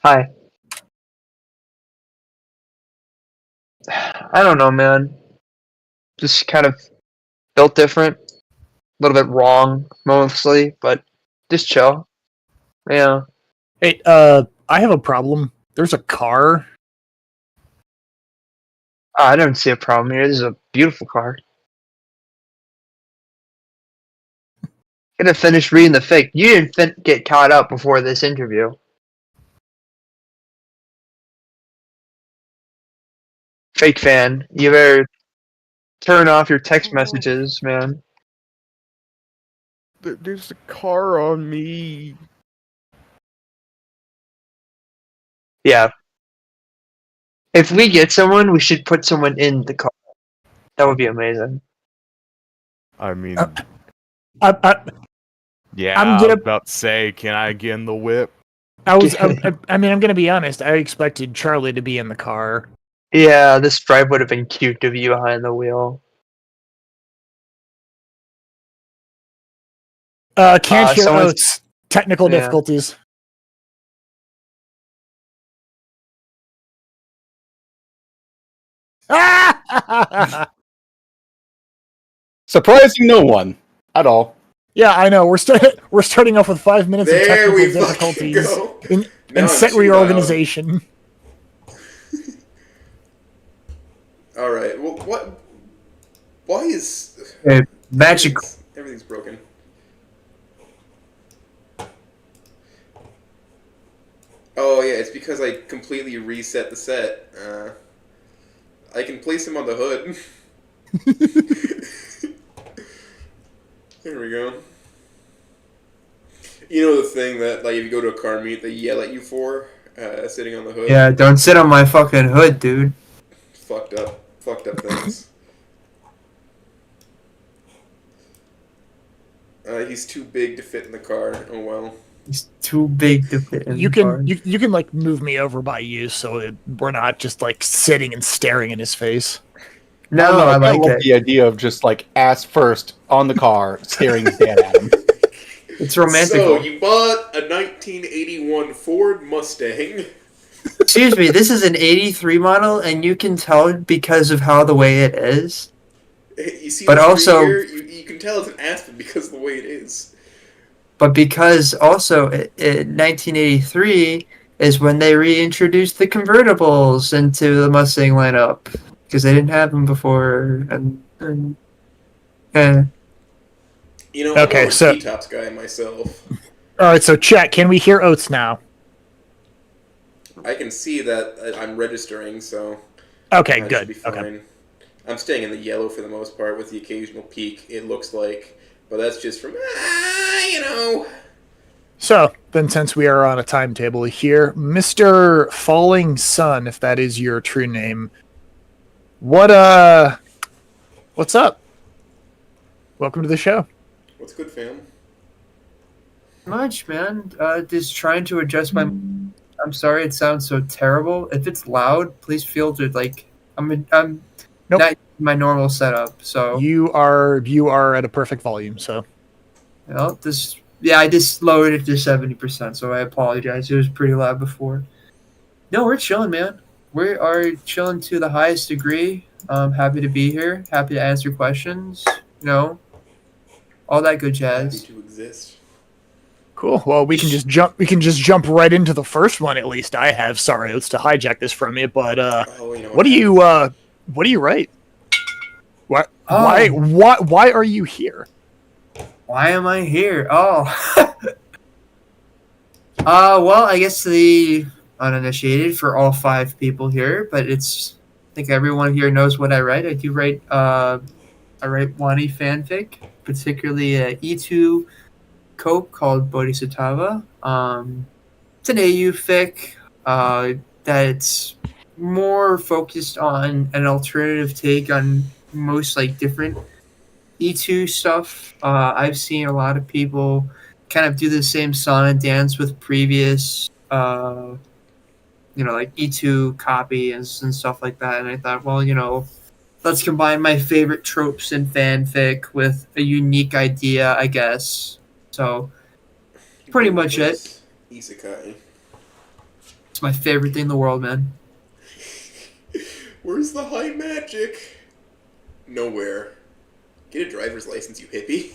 Hi. I don't know, man. Just kind of built different. A little bit wrong, mostly, but just chill. Yeah. Hey, I have a problem. There's a car. Oh, I don't see a problem here. This is a beautiful car. Gonna finish reading the fake. You didn't get caught up before this interview. Fake fan. You better turn off your text messages, man. There's a car on me. Yeah. If we get someone, we should put someone in the car. That would be amazing. I mean, Yeah, I'm about to say, can I get in the whip? I mean, I'm gonna be honest. I expected Charlie to be in the car. Yeah, this drive would have been cute to be behind the wheel. Can't hear Oates. Technical difficulties. Surprising no one at all. Yeah, I know. We're starting off with 5 minutes of technical difficulties in set reorganization. All right. Well, what? Why is magic? Everything's broken. Oh yeah, it's because I completely reset the set. I can place him on the hood. There we go. You know the thing that, like, if you go to a car meet, they yell at you for sitting on the hood? Yeah, don't sit on my fucking hood, dude. Fucked up things. He's too big to fit in the car. Oh well. He's too big to fit in the car. You can like move me over by you, so we're not just like sitting and staring in his face. No, I like it. The idea of just like ass first on the car, staring dead at him. It's romantic. So you bought a 1981 Ford Mustang. Excuse me, this is an 83 model, and you can tell because of how the way it is. You see, but also here, you can tell it's an Aspen because of the way it is. But because also in 1983 is when they reintroduced the convertibles into the Mustang lineup. Because they didn't have them before, and You know, okay, I'm a T-Tops guy myself. All right, so chat. Can we hear Oates now? I can see that I'm registering, so okay, that good. Should be fine. Okay. I'm staying in the yellow for the most part, with the occasional peak. It looks like, but that's just from you know. So then, since we are on a timetable here, Mr. Falling Sun, if that is your true name. What's up? Welcome to the show. What's good, fam? Much, man. Just trying to adjust my. I'm sorry, it sounds so terrible. If it's loud, please feel to like. I'm nope. not my normal setup, so you are at a perfect volume. So, well, I just lowered it to 70%. So I apologize. It was pretty loud before. No, we're chilling, man. We are chilling to the highest degree. Happy to be here. Happy to answer questions. You know, all that good jazz. Happy to exist. Cool. Well, we can just jump right into the first one. At least I have. Sorry, Oates, to hijack this from you, but what do you write? Why are you here? Why am I here? Oh, well, I guess the uninitiated for all 5 people here, but I think everyone here knows what I write. I do write I write Wani fanfic, particularly E2 cope called Bodhisattva. It's an AU fic that's more focused on an alternative take on most like different E2 stuff. I've seen a lot of people kind of do the same song and dance with previous like E2 copy and stuff like that. And I thought, well, let's combine my favorite tropes in fanfic with a unique idea, I guess. So pretty much it. Reverse Isekai. It's my favorite thing in the world, man. Where's the high magic? Nowhere. Get a driver's license, you hippie.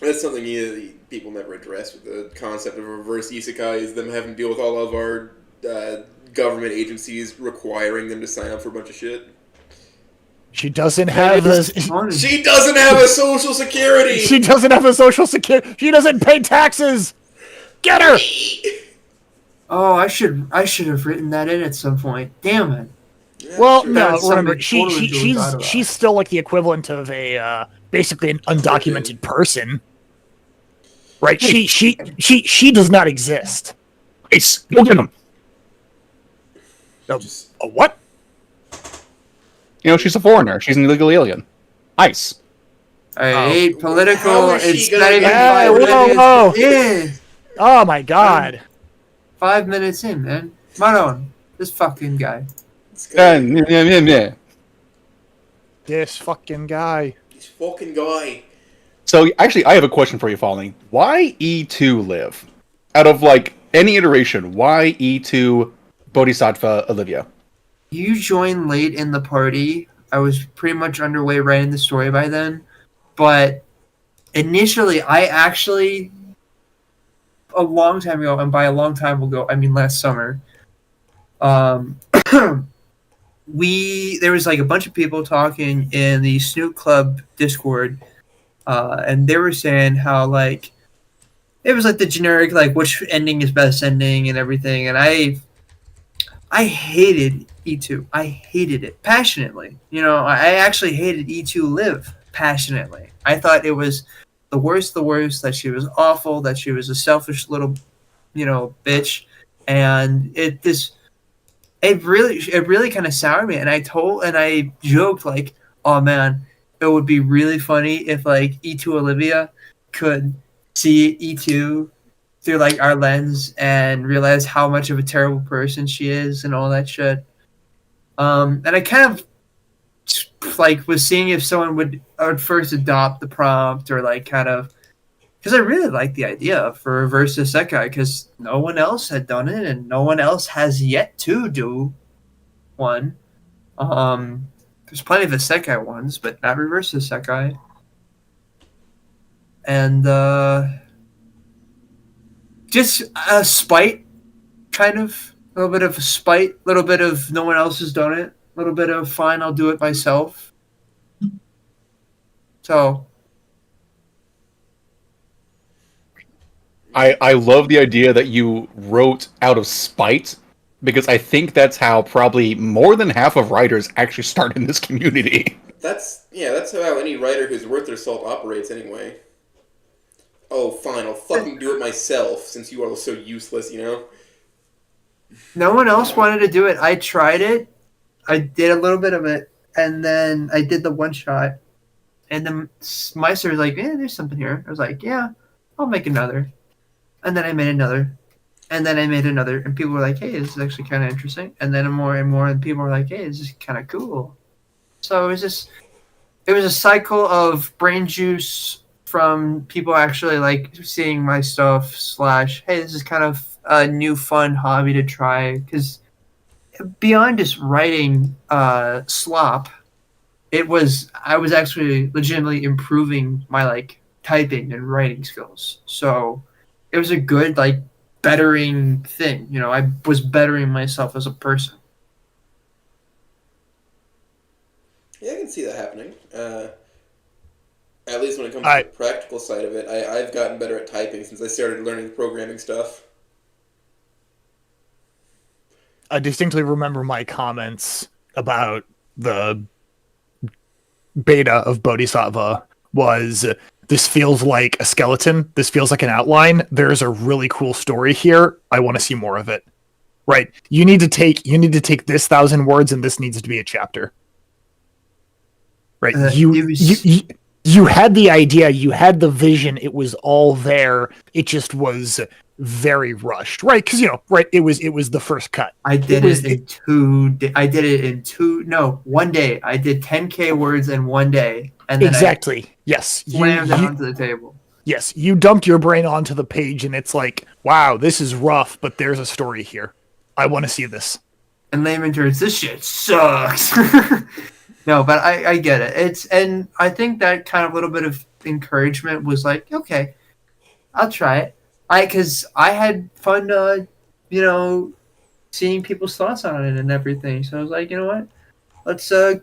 That's something people never address with the concept of reverse isekai, is them having to deal with all of our government agencies requiring them to sign up for a bunch of shit. She doesn't have a... She doesn't have a social security! She doesn't have a social security. She doesn't pay taxes. Get her! Oh, I should have written that in at some point. Damn it. Yeah, Well, sure. no, That's remember, something totally goes out of that. she's still like the equivalent of a basically an undocumented person, right? She does not exist. Ace, go get him. A what? You know, she's a foreigner. She's an illegal alien. Ice. I hate political. How is she It's gonna not even get- 5 whoa, minutes. whoa. Yeah, Oh my god. 5 minutes in, man. Maron, this fucking guy. This guy, This fucking guy. this fucking guy. So, actually, I have a question for you, Falling. Why E2 live? Out of, like, any iteration, why E2 Bodhisattva Olivia? You joined late in the party. I was pretty much underway writing the story by then. But initially, I actually, a long time ago, and by a long time ago, I mean last summer, there was like a bunch of people talking in the Snoot Club Discord, and they were saying how like it was like the generic like which ending is best ending and everything, and I hated E2. I hated it passionately. You know, I actually hated E2 Live passionately. I thought it was the worst, that she was awful, that she was a selfish little, bitch. And it really kind of soured me. And I joked like, oh man, it would be really funny if like E2 Olivia could see E2 through like our lens and realize how much of a terrible person she is and all that shit. And I kind of like was seeing if someone would first adopt the prompt or like kind of, because I really like the idea for reverse isekai because no one else had done it and no one else has yet to do one. There's plenty of isekai ones, but not reverse isekai. And just a spite, kind of. A little bit of spite, a little bit of no one else has done it, a little bit of fine, I'll do it myself. So. I love the idea that you wrote out of spite, because I think that's how probably more than half of writers actually start in this community. That's how any writer who's worth their salt operates anyway. Oh, fine, I'll fucking do it myself, since you are so useless, you know? No one else wanted to do it. I tried it. I did a little bit of it, and then I did the one shot. And then Meister was like, "Yeah, there's something here." I was like, "Yeah, I'll make another." And then I made another, and then I made another, and people were like, "Hey, this is actually kind of interesting." And then more and more, and people were like, "Hey, this is kind of cool." So it was a cycle of brain juice from people actually like seeing my stuff / hey, this is kind of a new fun hobby to try, because beyond just writing slop, I was actually legitimately improving my like typing and writing skills. So it was a good like bettering thing. You know, I was bettering myself as a person. Yeah, I can see that happening. At least when it comes to the practical side of it, I've gotten better at typing since I started learning programming stuff. I distinctly remember my comments about the beta of Bodhisattva was, this feels like a skeleton. This feels like an outline. There's a really cool story here. I want to see more of it. Right. You need to take this 1,000 words and this needs to be a chapter. Right. You had the idea, you had the vision, it was all there. It just was very rushed, right? Because it was the first cut. I did it in 1 day. I did 10K words in 1 day, and then exactly. Yes, slammed it onto the table. Yes, you dumped your brain onto the page, and it's like, wow, this is rough, but there's a story here. I want to see this. In layman terms, this shit sucks. No, but I get it. And I think that kind of little bit of encouragement was like, okay, I'll try it. Because I had fun, seeing people's thoughts on it and everything. So I was like, you know what? Let's go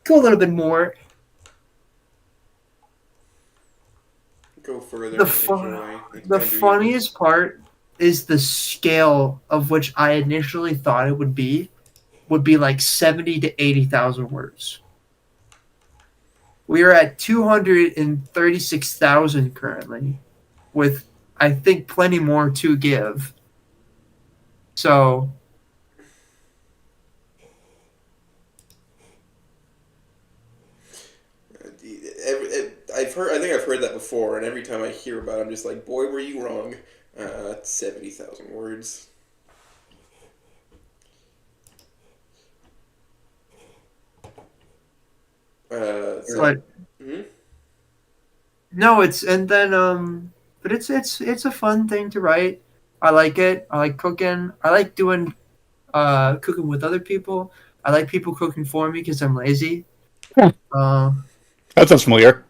a little bit more. Go further. The funniest part is the scale of which I initially thought it would be like 70 to 80,000 words. We are at 236,000 currently, with I think plenty more to give. So I think I've heard that before, and every time I hear about it, I'm just like, boy, were you wrong. 70,000 words. Hmm? No, it's but it's a fun thing to write. I like it. I like cooking. I like doing cooking with other people. I like people cooking for me because I'm lazy. Huh. That sounds familiar.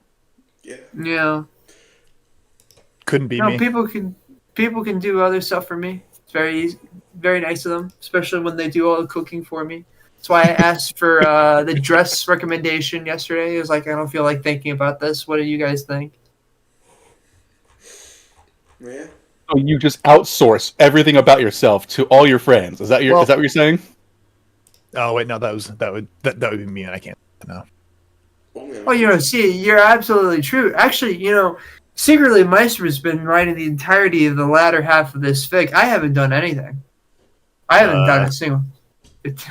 Yeah. Couldn't be me. People can do other stuff for me. It's very easy, very nice of them, especially when they do all the cooking for me. That's why I asked for the dress recommendation yesterday. It was like, I don't feel like thinking about this. What do you guys think? Yeah. So you just outsource everything about yourself to all your friends. Is that what you're saying? Oh wait, no, that would be me, and I can't. No. Oh, see, you're absolutely true. Actually, secretly, Meister's been writing the entirety of the latter half of this fic. I haven't done anything. I haven't done a single.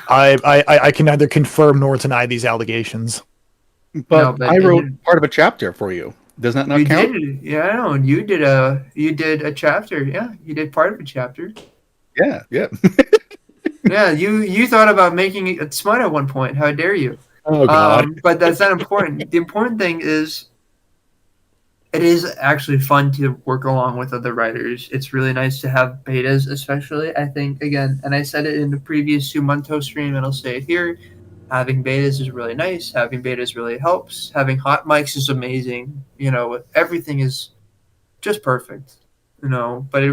I can neither confirm nor deny these allegations. But I wrote part of a chapter for you. Does that not count? Yeah, I know. And you did a chapter. Yeah, you did part of a chapter. Yeah. Yeah, you thought about making it smut at one point. How dare you? Oh God! But that's not important. The important thing is, it is actually fun to work along with other writers. It's really nice to have betas, especially. I think again, and I said it in the previous Sumonto stream, and I'll say it here. Having betas is really nice. Having betas really helps. Having hot mics is amazing. Everything is just perfect. But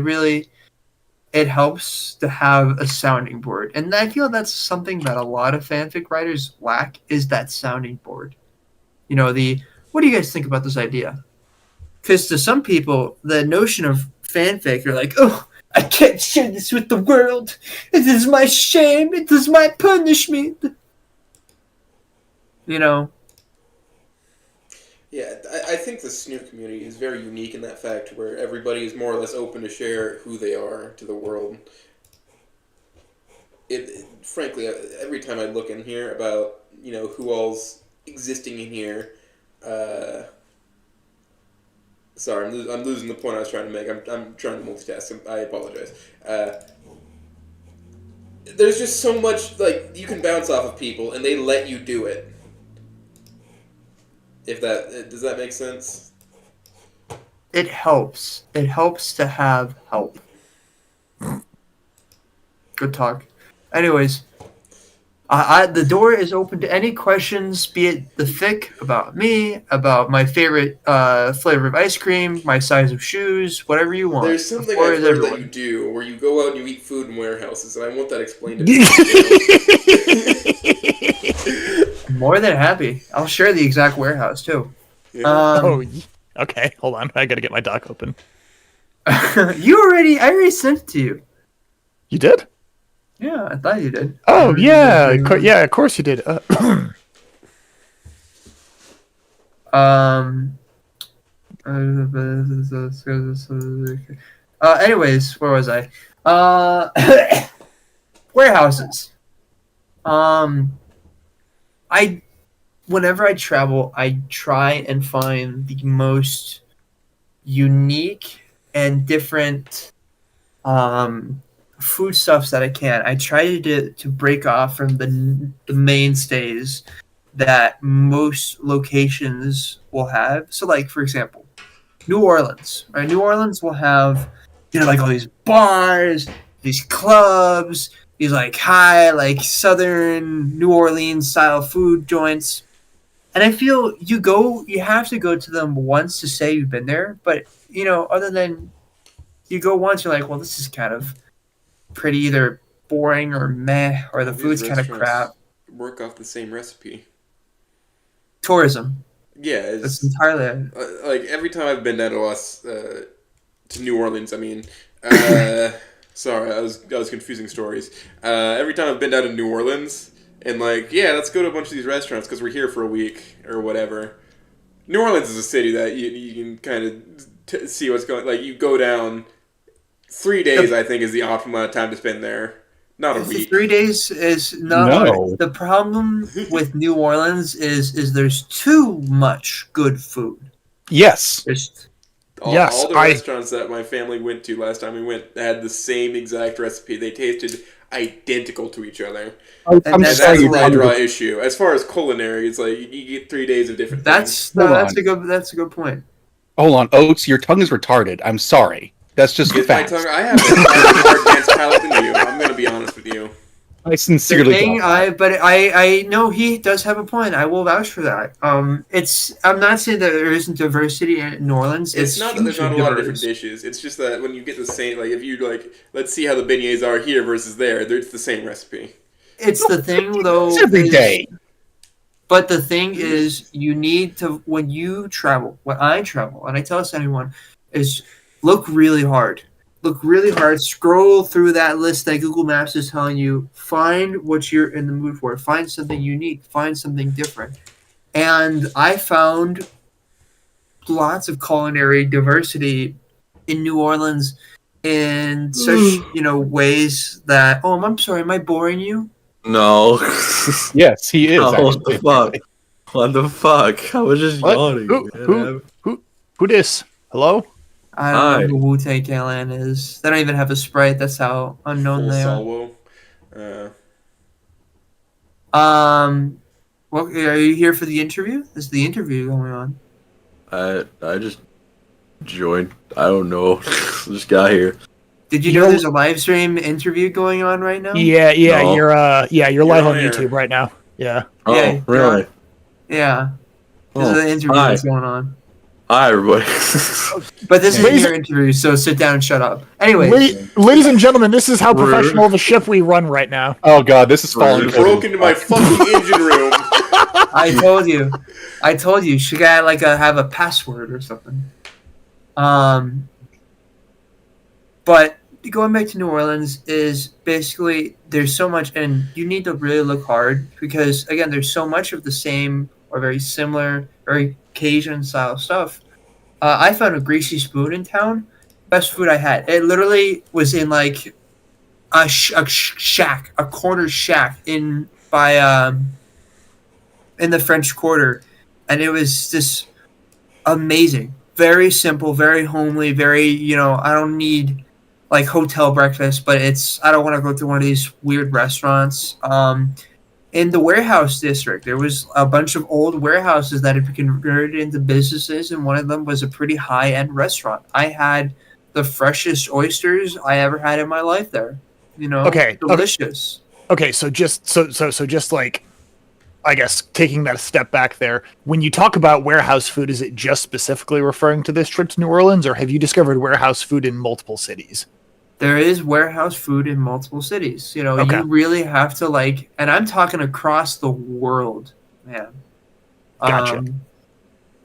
it helps to have a sounding board. And I feel that's something that a lot of fanfic writers lack, is that sounding board. What do you guys think about this idea? Because to some people, the notion of fanfic, you're like, oh, I can't share this with the world. It is my shame. It is my punishment. Yeah, I think the Snoop community is very unique in that fact, where everybody is more or less open to share who they are to the world. Frankly, every time I look in here about who all's existing in here, sorry, I'm losing the point I was trying to make. I'm trying to multitask. I apologize. There's just so much you can bounce off of people, and they let you do it. Does that make sense? It helps. It helps to have help. Good talk. Anyways, the door is open to any questions, be it the fic, about me, about my favorite flavor of ice cream, my size of shoes, whatever you want. There's something I've heard that you do, where you go out and you eat food in warehouses, and I want that explained to me. More than happy. I'll share the exact warehouse too. Yeah. Okay. Hold on. I gotta get my doc open. I already sent it to you. You did? Yeah, I thought you did. Oh yeah, yeah. Of course you did. Anyways, where was I? Warehouses. Whenever I travel, I try and find the most unique and different foodstuffs that I can. I try to break off from the mainstays that most locations will have. So, like, for example, New Orleans. Right? New Orleans will have, like all these bars, these clubs, these like high, like Southern New Orleans style food joints. And I feel you have to go to them once to say you've been there. But, other than you go once, you're like, well, this is kind of pretty either boring or meh, or the All these food's kind of crap. restaurants work off the same recipe. Tourism. Yeah, That's it's entirely. like every time I've been down to New Orleans. I mean, sorry, I was confusing stories. Every time I've been down to New Orleans, and like, yeah, let's go to a bunch of these restaurants because we're here for a week or whatever. New Orleans is a city that you can kind of see what's going. Like, you go down 3 days. I think is the optimal amount of time to spend there. Not a week. 3 days is not No. hard. The problem with New Orleans is there's too much good food. Yes. There's All the restaurants that my family went to last time we went had the same exact recipe. They tasted identical to each other. I'm And And that's that's sorry. where I draw issue. As far as culinary, it's like you get 3 days of different things. that's a good point. Hold on, Oats, your tongue is retarded. I'm sorry. That's just Get my fact. tongue. I have a more advanced palate than you. I'm gonna be honest with you. I The sincerely thing, don't. I know he does have a point. I will vouch for that. I'm not saying that there isn't diversity in New Orleans. It's not that there's not a hugely lot of different diverse. dishes. It's just that when you get the same, like if you like, let's see how the beignets are here versus there. It's the same recipe. It's the thing though. It's every is- day. But the thing is, you need to when I travel, and I tell this to anyone, is look really hard. Look really hard. Scroll through that list that Google Maps is telling you. Find what you're in the mood for. Find something unique. Find something different. And I found lots of culinary diversity in New Orleans in such ways that. Oh, I'm sorry. Am I boring you? No. Yes, he is. Oh, what actually. the fuck? What the fuck? I was just What? yawning. man. Who dis? Hello? I don't know who Wu-Tang Clan is. They don't even have a Sprite. That's how unknown Full they are. salvo. Well, are you here for the interview? Is the interview going on? I just joined. I don't know. Just got here. Did you know there's a live stream interview going on right now? Yeah, No. you're live on on air. YouTube right now. Yeah. Oh, Yeah, really? Yeah. This Oh, is the interview hi. that's going on. Hi, everybody. But this Ladies- is your interview, so sit down and shut up. Anyway, Ladies and gentlemen, this is how Rude. professional of a ship we run right now. Oh god, this is falling. Rude. Broke into my fucking engine room. I told you, she got like have a password or something. But going back to New Orleans is basically there's so much, and you need to really look hard because again, there's so much of the same or very similar, very Cajun style stuff. I found a greasy spoon in town. Best food I had. It literally was in like a shack, a corner shack in the French Quarter, and it was just amazing. Very simple, very homely, very I don't need like hotel breakfast, but I don't want to go to one of these weird restaurants. In the warehouse district, there was a bunch of old warehouses that had been converted into businesses, and one of them was a pretty high-end restaurant. I had the freshest oysters I ever had in my life there. Okay, delicious. Okay, so just like, I guess taking that a step back there, when you talk about warehouse food, is it just specifically referring to this trip to New Orleans, or have you discovered warehouse food in multiple cities? There is warehouse food in multiple cities. Okay. You really have to and I'm talking across the world, man. Gotcha.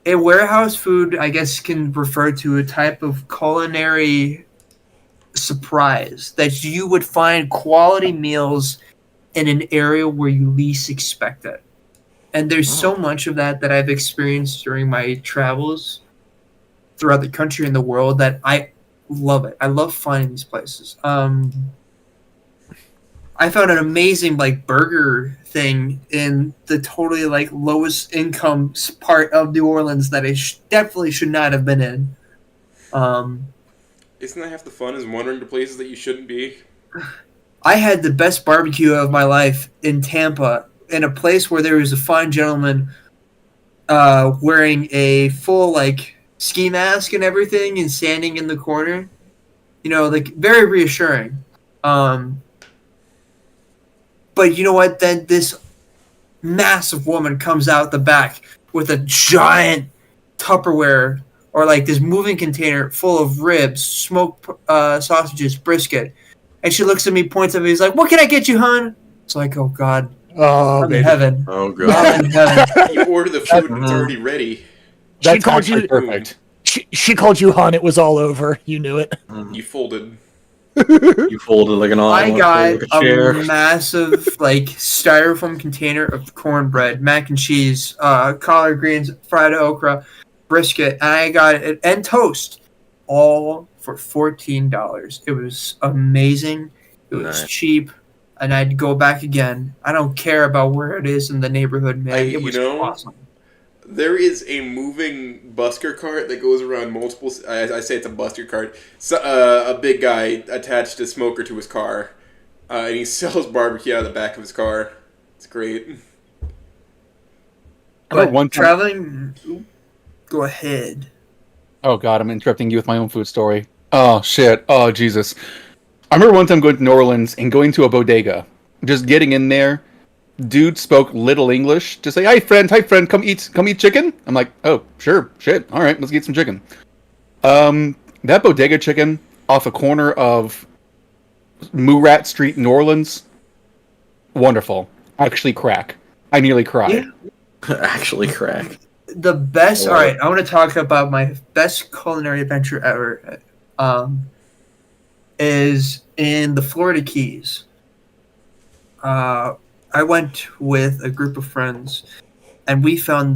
A warehouse food, I guess, can refer to a type of culinary surprise that you would find quality meals in an area where you least expect it. And there's so much of that I've experienced during my travels throughout the country and the world that I love it. I love finding these places. I found an amazing burger thing in the totally lowest income part of New Orleans that I definitely should not have been in. Isn't that half the fun? Is wandering to places that you shouldn't be? I had the best barbecue of my life in Tampa, in a place where there was a fine gentleman wearing a full ski mask and everything and standing in the corner. Like very reassuring. But you know what? Then this massive woman comes out the back with a giant Tupperware or like this moving container full of ribs, smoked sausages, brisket. And she looks at me, points at me, he's like, "What can I get you, hon?" It's like, oh God, Oh, I'm baby. in heaven. Oh I'm god. in heaven. You order the food and it's already ready. That's called actually you- perfect. She called you hun. It was all over. You knew it. You folded. You folded like an I omelet, got like a chair. a massive like styrofoam container of cornbread, mac and cheese, collard greens, fried okra, brisket, and I got it and toast, all for $14. It was amazing. It was Nice. cheap, and I'd go back again. I don't care about where it is in the neighborhood, man. It was awesome. There is a moving busker cart that goes around multiple. I say it's a busker cart. So, a big guy attached a smoker to his car, and he sells barbecue out of the back of his car. It's great. I remember But one time- traveling, go ahead. Oh god, I'm interrupting you with my own food story. Oh shit. Oh Jesus. I remember one time going to New Orleans and going to a bodega. Just getting in there. Dude spoke little English to say, hi friend, come eat chicken? I'm like, oh, sure, shit, alright, let's get some chicken. That bodega chicken off a corner of Murat Street, New Orleans, wonderful. Actually crack. I nearly cried. Yeah. Actually crack. The best. Oh. All right, I want to talk about my best culinary adventure ever. Is in the Florida Keys. I went with a group of friends, and we found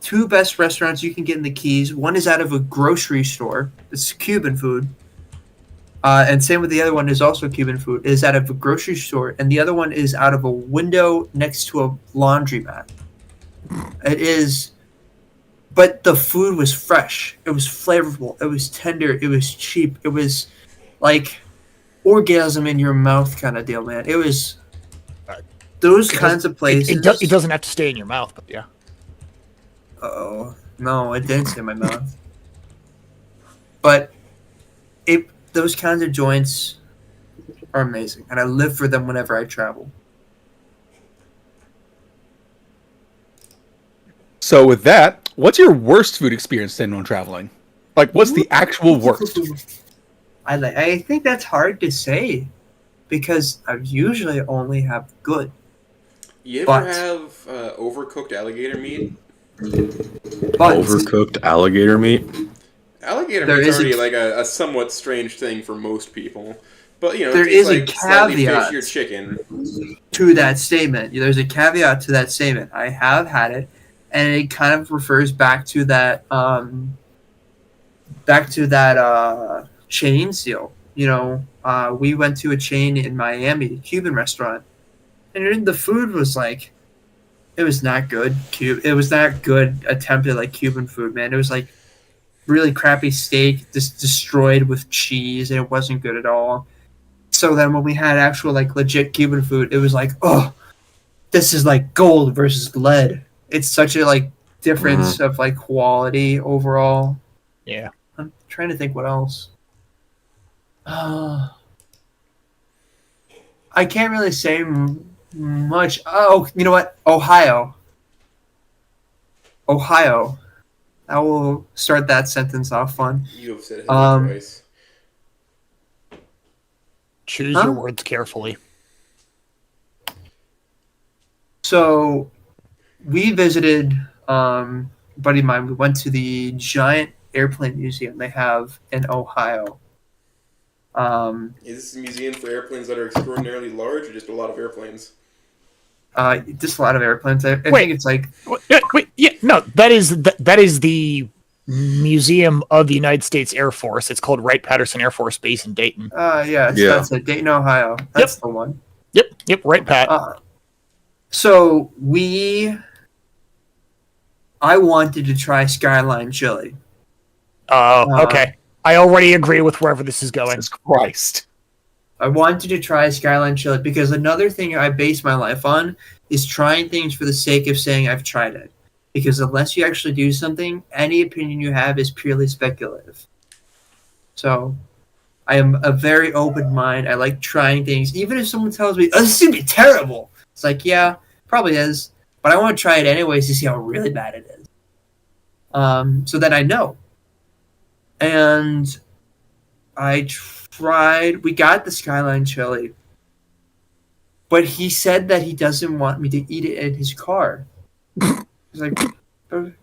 two best restaurants you can get in the Keys. One is out of a grocery store. It's Cuban food. And same with the other one is also Cuban food. It is out of a grocery store, and the other one is out of a window next to a laundromat. It is, but the food was fresh. It was flavorful. It was tender. It was cheap. It was like orgasm in your mouth kind of deal, man. It was those kinds of places. It doesn't have to stay in your mouth, but yeah. Oh no, it didn't stay in my mouth. But those kinds of joints are amazing, and I live for them whenever I travel. So with that, what's your worst food experience then when traveling? Like, what's the actual worst? I think that's hard to say because I usually only have good. You ever But- have overcooked alligator meat? But Overcooked alligator meat. Alligator There meat's is a- already like a somewhat strange thing for most people. But, you know, There it tastes is a like slightly caveat. fishier chicken. to that statement, there's a caveat to that statement. I have had it, and it kind of refers back to that chain seal. We went to a chain in Miami, a Cuban restaurant, and the food was like, it was not good. It was not good attempted like Cuban food, man. It was like really crappy steak, just destroyed with cheese, and it wasn't good at all. So then when we had actual like legit Cuban food, it was like, oh, this is like gold versus lead. It's such a like difference of like quality overall. Yeah. I'm trying to think what else. I can't really say much. Oh, you know what? Ohio. I will start that sentence off fun. You have said it twice. Choose Huh? your words carefully. So we visited a buddy of mine. We went to the giant airplane museum they have in Ohio. Is this a museum for airplanes that are extraordinarily large or just a lot of airplanes? Just a lot of airplanes. I Wait. think it's like Wait, yeah, no, that is the Museum of the United States Air Force. It's called Wright-Patterson Air Force Base in Dayton. yeah. That's it. Dayton, Ohio. That's the one. Yep, right, Pat. So I wanted to try Skyline chili. Okay. I already agree with wherever this is going. Jesus Christ. I wanted to try Skyline chili because another thing I base my life on is trying things for the sake of saying I've tried it. because unless you actually do something, any opinion you have is purely speculative. So I am a very open mind. I like trying things, even if someone tells me, "Oh, this is gonna be terrible." It's like, yeah, probably is, but I want to try it anyways to see how really bad it is. So that I know. And I tried. We got the Skyline chili, but he said that he doesn't want me to eat it in his car. It's like, it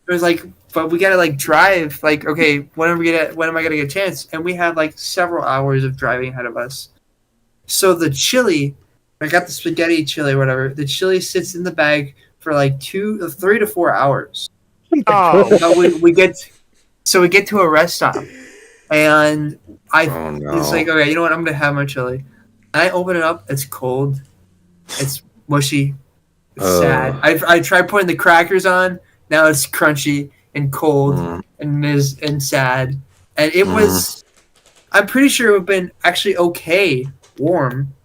was like, but we gotta like drive. Like, okay, when am I gonna get a chance? And we had like several hours of driving ahead of us. So the chili, I got the spaghetti chili, whatever. The chili sits in the bag for like 3 to 4 hours. Oh, So we get to a rest stop, and Oh no. it's like, okay, you know what? I'm gonna have my chili. And I open it up. It's cold. It's mushy. It's sad. I tried putting the crackers on. Now it's crunchy and cold and sad. And it was. I'm pretty sure it would have been actually okay warm,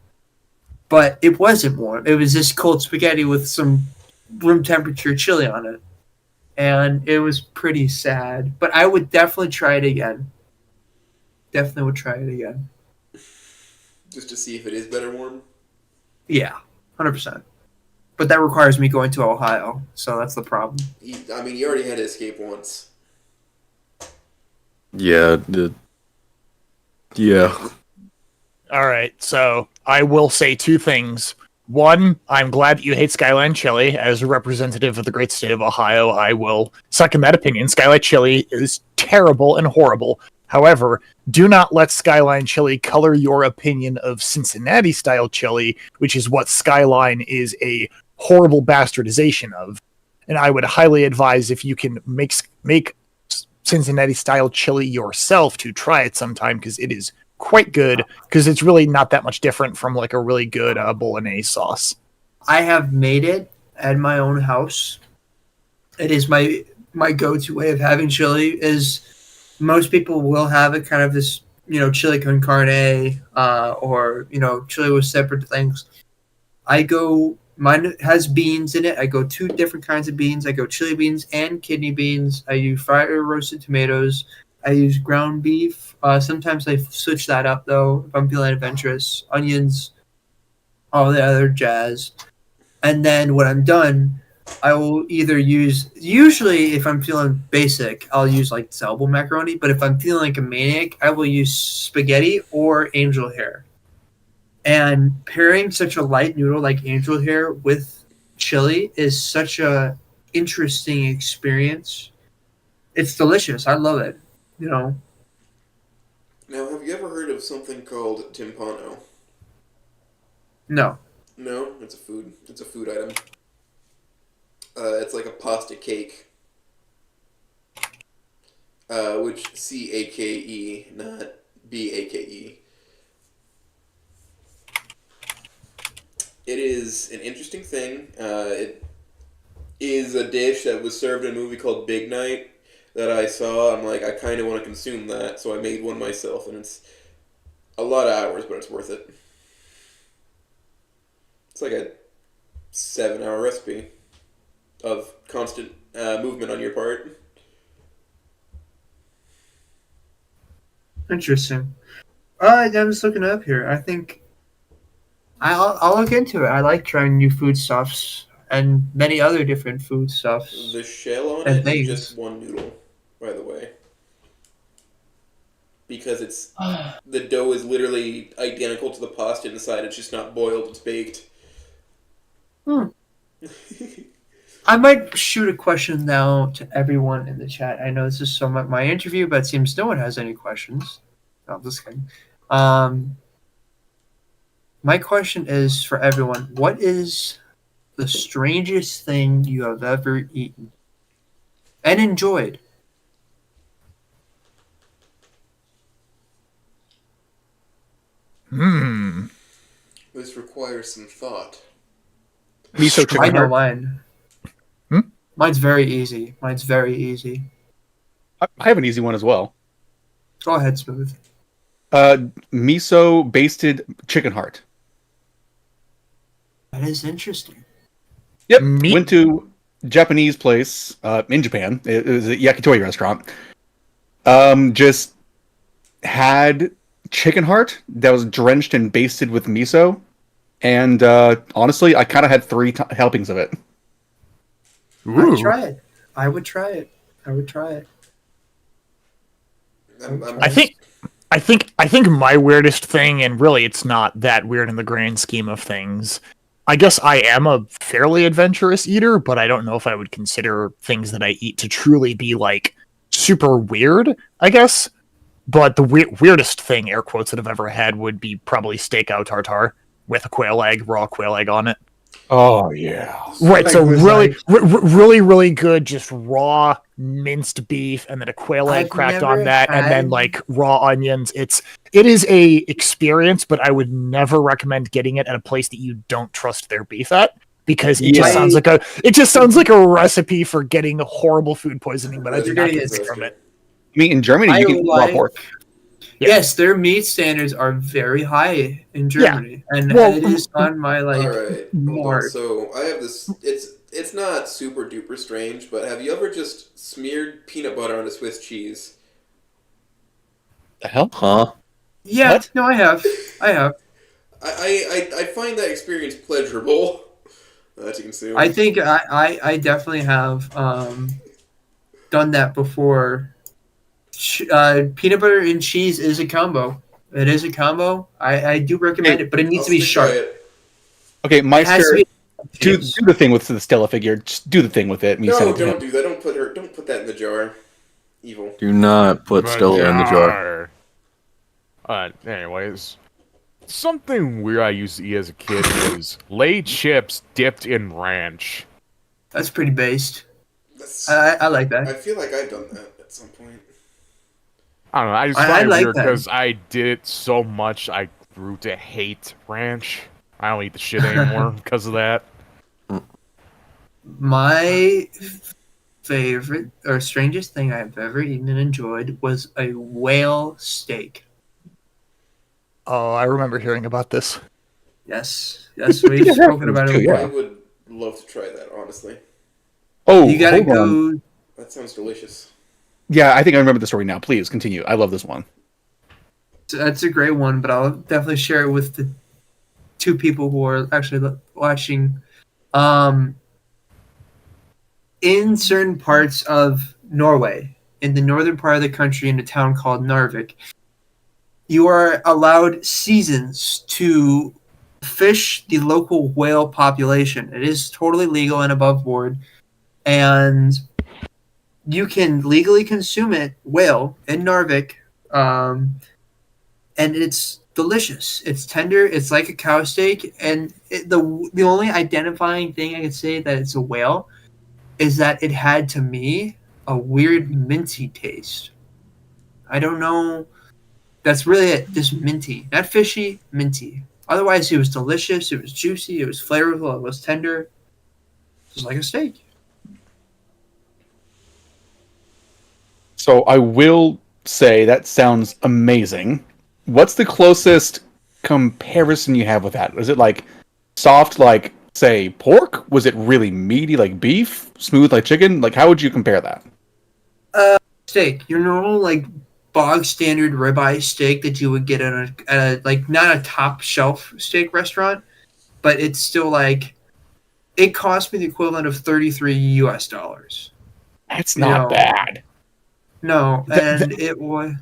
but it wasn't warm. It was just cold spaghetti with some room temperature chili on it, and it was pretty sad. But I would definitely try it again. Definitely would try it again. Just to see if it is better warm. Yeah, 100%. But that requires me going to Ohio, so that's the problem. You already had to escape once. Yeah. Yeah. all right. So I will say two things. One, I'm glad that you hate Skyline Chili. As a representative of the great state of Ohio, I will second that opinion. Skyline Chili is terrible and horrible. However, do not let Skyline Chili color your opinion of Cincinnati style chili, which is what Skyline is a horrible bastardization of. And I would highly advise, if you can make Cincinnati style chili yourself, to try it sometime, because it is quite good, because it's really not that much different from like a really good bolognese sauce. I have made it at my own house. It is my go-to way of having chili. Is most people will have it kind of this, chili con carne, or chili with separate things. Mine has beans in it. I go 2 different kinds of beans. I go chili beans and kidney beans. I use fried or roasted tomatoes. I use ground beef. Sometimes I switch that up though if I'm feeling adventurous. Onions, all the other jazz. And then when I'm done, I will either usually if I'm feeling basic, I'll use like salvo macaroni. But if I'm feeling like a maniac, I will use spaghetti or angel hair. And pairing such a light noodle like angel hair with chili is such a interesting experience. It's delicious. I love it. Now, have you ever heard of something called timpano? No. No, it's a food. It's a food item. It's like a pasta cake. Which CAKE, not BAKE. It is an interesting thing. It is a dish that was served in a movie called Big Night that I saw. I'm like, I kind of want to consume that, so I made one myself, and it's a lot of hours, but it's worth it. It's like a 7-hour recipe of constant movement on your part. Interesting. I'm just looking it up here. I think I'll look into it. I like trying new foodstuffs and many other different foodstuffs. The shell on And it things. is just one noodle, by the way. Because the dough is literally identical to the pasta inside. It's just not boiled, it's baked. I might shoot a question now to everyone in the chat. I know this is somewhat my interview, but it seems no one has any questions. No, I'm just kidding. My question is for everyone. What is the strangest thing you have ever eaten and enjoyed? This requires some thought. Miso I chicken know heart. mine. Mine's very easy. I have an easy one as well. Go ahead, Smooth. Miso basted chicken heart. That is interesting. Yep. Me- Went to Japanese place in Japan. It was a yakitori restaurant. Just had chicken heart that was drenched and basted with miso, and honestly, I kind of had 3 helpings of it. I'd try it. I would try it. I would try it. I think my weirdest thing, and really it's not that weird in the grand scheme of things. I guess I am a fairly adventurous eater, but I don't know if I would consider things that I eat to truly be like super weird, I guess. But the weirdest thing, air quotes, that I've ever had would be probably steak au tartare with a quail egg, raw quail egg on it. Oh yeah, Right, so was really, really good, just raw minced beef, and then a quail egg I've cracked never on that, and then had- like raw onions. It is a experience, but I would never recommend getting it at a place that you don't trust their beef at, because it just sounds like a recipe for getting horrible food poisoning. But I do not get sick from it. I mean, in Germany, you can eat raw pork. Yeah. Yes, their meat standards are very high in Germany, and Well, it is on my All right, hold on. more. So I have this. It's not super duper strange, but have you ever just smeared peanut butter on a Swiss cheese? The hell? Huh? Yeah, What? no, I have. I find that experience pleasurable to consume. I think I definitely have done that before. Peanut butter and cheese is a combo. It is a combo. I do recommend it, but it needs to be stick by sharp. it. Okay, It has to Meister, be. do the thing with the Stella figure. Just do the thing with it. And you send No, it to him. don't do that. Don't put that in the jar. Evil. Do not put Stella in the jar. Anyways, something weird I used to eat as a kid was Lay chips dipped in ranch. That's pretty based. That's, I like that. I feel like I've done that at some point. I don't know. I just I find it like weird that. because I did it so much. I grew to hate ranch. I don't eat the shit anymore because of that. My favorite or strangest thing I've ever eaten and enjoyed was a whale steak. Oh, I remember hearing about this. Yes, we've spoken about it too, before. I would love to try that, honestly. Oh, You gotta hold on. go. That sounds delicious. Yeah, I think I remember the story now. Please continue. I love this one. That's a great one, but I'll definitely share it with the 2 people who are actually watching. In certain parts of Norway, in the northern part of the country, in a town called Narvik, you are allowed seasons to fish the local whale population. It is totally legal and above board, and you can legally consume whale in Narvik, and it's delicious. It's tender. It's like a cow steak, and the only identifying thing I could say that it's a whale is that it had, to me, a weird minty taste. I don't know. That's really it. Just minty. Not fishy, minty. Otherwise, it was delicious. It was juicy. It was flavorful. It was tender. Just like a steak. So I will say that sounds amazing. What's the closest comparison you have with that? Is it like soft, like say pork? Was it really meaty, like beef? Smooth, like chicken? Like how would you compare that? Steak. Your normal, like, bog standard ribeye steak that you would get at a like, not a top shelf steak restaurant, but it's still like, it cost me the equivalent of $33 US. That's not No. bad. No, and it was.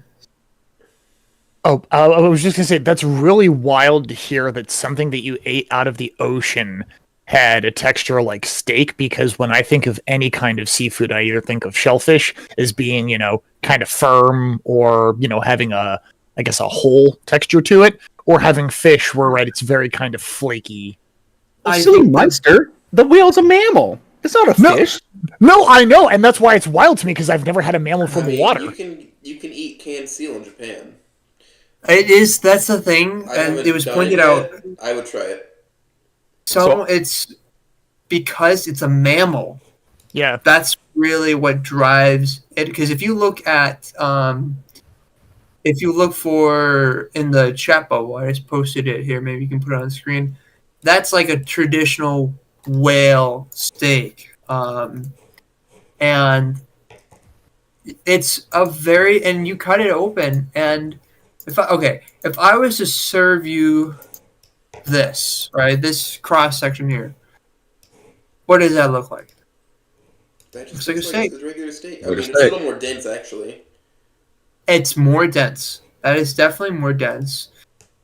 Oh, I was just gonna say that's really wild to hear that something that you ate out of the ocean had a texture like steak, because when I think of any kind of seafood, I either think of shellfish as being, kind of firm, or, having a whole texture to it, or having fish where, right, it's very kind of flaky. I Silly think that- monster. The whale's a mammal. It's not a No. fish. No, I know, and that's why it's wild to me, because I've never had a mammal from I mean, water. You can eat canned seal in Japan. It is. That's the thing, I and haven't it was done pointed it out. yet. I would try it. So it's because it's a mammal. Yeah. That's really what drives it. Because if you look at, if you look for in the chat bubble, I just posted it here. Maybe you can put it on the screen. That's like a traditional whale steak. And it's a very, and you cut it open, and if I was to serve you this, right, this cross section here, what does that look like? That Looks just like a looks steak. it's a regular steak. I Like a mean, it's a steak. little more dense, actually. It's more dense. That is definitely more dense,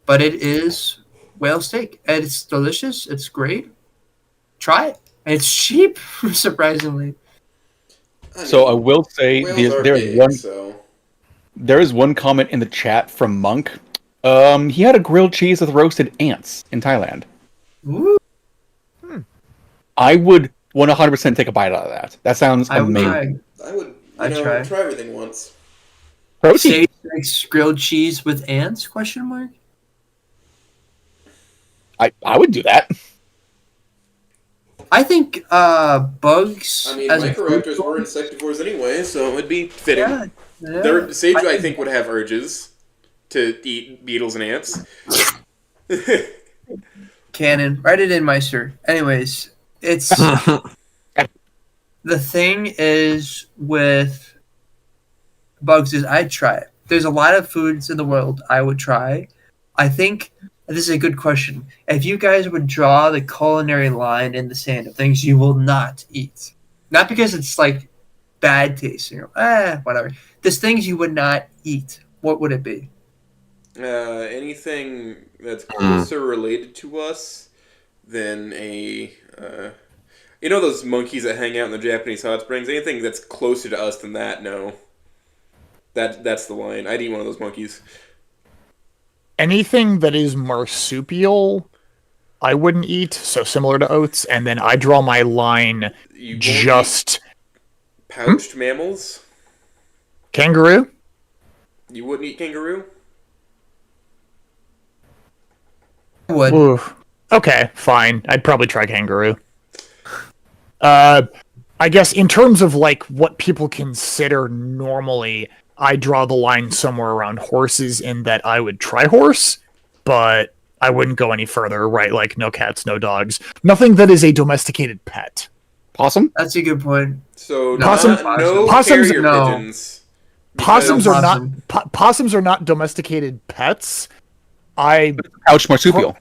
but it is whale steak. And it's delicious. It's great. Try it. And it's cheap, surprisingly. So I will say whales are there is big, one so there is one comment in the chat from Monk. He had a grilled cheese with roasted ants in Thailand. Ooh, I would 100% take a bite out of that. That sounds I would amazing. try. I would, I'd try. try everything once. Protein. Sage makes grilled cheese with ants? Question mark. I would do that. I think bugs. I mean, as a microraptors food were insectivores anyway, so it would be fitting. Yeah, yeah. Sage, I think, would have urges to eat beetles and ants. Canon. Write it in, Meister. Anyways, it's the thing is with bugs is I'd try it. There's a lot of foods in the world I would try. I think this is a good question. If you guys would draw the culinary line in the sand of things you will not eat, not because it's like bad tasting or whatever. There's things you would not eat. What would it be? Anything that's closer related to us than a... you know those monkeys that hang out in the Japanese hot springs? Anything that's closer to us than that, no. That's the line. I'd eat one of those monkeys. Anything that is marsupial, I wouldn't eat. So similar to oats, and then I draw my line You won't just eat pouched mammals? kangaroo. You wouldn't eat kangaroo? I would. Oof. Okay, fine. I'd probably try kangaroo. I guess in terms of like what people consider normally, I draw the line somewhere around horses in that I would try horse, but I wouldn't go any further, right? Like no cats, no dogs. Nothing that is a domesticated pet. Possum? That's a good point. So Possum- no possums- carrier no. pigeons. Possums No are not possum. possums are not domesticated pets. I Pouched marsupial.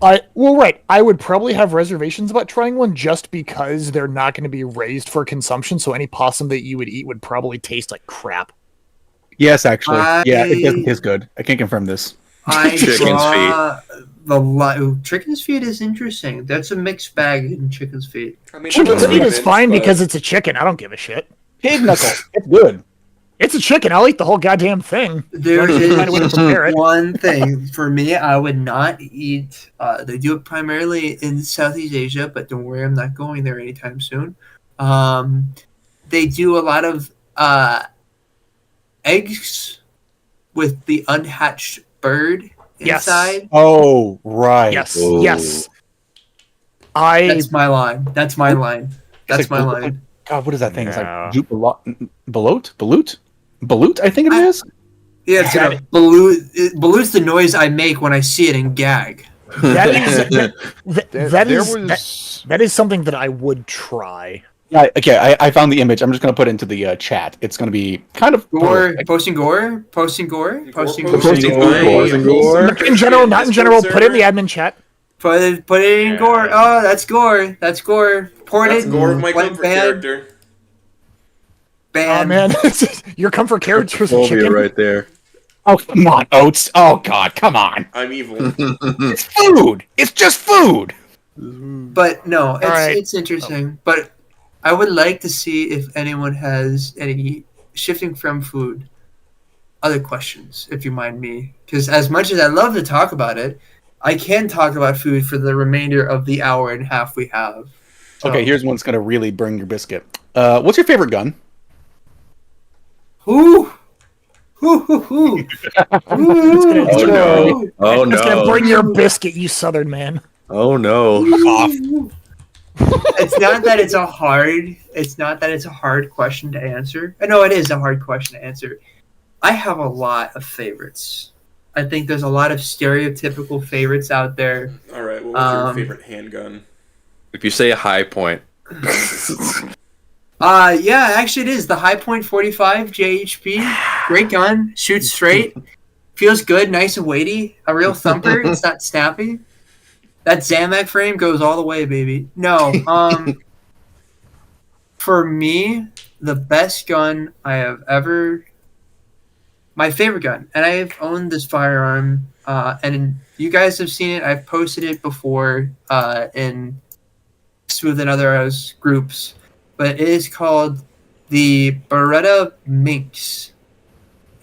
right. I would probably have reservations about trying one just because they're not going to be raised for consumption. So any possum that you would eat would probably taste like crap. Yes, actually. Yeah, it I- doesn't taste good. I can't confirm this. I Chicken's draw the line. Chicken's feet is interesting. That's a mixed bag in chicken's feet. I mean, Chicken's those are feet is ravens, fine but- because it's a chicken. I don't give a shit. Pig knuckle. It's good. It's a chicken. I'll eat the whole goddamn thing. There Find a way to is prepare it. one thing for me. I would not eat. They do it primarily in Southeast Asia, but don't worry, I'm not going there anytime soon. They do a lot of eggs with the unhatched bird Yes. inside. Oh, right. Yes, Oh. yes. That's my line. That's my line. That's like my blue- line. God, what is that thing? Yeah. It's like balut, I think it is. Yeah, it's gonna balute's the noise I make when I see it and gag. That is There was that is something that I would try. Yeah, okay, I found the image. I'm just going to put it into the chat. It's going to be kind of... Gore, posting gore, posting gore, posting gore. Posting gore. But in general, not in general. Put it in the admin chat. Put it in Yeah. gore. Oh, that's gore. That's gore. Pour it That's in. Gore of my What comfort band? character. Oh Band. man, your comfort character is a Phobia chicken. right there. Oh, come on, Oats. Oh, God, come on. I'm evil. It's food. It's just food. But no, it's right. it's interesting. But I would like to see if anyone has any shifting from food. Other questions, if you mind me, because as much as I love to talk about it, I can talk about food for the remainder of the hour and a half we have. So, Okay, here's one that's going to really burn your biscuit. What's your favorite gun? Who? Who? Oh no! Oh It's gonna no! burn your biscuit, you southern man. Oh no! It's not that it's a hard. It's not that it's a hard question to answer. I know it is a hard question to answer. I have a lot of favorites. I think there's a lot of stereotypical favorites out there. All right, what was your Um, favorite handgun? If you say a high point, Yeah, actually it is. The High Point 45 JHP. Great gun. Shoots straight. Feels good, nice and weighty. A real thumper. It's not snappy. That Zamak frame goes all the way, baby. No, for me, the best gun I have ever... My favorite gun, and I've owned this firearm, and you guys have seen it. I've posted it before in Smooth and Others groups, but it is called the Beretta Minx.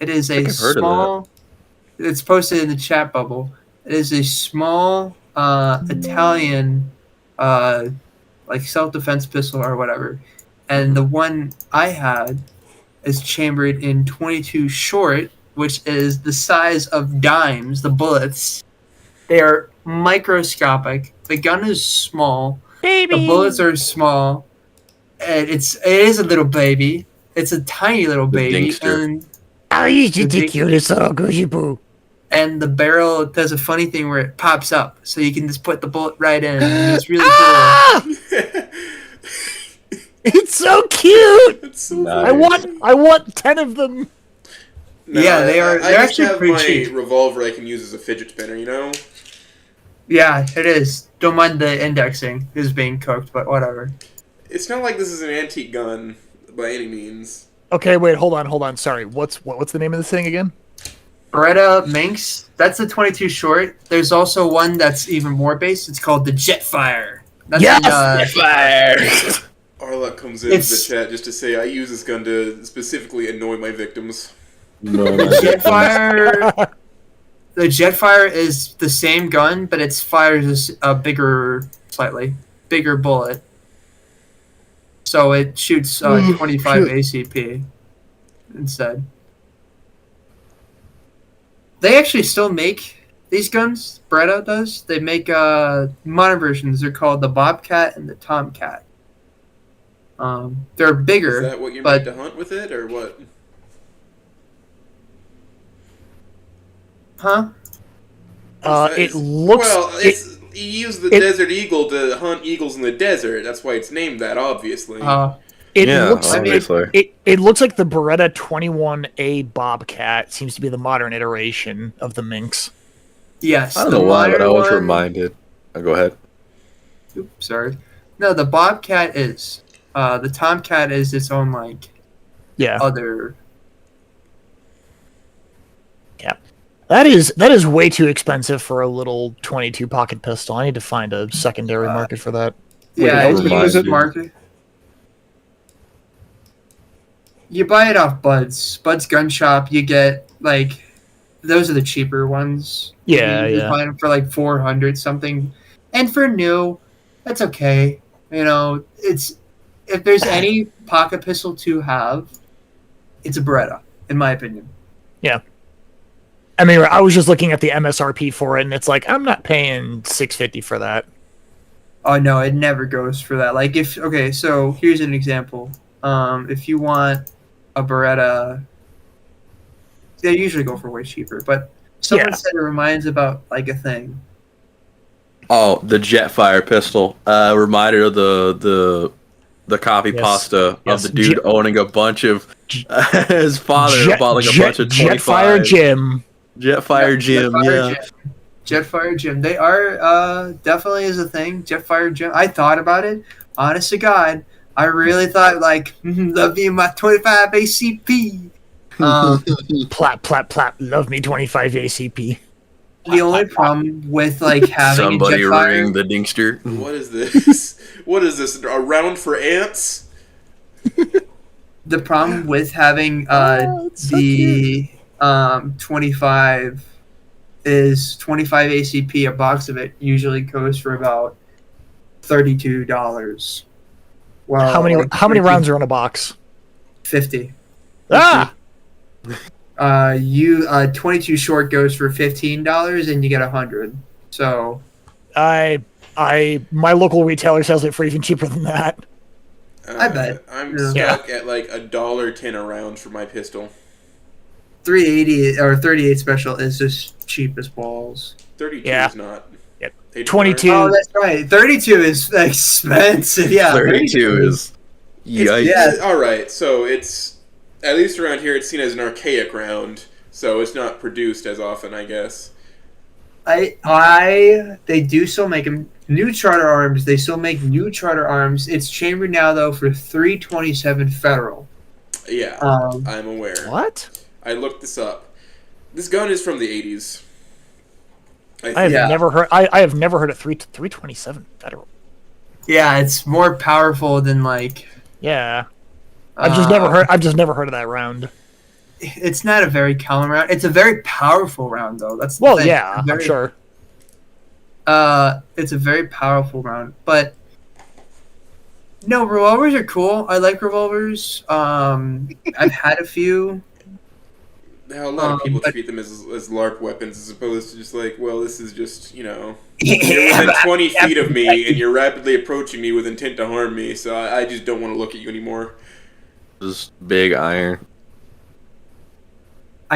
It is a I've heard of small... It's posted in the chat bubble. It is a small Italian like self-defense pistol or whatever. And the one I had is chambered in 22 short, which is the size of dimes, the bullets. They are microscopic. The gun is small. Baby. The bullets are small. And it is a little baby. It's a tiny little baby. Dinkster. And I used to The think you this all goosey boo. and the barrel does a funny thing where it pops up, so you can just put the bullet right in. And it's really cool. It's so cute. It's so Nice. I want 10 of them. No, Yeah, they are- I they're just actually have pretty my cheap. revolver I can use as a fidget spinner, you know? Yeah, it is. Don't mind the indexing is being cooked, but whatever. It's not like this is an antique gun by any means. Okay, wait, hold on. Sorry, what's the name of this thing again? Beretta Minx, that's the 22 short. There's also one that's even more base. It's called the Jetfire. That's Yes! Fire. Arlok comes into the It's- chat just to say I use this gun to specifically annoy my victims. No, the Jetfire. The Jetfire is the same gun, but it fires a slightly bigger bullet. So it shoots 25 ACP instead. They actually still make these guns. Beretta does. They make modern versions. They're called the Bobcat and the Tomcat. They're bigger. Is that what you're but- made to hunt with it, or what? Huh? It looks. Well, it's, you use the Desert Eagle to hunt eagles in the desert. That's why it's named that, obviously. It Yeah, looks. obviously. It looks like the Beretta 21A Bobcat seems to be the modern iteration of the Minx. Yes. I don't the know why, but I modern was one- reminded. Go ahead. Oops, sorry. No, the Bobcat is. The Tomcat is its own Yeah. other. That is way too expensive for a little 22 pocket pistol. I need to find a secondary market for that. Yeah, that it's a reminds used me. market. You buy it off Bud's Gun Shop. You get those are the cheaper ones. Yeah, you yeah. buy them for 400 something, and for new, that's okay. You know, it's if there's any pocket pistol to have, it's a Beretta, in my opinion. Yeah. I mean, I was just looking at the MSRP for it, and it's like I'm not paying $650 for that. Oh no, it never goes for that. So here's an example. If you want a Beretta, they usually go for way cheaper. But someone said it reminds about a thing. Oh, the Jetfire pistol. Reminder of the copy pasta Yes. of the dude owning a bunch of his father bought a bunch of 25. Jetfire Jim. Jetfire Jim, yeah. Jetfire Jim. They are definitely is a thing. Jetfire Jim. I thought about it. Honest to God, I really thought love me my 25 ACP. Plap, plap, plap. Love me 25 ACP. The only problem with having Somebody a Jetfire. ring the Dinkster. What is this? What is this? A round for ants? The problem with having the 25 is 25 ACP. A box of it usually goes for about $32. Well, How many rounds are in a box? 50. Ah! 22 short goes for $15 and you get 100. So My local retailer sells it for even cheaper than that. I bet. I'm Yeah. stuck at $1.10 a round for my pistol. 380 or 38 special is just cheap as balls. 32 Yeah. is not. $80. 22. Oh, that's right. 32 is expensive. Yeah, 32 is yikes. Yeah. All right, so it's at least around here it's seen as an archaic round, so it's not produced as often, I guess. They do still make them new charter arms. They still make new charter arms. It's chambered now though for 327 federal. Yeah, Um, I'm aware. What? I looked this up. This gun is from the 80s. I have Yeah. never heard. I have never heard of 327 federal. Yeah, it's more powerful than like. Yeah, I've just never uh, heard. I've just never heard of that round. It's not a very common round. It's a very powerful round though. That's the Well, thing. yeah, I'm Very- sure. It's a very powerful round, but no, revolvers are cool. I like revolvers. I've had a few. How a lot of people but- treat them as LARP weapons as opposed to just like, well, this is just, you're Yeah, within 20 feet of me and you're rapidly approaching me with intent to harm me, so I just don't want to look at you anymore. This big iron.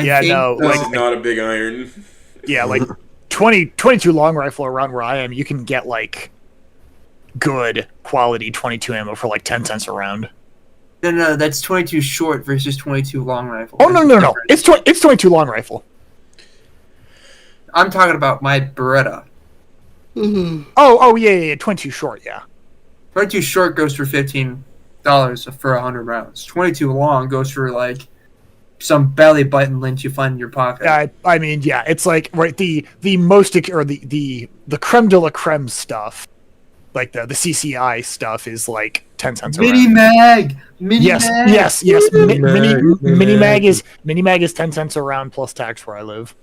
Yeah, no, This like- is not a big iron. Yeah, like 22 long rifle around where I am, you can get like good quality 22 ammo for like 10 cents a round. No, that's 22 short versus 22 long rifle. Oh no! It's 22 long rifle. I'm talking about my Beretta. Oh yeah, 22 short, yeah. 22 short goes for $15 for 100 rounds. 22 long goes for like some belly button lint you find in your pocket. I mean, yeah, it's like right the most or the creme de la creme stuff, like the CCI stuff is like 10 cents a Mini round. mag. Mini Yes. mag. Mini mag is 10 cents a round plus tax where I live.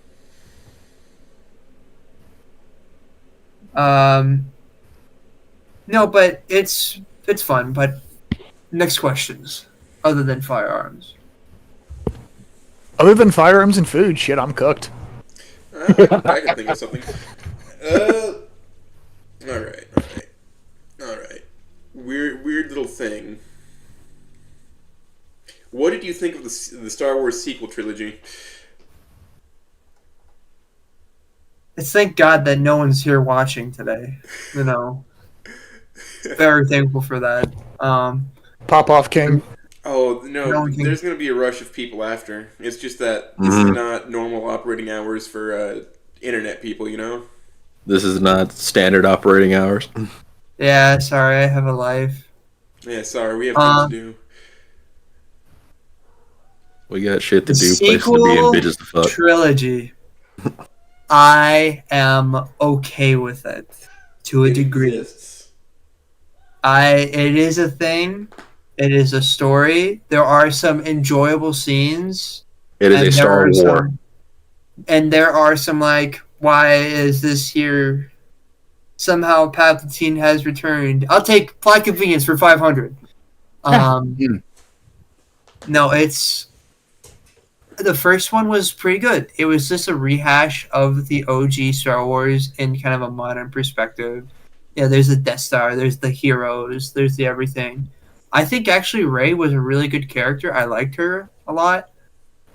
No, but it's fun. But next questions, other than firearms. Other than firearms and food, shit, I'm cooked. I can think of something. All right. Weird little thing. What did you think of the Star Wars sequel trilogy? It's thank God that no one's here watching today. You know, very thankful for that. Pop off king. Oh no, No, there's gonna be a rush of people after. It's just that this is not normal operating hours for internet people, you know. This is not standard operating hours. Yeah, sorry, I have a life. Yeah, sorry, we have things to do. We got shit to The do, places to be, and sequel bitches to fuck. trilogy. I am okay with it to a It degree. exists. It is a thing. It is a story. There are some enjoyable scenes. It is and a there Star are War. And there are some like, why is this here? Somehow Palpatine has returned. I'll take plot convenience for 500. No, it's the first one was pretty good. It was just a rehash of the OG Star Wars in kind of a modern perspective. Yeah, there's the Death Star, there's the heroes, there's the everything. I think actually Rey was a really good character. I liked her a lot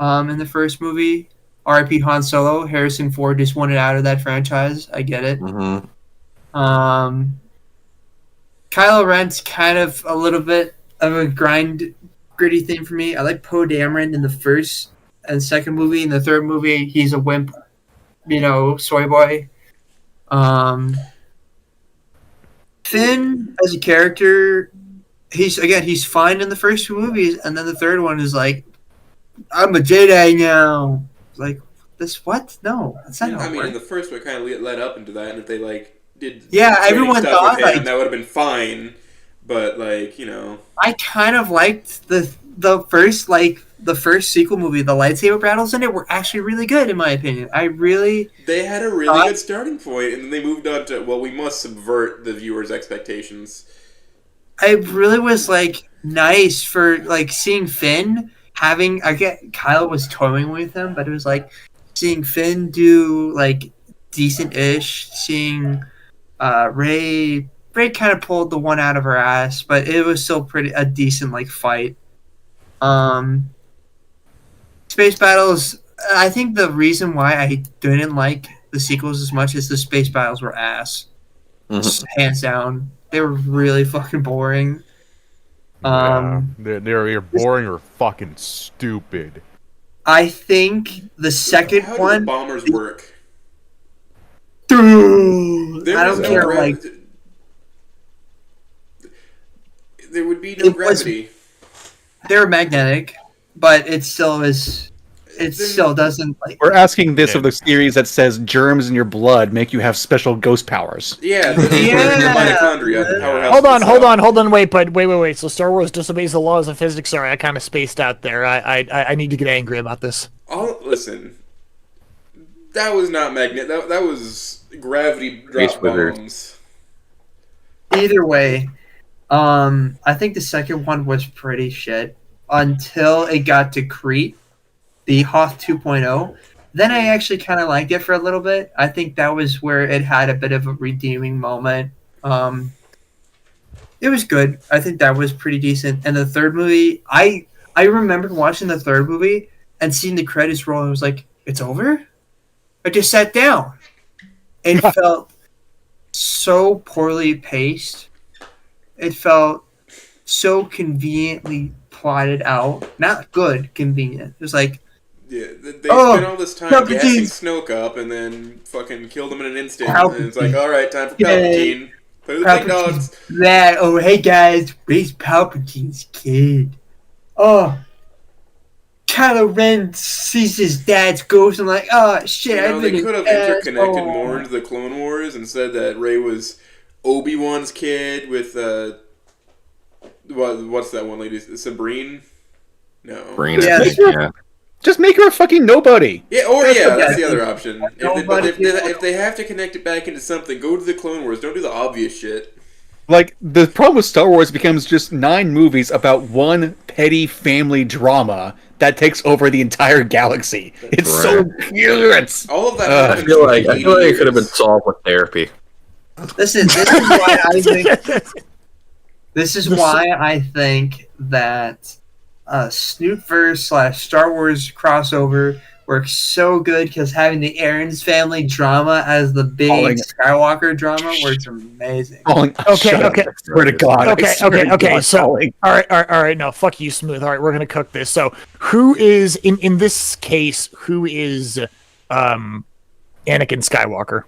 in the first movie. R.I.P. Han Solo. Harrison Ford just wanted out of that franchise. I get it. Mm-hmm. Kylo Ren's kind of a little bit of a gritty thing for me. I like Poe Dameron in the first and second movie. In the third movie, he's a wimp, soy boy. Finn as a character, he's fine in the first two movies, and then the third one is like, I'm a Jedi now. Like, this what? No, that's not how I it mean, in works. the first one, kind of led up into that, and if they did everyone stuff thought, with him, like- that would have been fine. But I kind of liked the first sequel movie. The lightsaber battles in it were actually really good, in my opinion. they had a really good starting point, and then they moved on to, well, we must subvert the viewer's expectations. I really was nice for seeing Finn having. I get Kyle was toying with him, but it was seeing Finn do decent-ish. Seeing Ray kind of pulled the one out of her ass, but it was still a decent fight. Space battles. I think the reason why I didn't like the sequels as much as the space battles were ass. Mhm. Hands down. They were really fucking boring. They're boring or fucking stupid. I think the second How do the one, bombers work? dude, There I was don't no care. Like, there would be no It was- gravity. they're magnetic, but it still is. It Then- still doesn't like. We're asking this of the series that says germs in your blood make you have special ghost powers. Yeah, the Yeah. mitochondria, the powerhouse. Hold of on, the hold cell. on, hold on, wait. So Star Wars disobeys the laws of physics. Sorry, I kind of spaced out there. I need to get angry about this. Listen, that was not magnet. That was gravity Space drop wizard. bombs. Either way, I think the second one was pretty shit until it got to Crete, the Hoth 2.0. Then I actually kind of liked it for a little bit. I think that was where it had a bit of a redeeming moment. It was good. I think that was pretty decent. And the third movie, I remember watching the third movie and seeing the credits roll, and I was like, "It's over." I just sat down. It felt so poorly paced. It felt so conveniently plotted out. Not good, convenient. It was like, Yeah, they Oh, spent all this time Palpatine. gassing Snoke up and then fucking killed him in an instant. Palpatine. And it's like, all right, time for Yay. Palpatine. Play with the big Palpatine's dogs. that. Oh, hey guys, raise Palpatine's kid. Oh, Kylo Ren sees his dad's ghost and like, oh shit, You know, I've they been could have an interconnected asshole. more into the Clone Wars and said that Rey was Obi-Wan's kid with what's that one lady? Sabrine? No. Bring it. Yeah. Yeah. Just make her a fucking nobody. Yeah, or That's yeah, the that's best. the other option. Nobody If they have to connect it back into something, go to the Clone Wars. Don't do the obvious shit. Like, the problem with Star Wars becomes just 9 movies about one petty family drama that takes over the entire galaxy. It's so weird. All of that. I happened feel for like 80 it could have been years. solved with therapy. Listen, this is why I think. This is why I think that Snoopverse / Star Wars crossover works so good because having the Aaron's family drama as the big Calling- Skywalker drama works amazing. Okay. I swear to God. I Okay, swear to okay. God, So, Colin. all right. No, fuck you, Smooth. All right, we're gonna cook this. So, who is in this case? Who is Anakin Skywalker?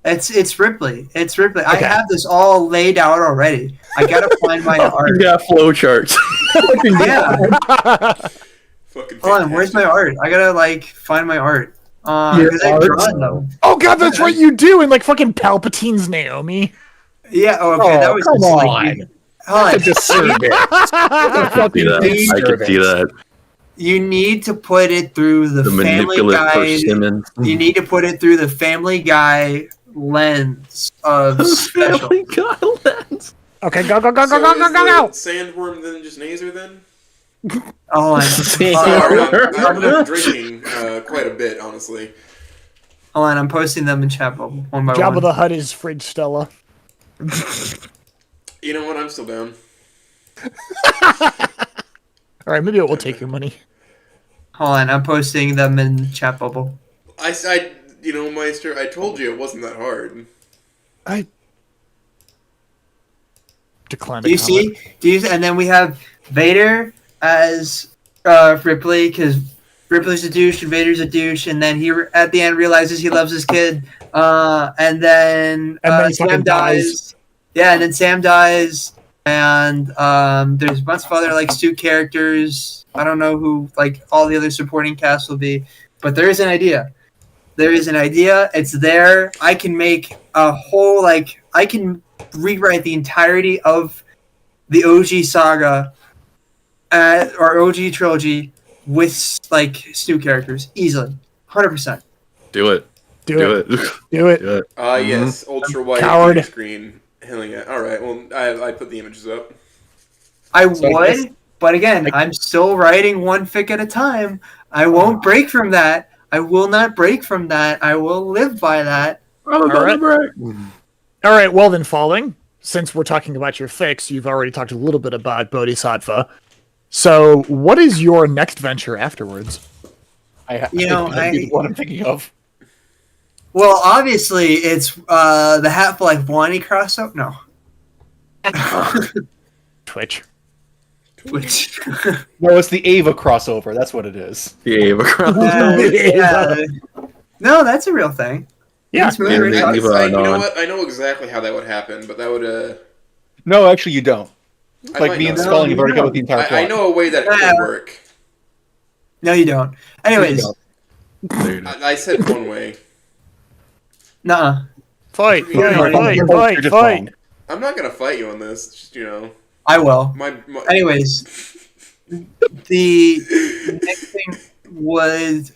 It's Ripley. It's Ripley. I Okay. have this all laid out already. I gotta find my art. You got flow charts. Yeah. Fucking Hold on, where's my fantastic. art? I gotta find my art. Your Because I've art? drawn them. Oh God, that's right, you do. And like fucking Palpatine's Naomi. Yeah. Oh, okay. That was come just like, on. hold on. See that? I can see that. You need to put it through the, The Family manipulative Guy. persimmon. You need to put it through the Family Guy lens of special. Family Guy lens. Okay, go. So is the sandworm then just Naser then? Oh, Sorry, I'm not drinking quite a bit, honestly. hold on. I'm posting them in chat bubble one by Jabba one. the Hutt is Fridge Stella. You know what? I'm still down. All right, maybe it will take your money. Hold on. I'm posting them in chat bubble. You know, Meister, I told you it wasn't that hard. I declined. Do you see? And then we have Vader as Ripley because Ripley's a douche and Vader's a douche, and then he at the end realizes he loves his kid, and then he Sam fucking dies. Yeah, and then Sam dies, and there's a bunch of other like Stu characters. I don't know who like all the other supporting cast will be, but there is an idea. There is an idea. It's there. I can make a whole I can rewrite the entirety of the OG saga or OG trilogy with like Stu characters easily, 100%. Do it. Do it. Do Do it. it. Yes, ultra wide Coward. screen. Hell yeah. All right. Well, I put the images up. I So I would, guess- but again, I'm still writing one fic at a time. I won't break from that. I will not break from that. I will live by that. All right. All right, well then, Falling, since we're talking about your fix, you've already talked a little bit about Bodhisattva. So, what is your next venture afterwards? You know, what I'm thinking of. Well, obviously, it's the Half-Life 1 crossover. No. Twitch. Which, No, it's the Ava crossover. That's what it is. Yeah, but yeah. No, that's a real thing. Yeah. It's really Yeah, real. they- leave it you know on. what? I know exactly how that would happen, but that would No, actually, you don't. I Like might me know. and Spelling have already No, covered the entire plot. I know a way that Yeah. could work. No, you don't. Anyways, don't. There you go. I said one way. nuh-uh. Fight, You're fight, wrong. fight, You're fight, just fight. wrong. I'm not gonna fight you on this. It's just, I will. my Anyways, the next thing was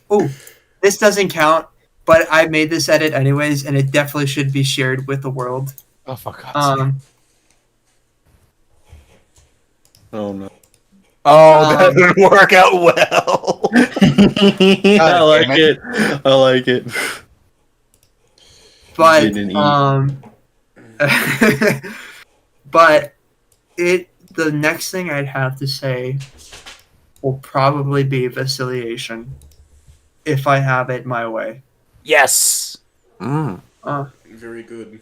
this doesn't count, but I made this edit anyways, and it definitely should be shared with the world. Oh, for God's sake. Oh no. Oh, that didn't work out well. I like it. I like it. But Didn't eat. but the next thing I'd have to say will probably be Vasiliation, if I have it my way. Yes. very good.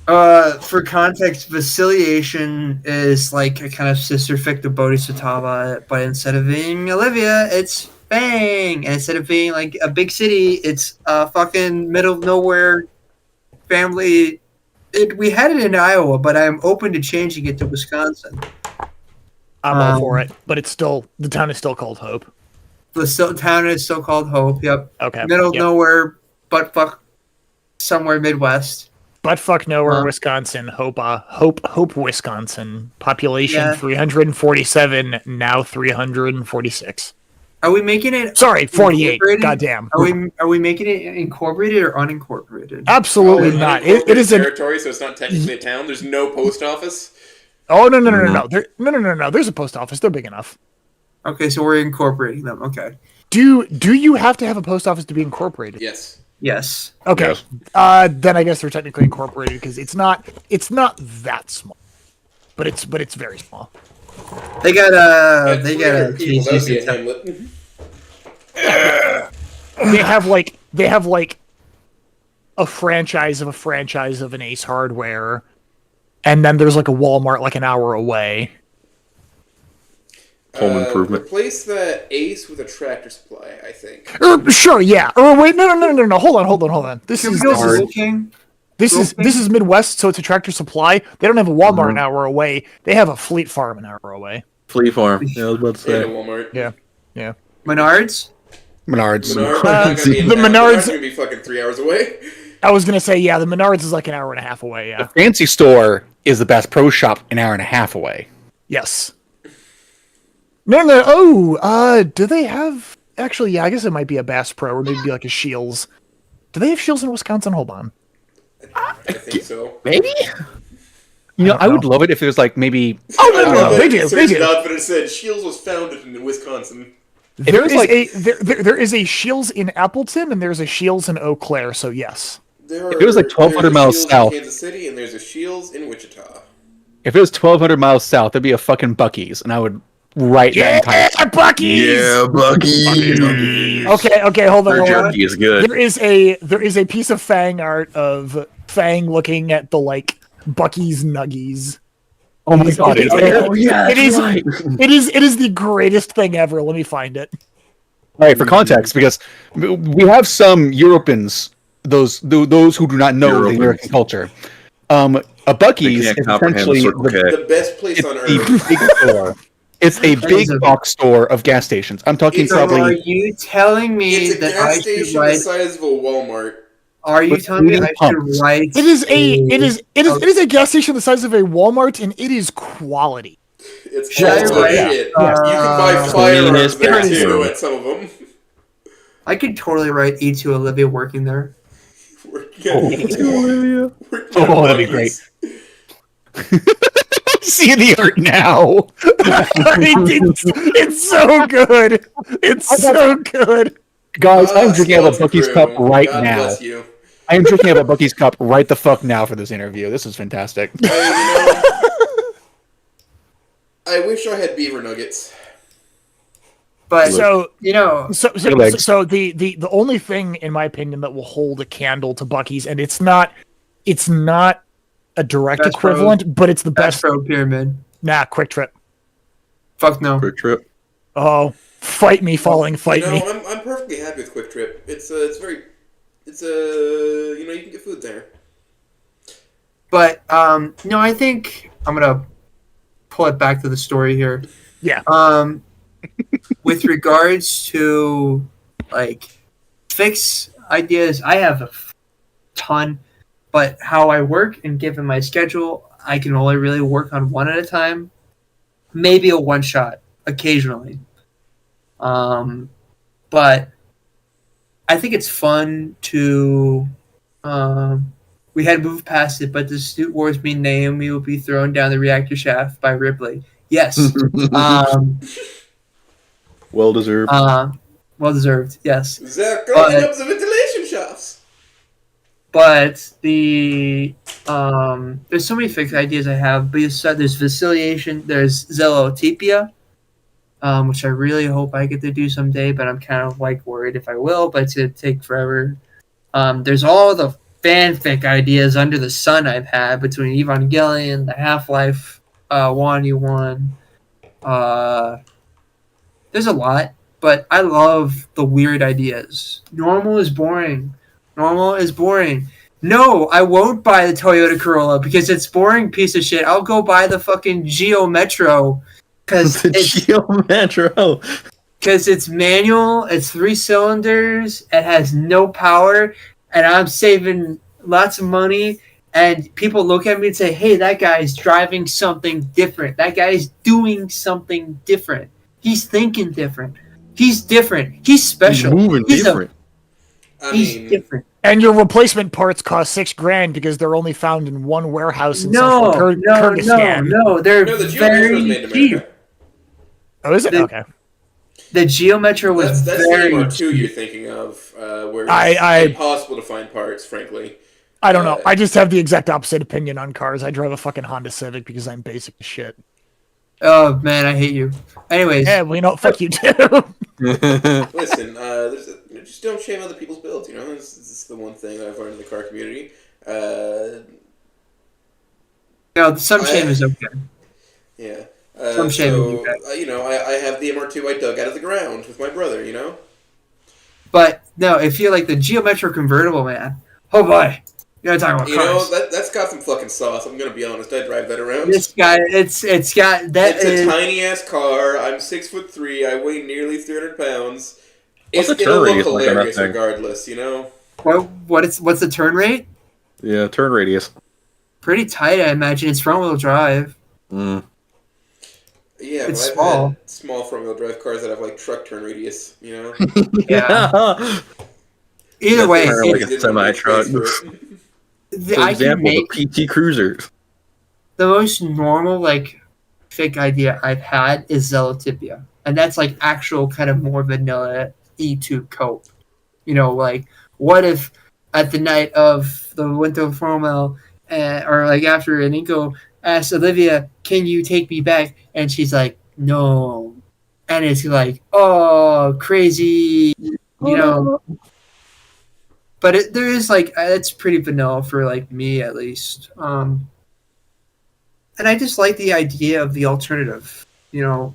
For context, Vasiliation is like a kind of sister fic to Bodhisattva, but instead of being Olivia, it's Fang. And instead of being like a big city, it's a fucking middle of nowhere family. We had it in Iowa, but I'm open to changing it to Wisconsin. I'm all for it, but it's still the town is still called Hope. The town is still called Hope. Yep. Okay. Middle of Yep. nowhere, but fuck somewhere Midwest. Buttfuck nowhere, Wisconsin. Hope, Wisconsin. Population Yeah. 347, now 346. Are we making it? Sorry, 48. Incorporated? Goddamn. Are we making it incorporated or unincorporated? Absolutely Oh, not. unincorporated It is an. territory, so it's not technically a town. There's no post office. Oh no. No. There's a post office. They're big enough. Okay, so we're incorporating them. Okay. Do you have to have a post office to be incorporated? Yes. Yes. Okay. Yes. Then I guess they're technically incorporated because it's not that small, but it's very small. They got At they 300 got a people, that would be a TCC. hamlet. They have like a franchise of an Ace Hardware, and then there's like a Walmart like an hour away. Home improvement. Replace that Ace with a Tractor Supply, I think. Sure, yeah. Wait, no. Hold on. This is Midwest, so it's a Tractor Supply. They don't have a Walmart an hour away. They have a Fleet Farm an hour away. Flea Farm. Yeah, I was about to And a say. Walmart. Yeah. Menards. Menards. Menards not gonna be in the town. Menards- Gonna be fucking 3 hours away. I was gonna say, yeah, the Menards is like an hour and a half away. Yeah. Fancy store is the Bass Pro Shop an hour and a half away. Yes. No. Oh, do they have? Actually, yeah. I guess it might be a Bass Pro or maybe like a Shields. Do they have Shields in Wisconsin? Hold on. I think so. Maybe? You know, I would love it if it was like maybe. Oh no, they do. They do. Confidence said Shields was founded in Wisconsin. There was is like- there is a Shields in Appleton and there's a Shields in Eau Claire. So yes. There If it was like 1,200 there's a miles Shields south. in Kansas City, and there's a Shields in Wichita. If it was 1,200 miles south, there'd be a fucking Buc-ee's, and I would write that entire. Yeah, Buc-ee's. Yeah, Bucky. Okay. Hold Our on. jerky is good. There is a piece of Fang art of Fang looking at the like Bucky's Nuggies. Oh my god! It's Oh yeah, It is- right. It is the greatest thing ever. Let me find it. All right, for context, because we have some Europeans, those who do not know the Europans. American culture. A Buc-ee's They can't is comprehend essentially Circle K. The best place it's on a earth. big store. It's a big box store of gas stations. I'm talking It's So are probably. you telling me It's a that I gas should station the write? size of a Walmart. Are you with telling me I leading should pumps. write? It is a gas station the size of a Walmart, and it is quality. It's Should I all write, shit. You can buy firearms cleanest there gas too station. at some of them. I could totally write E2 Olivia working there. Olivia. Oh, that'd be great. See the art now. It's so good. It's so good. Guys, I'm drinking out of a Bucky's cup right God now. bless you. I am drinking out of a Bucky's cup right the fuck now for this interview. This is fantastic. I wish I had beaver nuggets. But So you know, So, so, Your legs. so the only thing, in my opinion, that will hold a candle to Bucky's, and it's not a direct Bass equivalent, but it's the Bass best. Pro Pyramid. Nah, Quick Trip. Fuck no. Quick Trip. Oh, fight me, falling, fight you know, me. I'm perfectly happy with Quick Trip. It's very, you know, you can get food there. But no, I think I'm gonna pull it back to the story here. Yeah. With regards to like fix ideas, I have a ton, but how I work and given my schedule, I can only really work on one at a time. Maybe a one shot occasionally. But I think it's fun to. We had moved past it, but the Suit Wars mean Naomi will be thrown down the reactor shaft by Ripley. Yes. Well deserved. Well deserved, yes. They're But- clogging up the ventilation shafts. But there's so many fixed ideas I have. But there's Vasiliation, there's Zelotopia, which I really hope I get to do someday, but I'm kind of like worried if I will, but it's gonna take forever. There's all the fanfic ideas under the sun I've had between Evangelion, the Half-Life 1U1. There's a lot, but I love the weird ideas. Normal is boring. Normal is boring. No, I won't buy the Toyota Corolla because it's boring piece of shit. I'll go buy the fucking Geo Metro because The it's Geo Metro. because it's manual, it's 3 cylinders, it has no power, and I'm saving lots of money. And people look at me and say, "Hey, that guy's driving something different. That guy's doing something different. He's thinking different. He's different. He's special. He's moving He's different. He's different." And your replacement parts cost $6,000 because they're only found in one warehouse in No, central Kyrgyzstan. no, they're No, the Geo Metro is very made in cheap. America. Oh, is it? The- Okay. The Geo Metro was That's the very MR2 you're cheap. thinking of, where it's I- impossible to find parts, frankly. I don't know. I just have the exact opposite opinion on cars. I drive a fucking Honda Civic because I'm basic as shit. Oh man, I hate you. Anyways, Yeah, well, you know, fuck you too. Listen, just don't shame other people's builds, you know? This is the one thing I've learned in the car community. some shame is okay. Yeah. Some shame so, would be bad. you know, I have the MR2 I dug out of the ground with my brother, you know? But no, if you like the Geo Metro convertible, man, oh boy, you gotta talk about You cars. know, that's got some fucking sauce, I'm gonna be honest. I drive that around. This guy, it's got that It's is a tiny ass car. I'm 6'3". I weigh nearly 300 pounds. What's the It'll turn look radius like on that hilarious thing? regardless, you know? what's the turn rate? Yeah, turn radius. Pretty tight, I imagine. It's front wheel drive. Mm. Yeah, It's but I've small. had small front-wheel drive cars that have like truck turn radius, you know? Yeah. Either way, Kinda like it's, a semi-truck. For For I can example, make the PT Cruisers. the most normal like fake idea I've had is Zelotopia, and that's like actual kind of more vanilla E2 cope. You know, like what if at the night of the winter formal, or like after Nico asks Olivia, "Can you take me back?" and she's like, "No," and it's like, "Oh, crazy," you know. But there is like it's pretty vanilla for like me at least. And I just like the idea of the alternative. You know,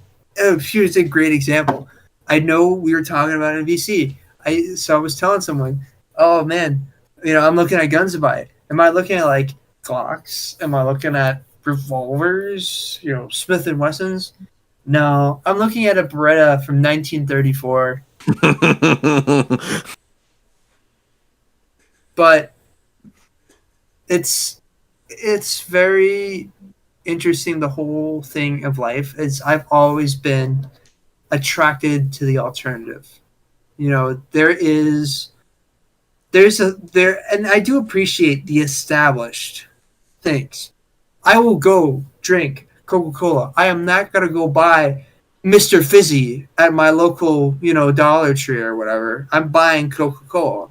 here's a great example. I know we were talking about in VC. So I was telling someone, "Oh man, you know, I'm looking at guns to buy. Am I looking at like Glocks? Am I looking at revolvers? You know, Smith and Wessons? No, I'm looking at a Beretta from 1934." But it's very interesting. The whole thing of life is I've always been attracted to the alternative. You know, and I do appreciate the established things. I will go drink Coca-Cola. I am not gonna go buy Mr. Fizzy at my local, you know, Dollar Tree or whatever. I'm buying Coca-Cola.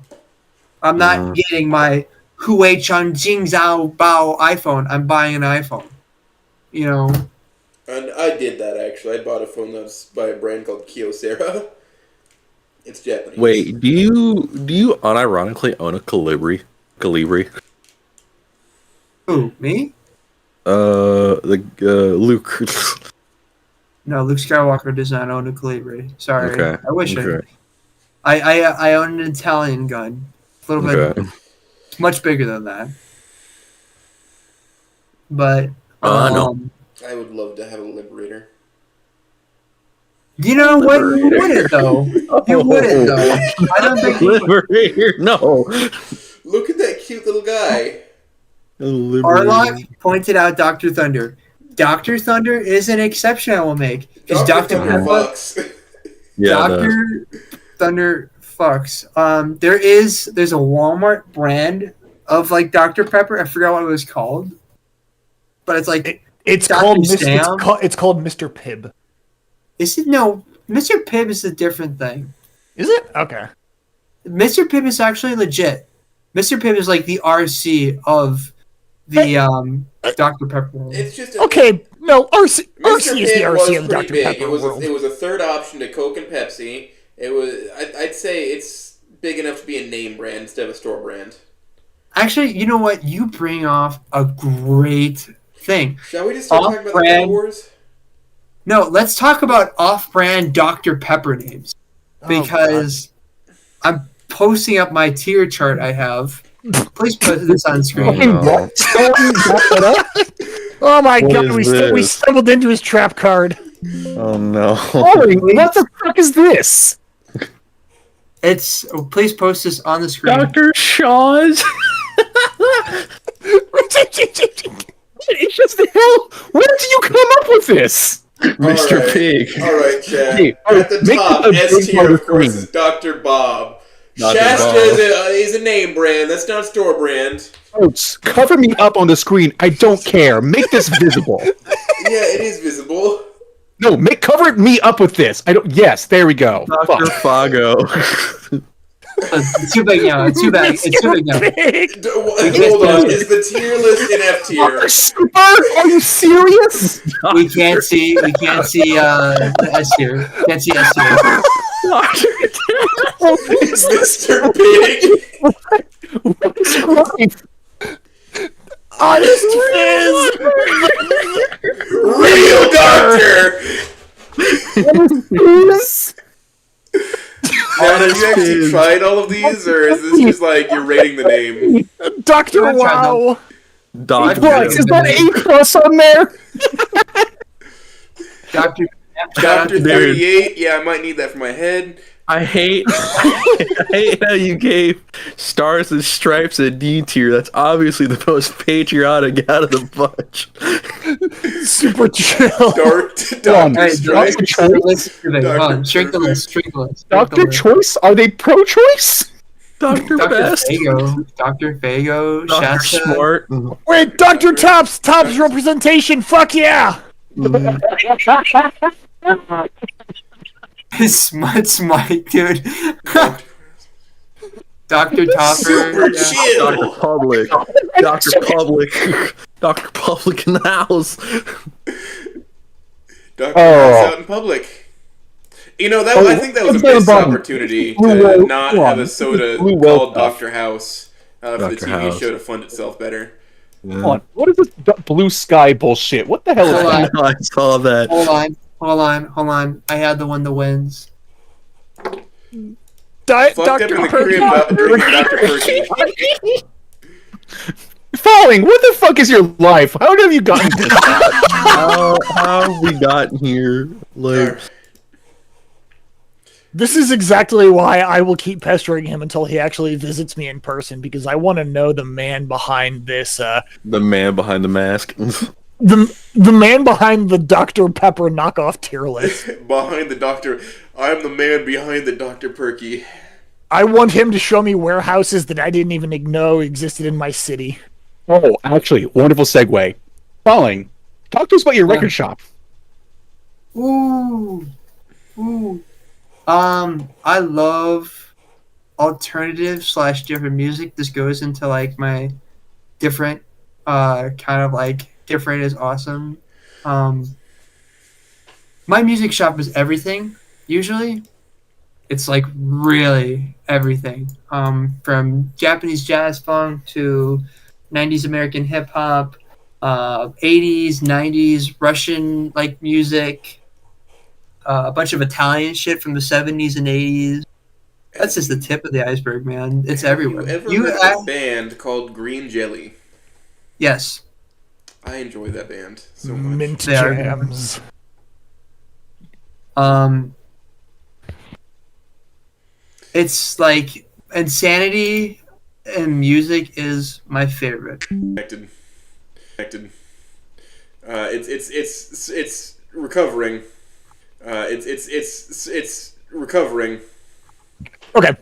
I'm not getting my Huawei Chang Jing Zhao Bao iPhone. I'm buying an iPhone. You know. And I did that actually. I bought a phone that's by a brand called Kyocera. It's Japanese. Wait, do you unironically own a Calibri? Calibri? Who, me? Luke. No, Luke Skywalker does not own a Calibri. Sorry. Okay. I wish Okay. I own an Italian gun. A little bit Okay. much bigger than that. But I know. I would love to have a Liberator. You know what? You wouldn't though. You wouldn't though. I don't think you would. Liberator. No. Look at that cute little guy. Arlock pointed out Dr. Thunder. Dr. Thunder is an exception I will make. Because Dr. Thunder Pepper, fucks. Yeah. Dr. Thunder fucks. There's a Walmart brand of like Dr. Pepper. I forgot what it was called. But it's like It's Dr. called Sam? it's called Mr. Pibb. is it no Mr. Pibb is a different thing. Is it? Okay. Mr. Pibb is actually legit. Mr. Pibb is like the RC of the Dr. Pepper world. It's just Okay, no, RC Mr. is the Pibb RC of was the pretty Dr. big. Pepper It was world. it was a third option to Coke and Pepsi. It was I'd say it's big enough to be a name brand instead of a store brand. Actually, you know what? You bring off a great thing. Shall we just start talking about the Star Off-brand- Wars? No, let's talk about off-brand Dr. Pepper names. Because I'm posting up my tier chart I have. Please put this on screen. No. Oh my What god, is we this? stumbled into his trap card. Oh no. Holy, what the fuck is this? Please post this on the screen. Dr. Shaw's. It's just the hell. Where did you come up with this? Mr. Alright. Pig. Alright, Chad. Hey, At the make top, a S big tier, of part course, of is Dr. Bob. Dr. Shasta Bob. is a name brand. That's not store brand. Folks, cover me up on the screen. I don't care. Make this visible. Yeah, it is visible. No, cover me up with this. I don't. Yes, there we go. Dr. Fuck. Fago. It's too big now. It's too big. It's too big now. Big. Hold on. Is the tier list in F tier? Super? Are you serious? We can't see the S tier. Can't see S tier. Is Mr. Pig? What is life? Honest Fizz! Real doctor! Now, have you actually Fizz. tried all of these, or is this just like you're rating the name? Dr. I've tried Wow! Dr. Plus, is that A plus on there? Dr. 38? Yeah, I might need that for my head. I hate how you gave Stars and Stripes a D tier. That's obviously the most patriotic out of the bunch. Super chill. Dr. Hey, Stripes. Hold on, shrink the list. Dr. Choice? Are they pro-choice? Dr. Dr. Best. Fago. Dr. Fago. Dr. Shasta. Smart. Wait, Dr. Tops representation, fuck yeah! Smite, dude. Dr. Topper. Super yeah. chill. Dr. Public. Dr. Public. Dr. Public in the house. Dr. Oh. House out in public. You know, I think that was a What's that missed about? opportunity Blue to Whale- not come have on. a soda Blue Whale called stuff. Dr. House for the Dr. TV House. show to fund itself better. Come on. What is this blue sky bullshit? What the hell is Hold that? on. I saw that. Hold on. I had the one that wins. Fucked Dr. up in the crib drinking Dr. Perky. Falling, what the fuck is your life? How have you gotten this? How have we gotten here? Like, This is exactly why I will keep pestering him until he actually visits me in person, because I want to know the man behind this, the man behind the mask. the man behind the Dr. Pepper knockoff tier list. Behind the doctor. I'm the man behind the Dr. Perky. I want him to show me warehouses that I didn't even know existed in my city. Oh, actually, wonderful segue. Falling, talk to us about your record shop. Ooh. I love alternative / different music. This goes into like my different kind of like different is awesome my music shop is everything. Usually, it's like really everything. From Japanese jazz funk to 90s American hip hop, 80s, 90s Russian like music, a bunch of Italian shit from the 70s and 80s. That's just the tip of the iceberg, man. It's everywhere. Have you ever heard of a band called Green Jelly? Yes. I enjoy that band so much. Mint They are jams. It's like insanity and music is my favorite. Connected. It's recovering. It's recovering. Okay.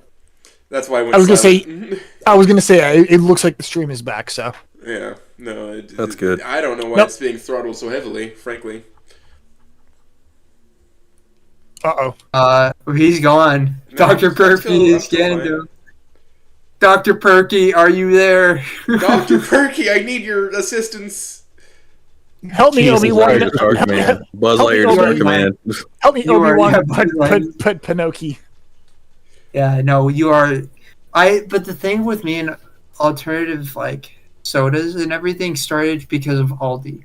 That's why I went I was silent. gonna say it looks like the stream is back. So Yeah, no, That's good. I don't know why Nope. it's being throttled so heavily, frankly. He's gone. No, Dr. I'm still- Perky I'm is still getting fine. to. Dr. Perky, are you there? Dr. Perky, I need your assistance. help me, Jesus, Obi-Wan. Lightyear's Star Command. Buzz help me, Lightyear's Star Obi-Wan. Command. Help me, You are- Obi-Wan. yeah, Buzz Lightyear. Put Pinocchio. Yeah, no, you are. But the thing with me and alternative like sodas and everything started because of Aldi,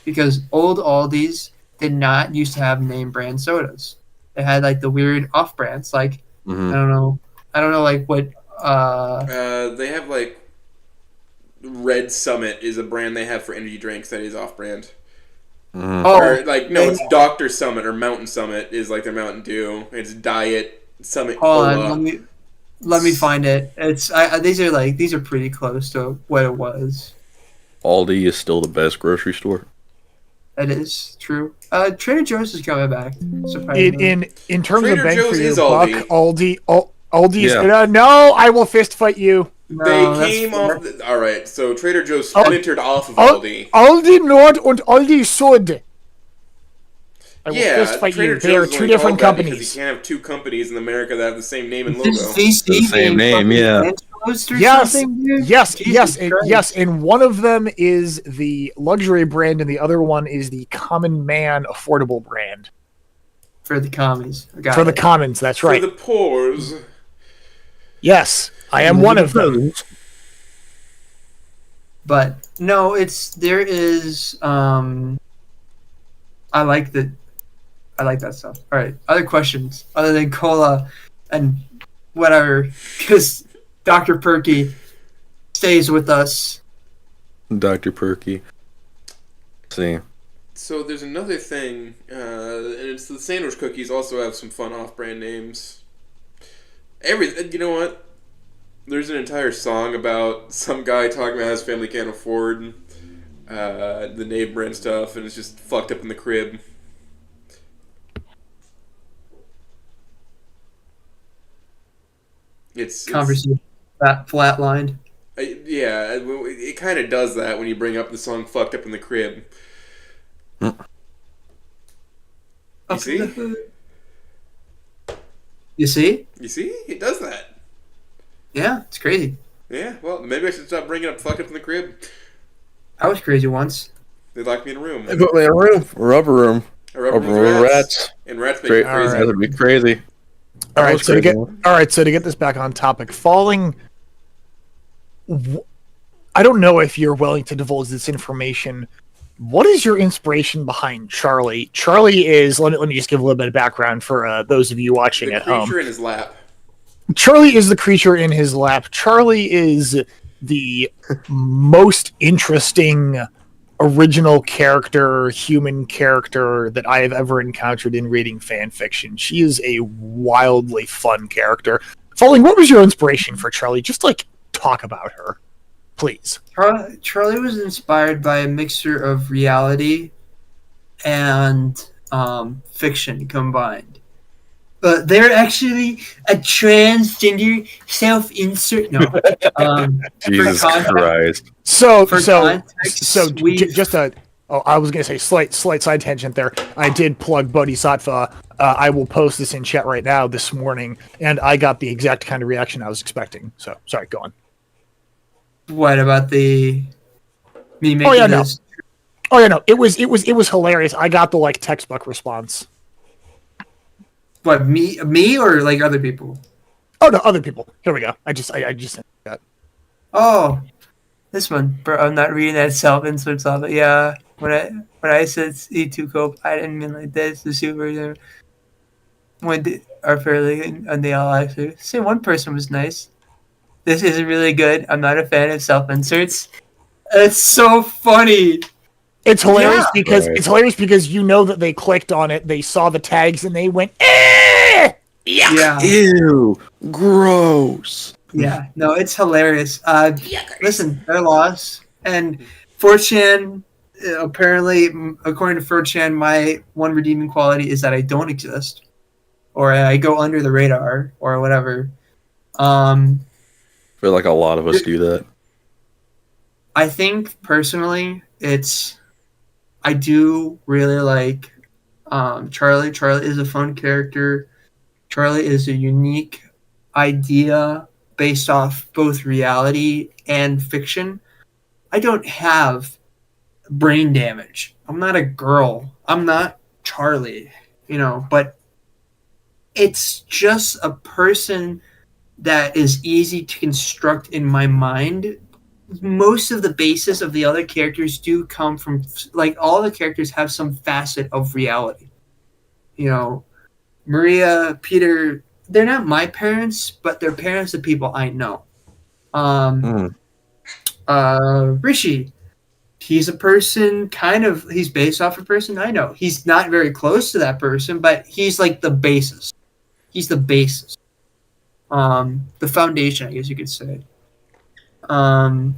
because old Aldis did not used to have name brand sodas. They had like the weird off brands, like Mhm. I don't know, like what. They have like Red Summit is a brand they have for energy drinks that is off-brand. Oh, Or like no, it's Dr. Summit or Mountain Summit is like their Mountain Dew. It's Diet Summit hold Cola. on, let me find it. It's these are pretty close to what it was. Aldi is still the best grocery store. That is true. Trader Joe's is coming back. Surprisingly. In terms Trader of bang Joe's for your is buck, Aldi. Aldi's. Yeah. No, I will fist fight you. No, They that's came fair. off. Alright, so Trader Joe's splintered off of Al- Aldi. Aldi Nord und Aldi Sud. I will Yeah, fist fight Trader you. They are Joe's two only different called that because companies. you can't have two companies in America that have the same name and logo. Is VC The same being name, fucking yeah. influenced or Yes, something, dude? yes, Jesus yes, Christ. yes. And one of them is the luxury brand, and the other one is the common man affordable brand For the commies. for the commons. That's right. For the poors. Yes, I am one of them. But no, there is I like that stuff. All right, other questions other than cola and whatever, because Dr. Perky stays with us. Dr. Perky. Let's see. So there's another thing, and it's the sandwich cookies also have some fun off-brand names. You know what? There's an entire song about some guy talking about how his family can't afford the name brand stuff, and it's just fucked up in the crib. It's Conversation flatlined. yeah, it kind of does that when you bring up the song "Fucked Up in the Crib." You see? You see? You see? It does that. Yeah, it's crazy. Yeah, well, maybe I should stop bringing up "Fucked Up in the Crib." I was crazy once. They locked me in a room. They put me in a room. Rubber room. A rubber Rubber with room rats. rats. And rats make Cra- me crazy. That would be crazy. All right, was so to crazy. get this back on topic, I don't know if you're willing to divulge this information. What is your inspiration behind Charlie? Charlie is let me just give a little bit of background for those of you watching The at home. creature in his lap. Charlie is the creature in his lap. Charlie is the most interesting original character, human character that I have ever encountered in reading fan fiction. She is a wildly fun character. Falling, what was your inspiration for Charlie? Just like talk about her, please. Charlie was inspired by a mixture of reality and fiction combined. But they're actually a transgender self-insert. No, Jesus for context- Christ. So For context, we've- just a. Oh, I was gonna say slight side tangent there. I did plug bodhisattva. I will post this in chat right now this morning, and I got the exact kind of reaction I was expecting. So sorry, go on. What about me making yeah, no. this? Oh yeah, no, it was hilarious. I got the like textbook response. What, me or like other people? Oh no, other people. Here we go. I just got. Oh, this one. Bro, I'm not reading that self-inserts of it. Yeah. When I said E2 cope, I didn't mean like this. The super when they are fairly good, and they all actually say one person was nice. This isn't really good. I'm not a fan of self-inserts. It's so funny. It's hilarious Yeah. because you know that they clicked on it, they saw the tags, and they went, eh! Yeah. Ew, gross. Yeah, no, it's hilarious. Listen, their loss. And 4chan, apparently, according to 4chan, my one redeeming quality is that I don't exist. Or I go under the radar, or whatever. I feel like a lot of us do that. I think, personally, I do really like Charlie. Charlie is a fun character. Charlie is a unique idea based off both reality and fiction. I don't have brain damage. I'm not a girl. I'm not Charlie, but it's just a person that is easy to construct in my mind. Most of the basis of the other characters do come from, like, all the characters have some facet of reality. Maria, Peter, they're not my parents, but they're parents of people I know. Rishi, he's a person he's based off a person I know. He's not very close to that person, but he's like the basis. He's the basis. The foundation, I guess you could say. And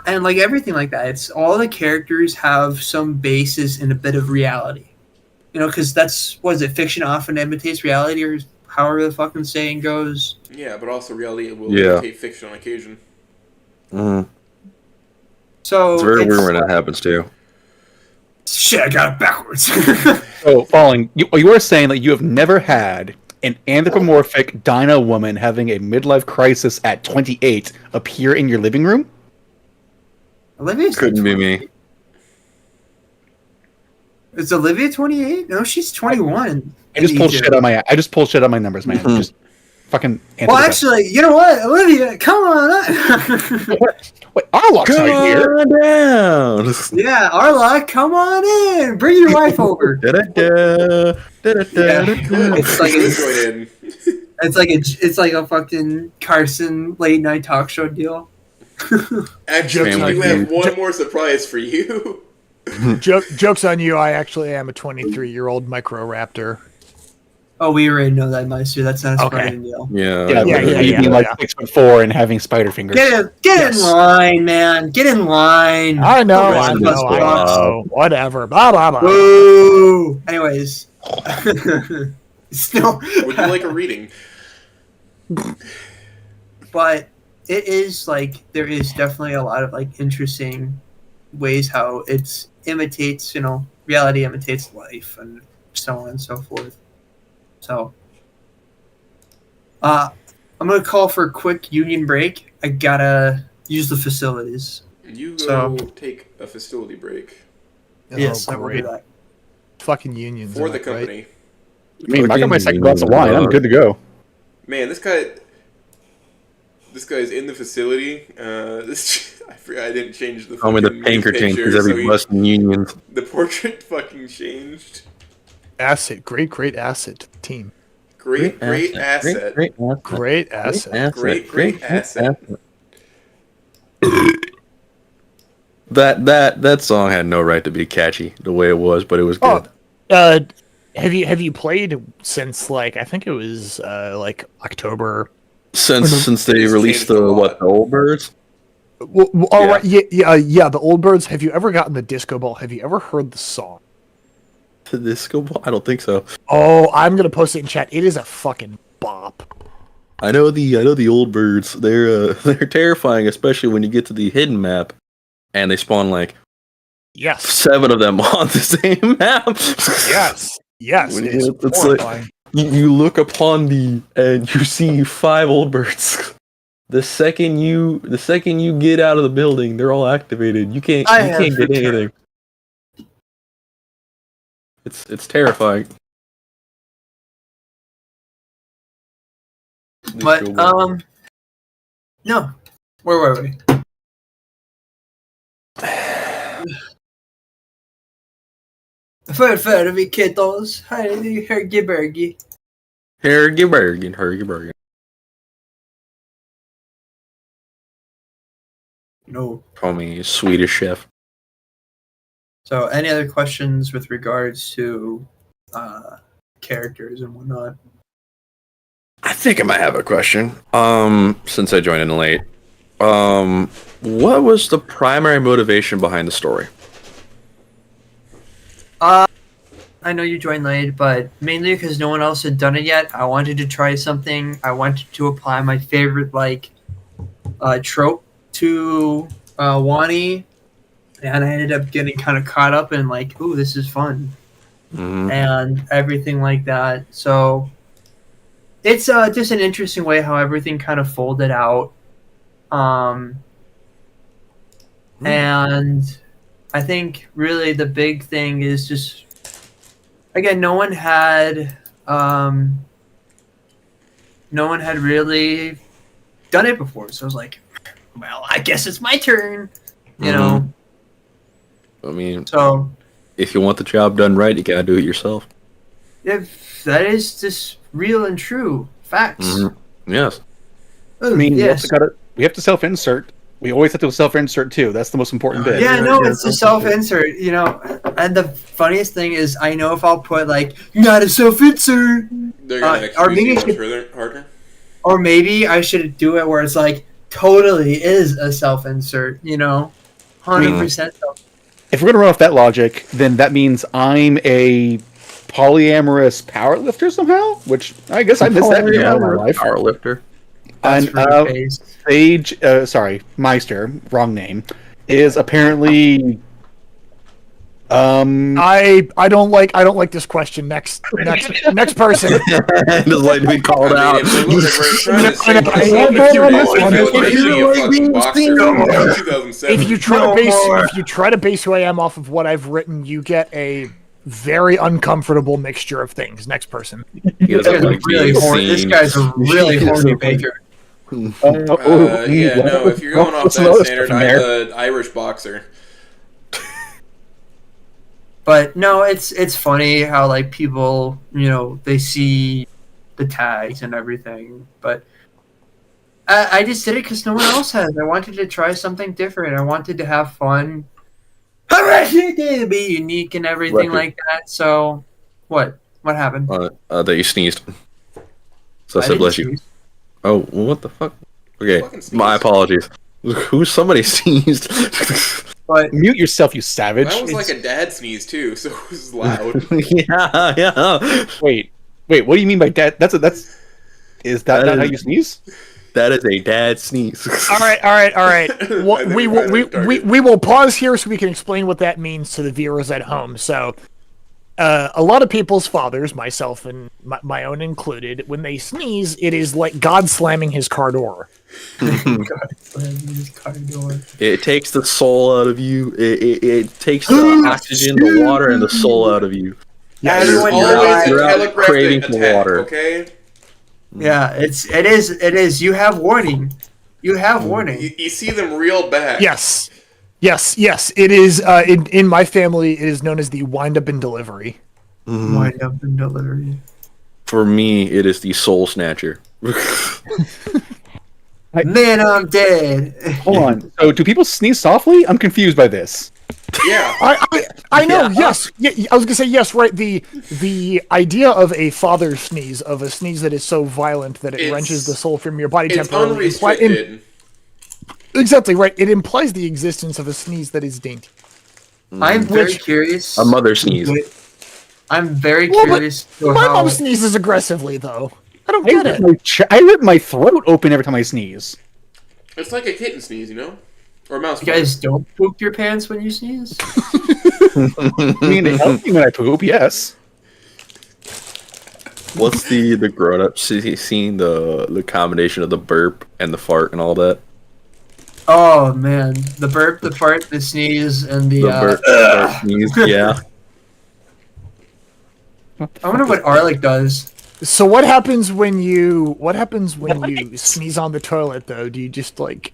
like everything like that, it's all the characters have some basis in a bit of reality. Because what is it? Fiction often imitates reality, or however the fucking saying goes. Yeah, but also reality will imitate fiction on occasion. So It's very weird when that happens too. Shit, I got it backwards. So, Falling, you are saying that you have never had an anthropomorphic dino woman having a midlife crisis at 28 appear in your living room? Olivia's Couldn't be me. Is Olivia 28? No, she's 21. I just pulled shit on my numbers, man. Just fucking. Well, actually, you know what, Olivia, come on up. Wait, Arlock's right here. Come on down. Yeah, Arlock, come on in. Bring your wife over. Da-da-da. Da-da-da. It's like a fucking Carson late night talk show deal. Actually, we have one more surprise for you. Joke's on you, I actually am a 23-year-old microraptor. Oh, we already know that, Meister. That's not a surprising deal. Yeah. You being like 6'4" and having spider fingers. Get in line, man. Get in line. I know. Whatever. Blah, blah, blah. Woo! Anyways. Still. Would you like a reading? But it is like, there is definitely a lot of like interesting ways how it imitates, reality imitates life and so on and so forth. So, I'm going to call for a quick union break. I gotta use the facilities. You go take a facility break. Yes, I will do that. Fucking unions. For the company. Right? I mean, I got my second glass of wine. I'm good to go. Man, this guy's in the facility. I forgot I didn't change the. Tell me the Pinkerton picture, because every so busting unions. The portrait fucking changed. Asset, great asset to the team. Great asset. Great asset. Great asset. That song had no right to be catchy the way it was, but it was good. Have you played since like I think it was like October? Since they released the Old Birds. Well, all right, yeah, the Old Birds. Have you ever gotten the disco ball? Have you ever heard the song? The disco ball? I don't think so. Oh, I'm gonna post it in chat. It is a fucking bop. I know the Old Birds. They're terrifying, especially when you get to the hidden map, and they spawn like 7 of them on the same map. Yes, it's horrifying. Like you look upon and you see 5 Old Birds. The second you get out of the building, they're all activated. You can't get anything. It's terrifying. But no, where were we? För vi kittos, här är det Hergebergi. Hergebergen. No. Call me Swedish chef. So, any other questions with regards to characters and whatnot? I think I might have a question. Since I joined in late, what was the primary motivation behind the story? I know you joined late, but mainly because no one else had done it yet. I wanted to try something. I wanted to apply my favorite trope to Wani, and I ended up getting kind of caught up in ooh, this is fun, and everything like that. So it's just an interesting way how everything kind of folded out, and I think really the big thing is just, again, no one had really done it before, so I was like, well, I guess it's my turn, you know. I mean, so if you want the job done right, you gotta do it yourself. If that is just real and true facts. Yes. I mean, yes. we have to self-insert. We always have to self-insert too. That's the most important bit. Yeah, no, it's a self-insert, you know. And the funniest thing is, I know if I'll put you gotta self-insert, They're gonna or maybe much harder. Or maybe I should do it where it's totally is a self-insert, you know, 100%. If we're gonna run off that logic, then that means I'm a polyamorous powerlifter somehow, which I guess I missed that in my life. Powerlifter. And Sage, Meister, wrong name, is apparently. I don't like this question. Next person. Doesn't like to be called out. If you try to base who I am off of what I've written, you get a very uncomfortable mixture of things. Next person. This guy's a really horny baker. If you're going off that standard, I'm the Irish boxer. But no, it's funny how people, you know, they see the tags and everything. But I just did it because no one else has. I wanted to try something different. I wanted to have fun. I wanted to be unique and everything like that. So, what happened? That you sneezed. So I said bless you. Oh, what the fuck? Okay, my apologies. Somebody sneezed. But mute yourself, you savage. That was a dad sneeze too, so it was loud. yeah. Wait. What do you mean by dad? Is that not how you sneeze? That is a dad sneeze. All right. We will pause here so we can explain what that means to the viewers at home. So, a lot of people's fathers, myself and my own included, when they sneeze, it is like God slamming his car door. It takes the soul out of you. It takes the oxygen, the water, and the soul out of you. Yeah, you're out craving for water. Okay. Yeah, it is. You have warning. You see them reel back. Yes. It is. In my family, it is known as the wind up and delivery. Wind up and delivery. For me, it is the soul snatcher. Man, I'm dead. Hold on. So, do people sneeze softly? I'm confused by this. Yeah. I know. Yeah. Yes. Yeah, I was gonna say yes. Right. The idea of a father sneeze, of a sneeze that is so violent that it wrenches the soul from your body temporarily. It's unrestricted. Exactly right. It implies the existence of a sneeze that is dainty. I'm very curious. A mother sneeze. I'm very curious. My mom sneezes aggressively, though. I don't get it. I rip my throat open every time I sneeze. It's like a kitten sneeze, you know? Or a mouse. You guys don't poop your pants when you sneeze? I mean, it helps me when I poop, yes. What's the grown-up scene, the combination of the burp and the fart and all that? Oh, man. The burp, the fart, the sneeze, and the burp, sneeze, yeah. I wonder what Arlic does. So what happens when you sneeze on the toilet though? Do you just like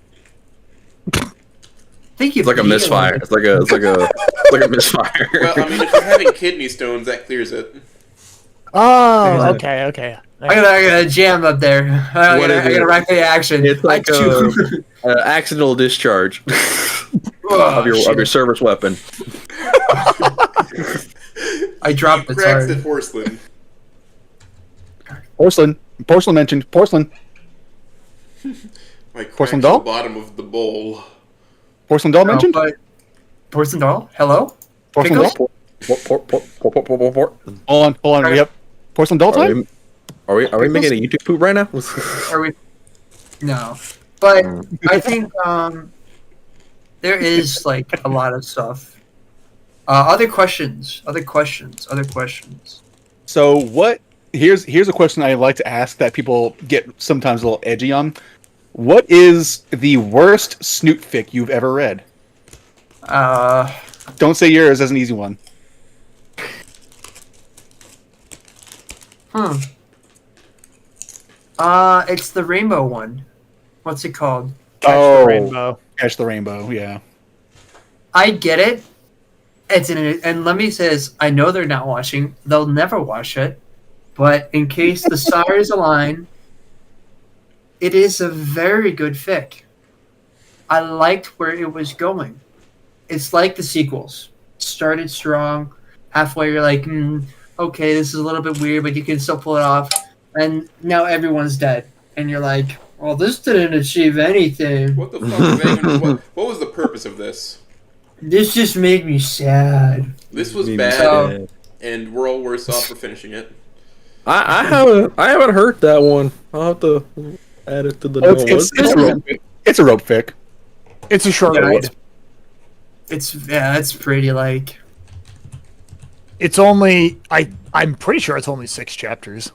I think you It's like a pee misfire. little It's like a misfire. Well, I mean, if you're having kidney stones, that clears it. Oh, okay. I gotta jam up there. I gotta rack the action. It's like Achoo. a accidental discharge Oh, of your service weapon. I dropped the Cracks the card. porcelain. Porcelain mentioned. Porcelain. Like Porcelain cracks doll? the bottom of the bowl. Porcelain doll mentioned? Porcelain doll? Hello? Porcelain Pickles? doll? Hold on. Yep. Porcelain doll time? Are we making a YouTube poop right now? Are we? No. But I think there is like a lot of stuff. Other questions. So what? Here's a question I like to ask that people get sometimes a little edgy on. What is the worst snoot fic you've ever read? Don't say yours as an easy one. It's the rainbow one. What's it called? catch Oh. the rainbow? Catch the Rainbow, yeah. I get it. And let me say this: I know they're not watching. They'll never watch it. But in case the stars align, it is a very good fic. I liked where it was going. It's like the sequels. Started strong. Halfway, you're like, okay, this is a little bit weird, but you can still pull it off. And now everyone's dead. And you're like, well, this didn't achieve anything. What the fuck is that even, what was the purpose of this? This just made me sad. This was Made me bad, sad. and we're all worse off for finishing it. I haven't heard that one. I'll have to add it to the Oh, notes. it's a rope fic. It's a short Yeah, read. it's pretty like. It's only I'm pretty sure it's only 6 chapters.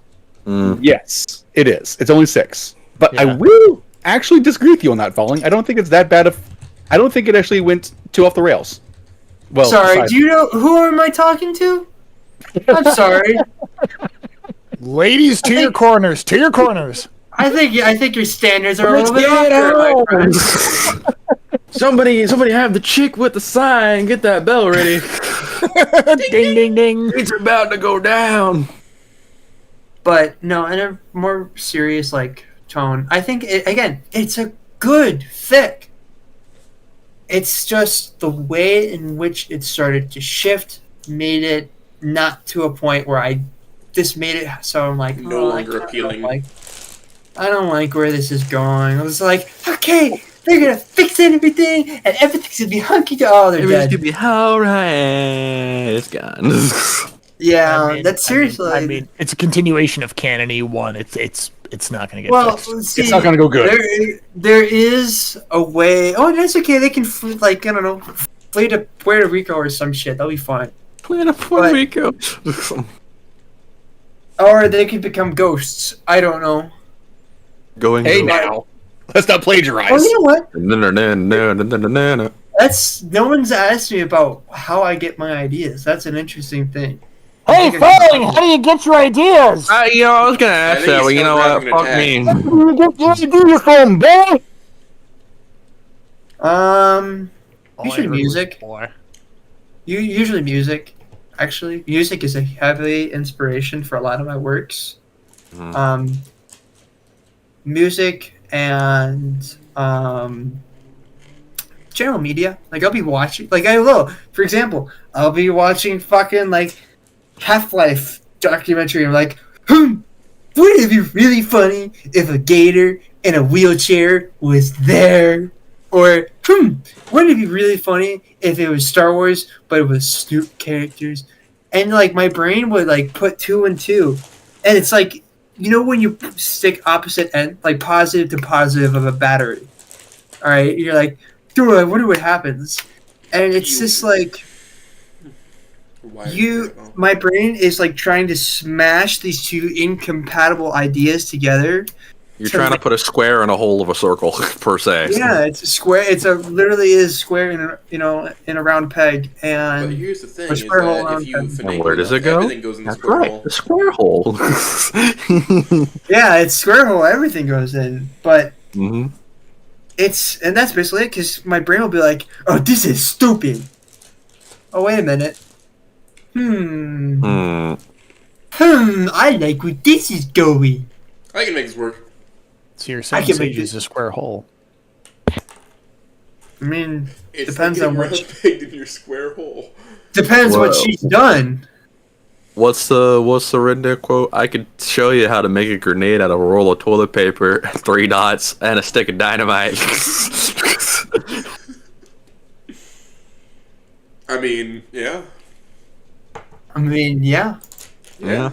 Yes, it is. It's only 6. But I Yeah. will actually disagree with you on that, Falling. I don't think it's that bad. I don't think it actually went too off the rails. Well, Sorry, aside- do you know who am I talking to? I'm sorry. Ladies, to your corners, to your corners. I think your standards are a Let's little bit get off there, my out. friend. Somebody have the chick with the sign. Get that bell ready. Ding, ding, ding. It's about to go down. But no, in a more serious like tone, I think it's a good fic. It's just the way in which it started to shift made it not to a point where I just made it so I'm like No I longer appealing. I don't like where this is going. I was like, okay, they're gonna fix everything and everything's gonna be hunky dory. Oh, they're Everything's dead. gonna be alright. It's gone. Yeah, I mean- that's seriously. I mean, it's a continuation of Canon 1. It's not going to get well, fixed. see, it's not going to go good. There is a way. Oh, that's okay. They can I don't know, flee to Puerto Rico or some shit. That'll be fine. Puerto But- Rico. Or they could become ghosts. I don't know. Going. Hey, now. Let's not plagiarize. Oh, you know what? No. That's no one's asked me about how I get my ideas. That's an interesting thing. Hey, Falling, how do you get your ideas? I was gonna ask think that, he's but you know what? telegraphing Fuck an me. How do you get your ideas from, boy? Usually music. Usually music. Actually, music is a heavy inspiration for a lot of my works. Music and general media. Like I'll be watching. Like I will. For example, I'll be watching fucking like Half-Life documentary. I'm like, wouldn't it be really funny if a gator in a wheelchair was there? Or, wouldn't it be really funny if it was Star Wars, but it was Snoop characters? And, like, my brain would, like, put 2 and 2. And it's like, you know when you stick opposite end, like, positive to positive of a battery? Alright? You're like, dude, I wonder what happens. And it's just like, my brain is, like, trying to smash these 2 incompatible ideas together You're trying to put a square in a hole of a circle, per se. Yeah, it's a square. Literally is square in a round peg, and But here's the thing: a is square hole that if round you peg. And finagle where does enough, it go? everything goes in the That's square right, hole. the square hole. Yeah, it's square hole. Everything goes in, but hmm and that's basically it. Because my brain will be like, "Oh, this is stupid." Oh, wait a minute. Hmm. I like where this is going. I can make this work. So you're I saying can Sage make is a square hole. I mean, It's depends like on getting what round pegged in your square hole. depends what Whoa. she's done. What's the redneck quote? I could show you how to make a grenade out of a roll of toilet paper, 3 dots, and a stick of dynamite. I mean, yeah. I mean, yeah. Yeah.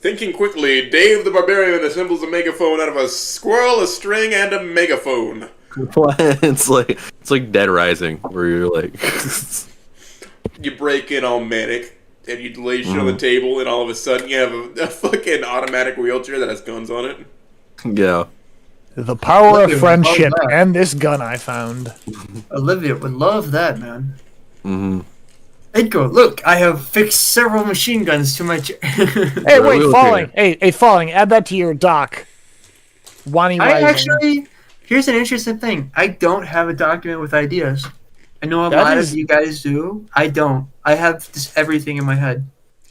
Thinking quickly, Dave the Barbarian assembles a megaphone out of a squirrel, a string, and a megaphone. it's like Dead Rising, where you're like, You break in all manic, and you lay shit on the table, and all of a sudden you have a fucking automatic wheelchair that has guns on it. yeah. The power Olivia of would friendship love that. and this gun I found. Olivia would love that, man. Mm-hmm. I'd go, look, I have fixed several machine guns to my chair. Hey, wait, wheelchair. falling. Hey, falling. Add that to your doc. Wani I Rising. actually, here's an interesting thing. I don't have a document with ideas. I know a That lot is- of you guys do. I don't. I have just everything in my head.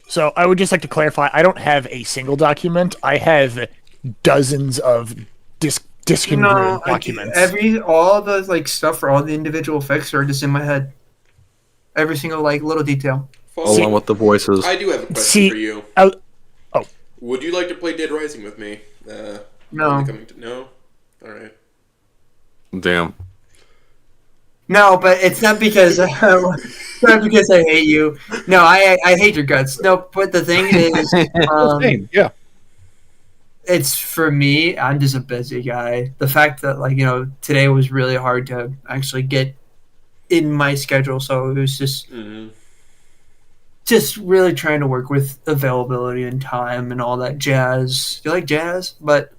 So I would just like to clarify. I don't have a single document. I have dozens of discongruent documents. All the like stuff for all the individual effects are just in my head. Every single like little detail. Falling, Along with the voices. I do have a question See- for you. Oh, Would you like to play Dead Rising with me? No. No? Alright. Damn. No, but it's not because it's not because I hate you. No, I hate your guts. No, but the thing is, Same, yeah. it's for me. I'm just a busy guy. The fact that today was really hard to actually get in my schedule, so it was just really trying to work with availability and time and all that jazz. Do you like jazz? But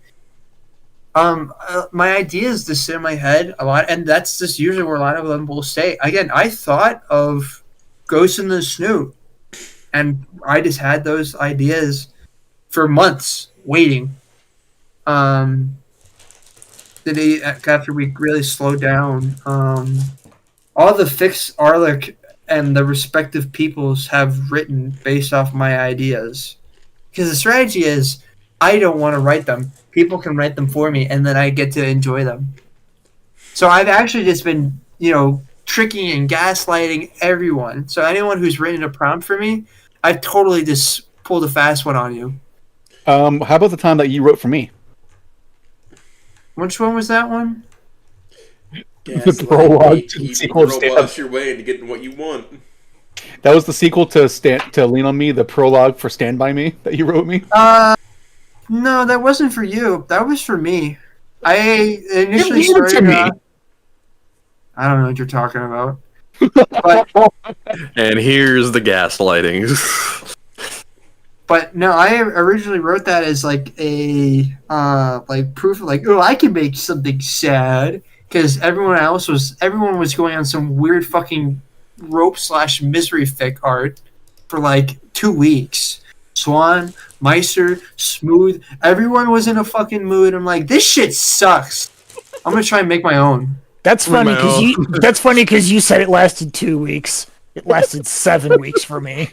my ideas just sit in my head a lot, and that's just usually where a lot of them will stay. Again, I thought of Ghost in the Snoot, and I just had those ideas for months waiting. After we really slowed down, all the fixed Arlic and the respective peoples have written based off my ideas. Because the strategy is, I don't want to write them. People can write them for me, and then I get to enjoy them. So I've actually just been, tricking and gaslighting everyone. So anyone who's written a prompt for me, I've totally just pulled a fast one on you. How about the time that you wrote for me? Which one was that one? The prologue to the Keeping sequel to Stand Up. robust your way into getting what you want. That was the sequel to Lean on Me, the prologue for Stand By Me that you wrote me. No, that wasn't for you. That was for me. I initially You gave it to started. me. I don't know what you're talking about. But And here's the gaslighting. But no, I originally wrote that as like a proof of I can make something sad, because everyone was going on some weird fucking rope / misery fic art for like 2 weeks. Swan, Meister, Smooth, everyone was in a fucking mood. I'm like, this shit sucks. I'm gonna try and make my own. that's funny because you said it lasted 2 weeks. It lasted 7 weeks for me.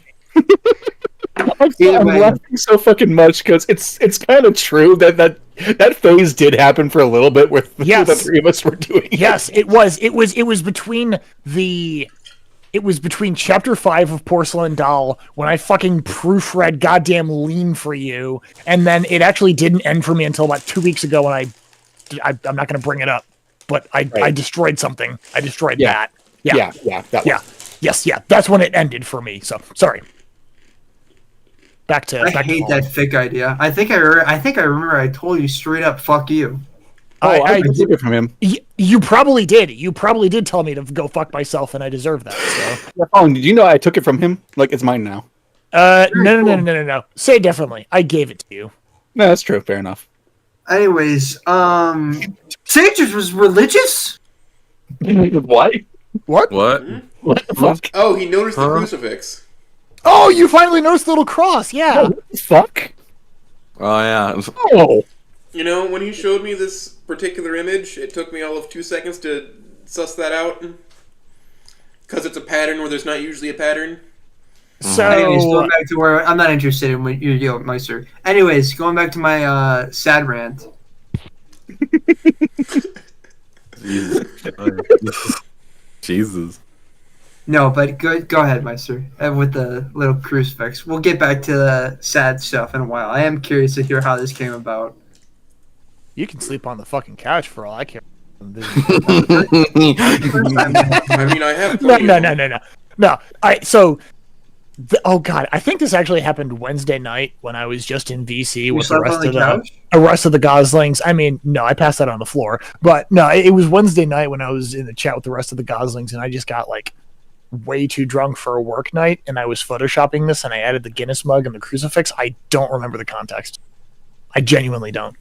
I'm laughing so fucking much because it's kind of true that phase did happen for a little bit with Yes. the three of us were doing. Yes, it was. It was between chapter 5 of Porcelain Doll, when I fucking proofread goddamn Lean for you, and then it actually didn't end for me until about 2 weeks ago when I'm not going to bring it up, but I destroyed something. I destroyed that. Yeah. That one. Yes, that's when it ended for me. So sorry. Back to I hate that fic idea. I think I remember I told you straight up, fuck you. I took it from him. You probably did. You probably did tell me to go fuck myself, and I deserve that. So. Oh, did you know I took it from him? Like it's mine now. No. Say it differently. I gave it to you. No, that's true. Fair enough. Anyways, Sages was religious? What? What? What? Hmm? What the fuck? Oh, he noticed the Huh? crucifix. Oh, you finally noticed the little cross. Yeah. What the fuck? Oh yeah. Oh. You know, when he showed me this particular image, it took me all of 2 seconds to suss that out. Because it's a pattern where there's not usually a pattern. Anyways, So going back to where I'm not interested in what you Meister. Anyways, going back to my sad rant. Jesus. No, but go ahead, Meister, with the little crucifix. We'll get back to the sad stuff in a while. I am curious to hear how this came about. you can sleep on the fucking couch for all I care. I mean, I have. No. Oh god, I think this actually happened Wednesday night when I was just in VC You with the slept on rest of the Goslings. I mean, no, I passed out on the floor, but no, it was Wednesday night when I was in the chat with the rest of the Goslings, and I just got like way too drunk for a work night, and I was photoshopping this, and I added the Guinness mug and the crucifix. I don't remember the context. I genuinely don't.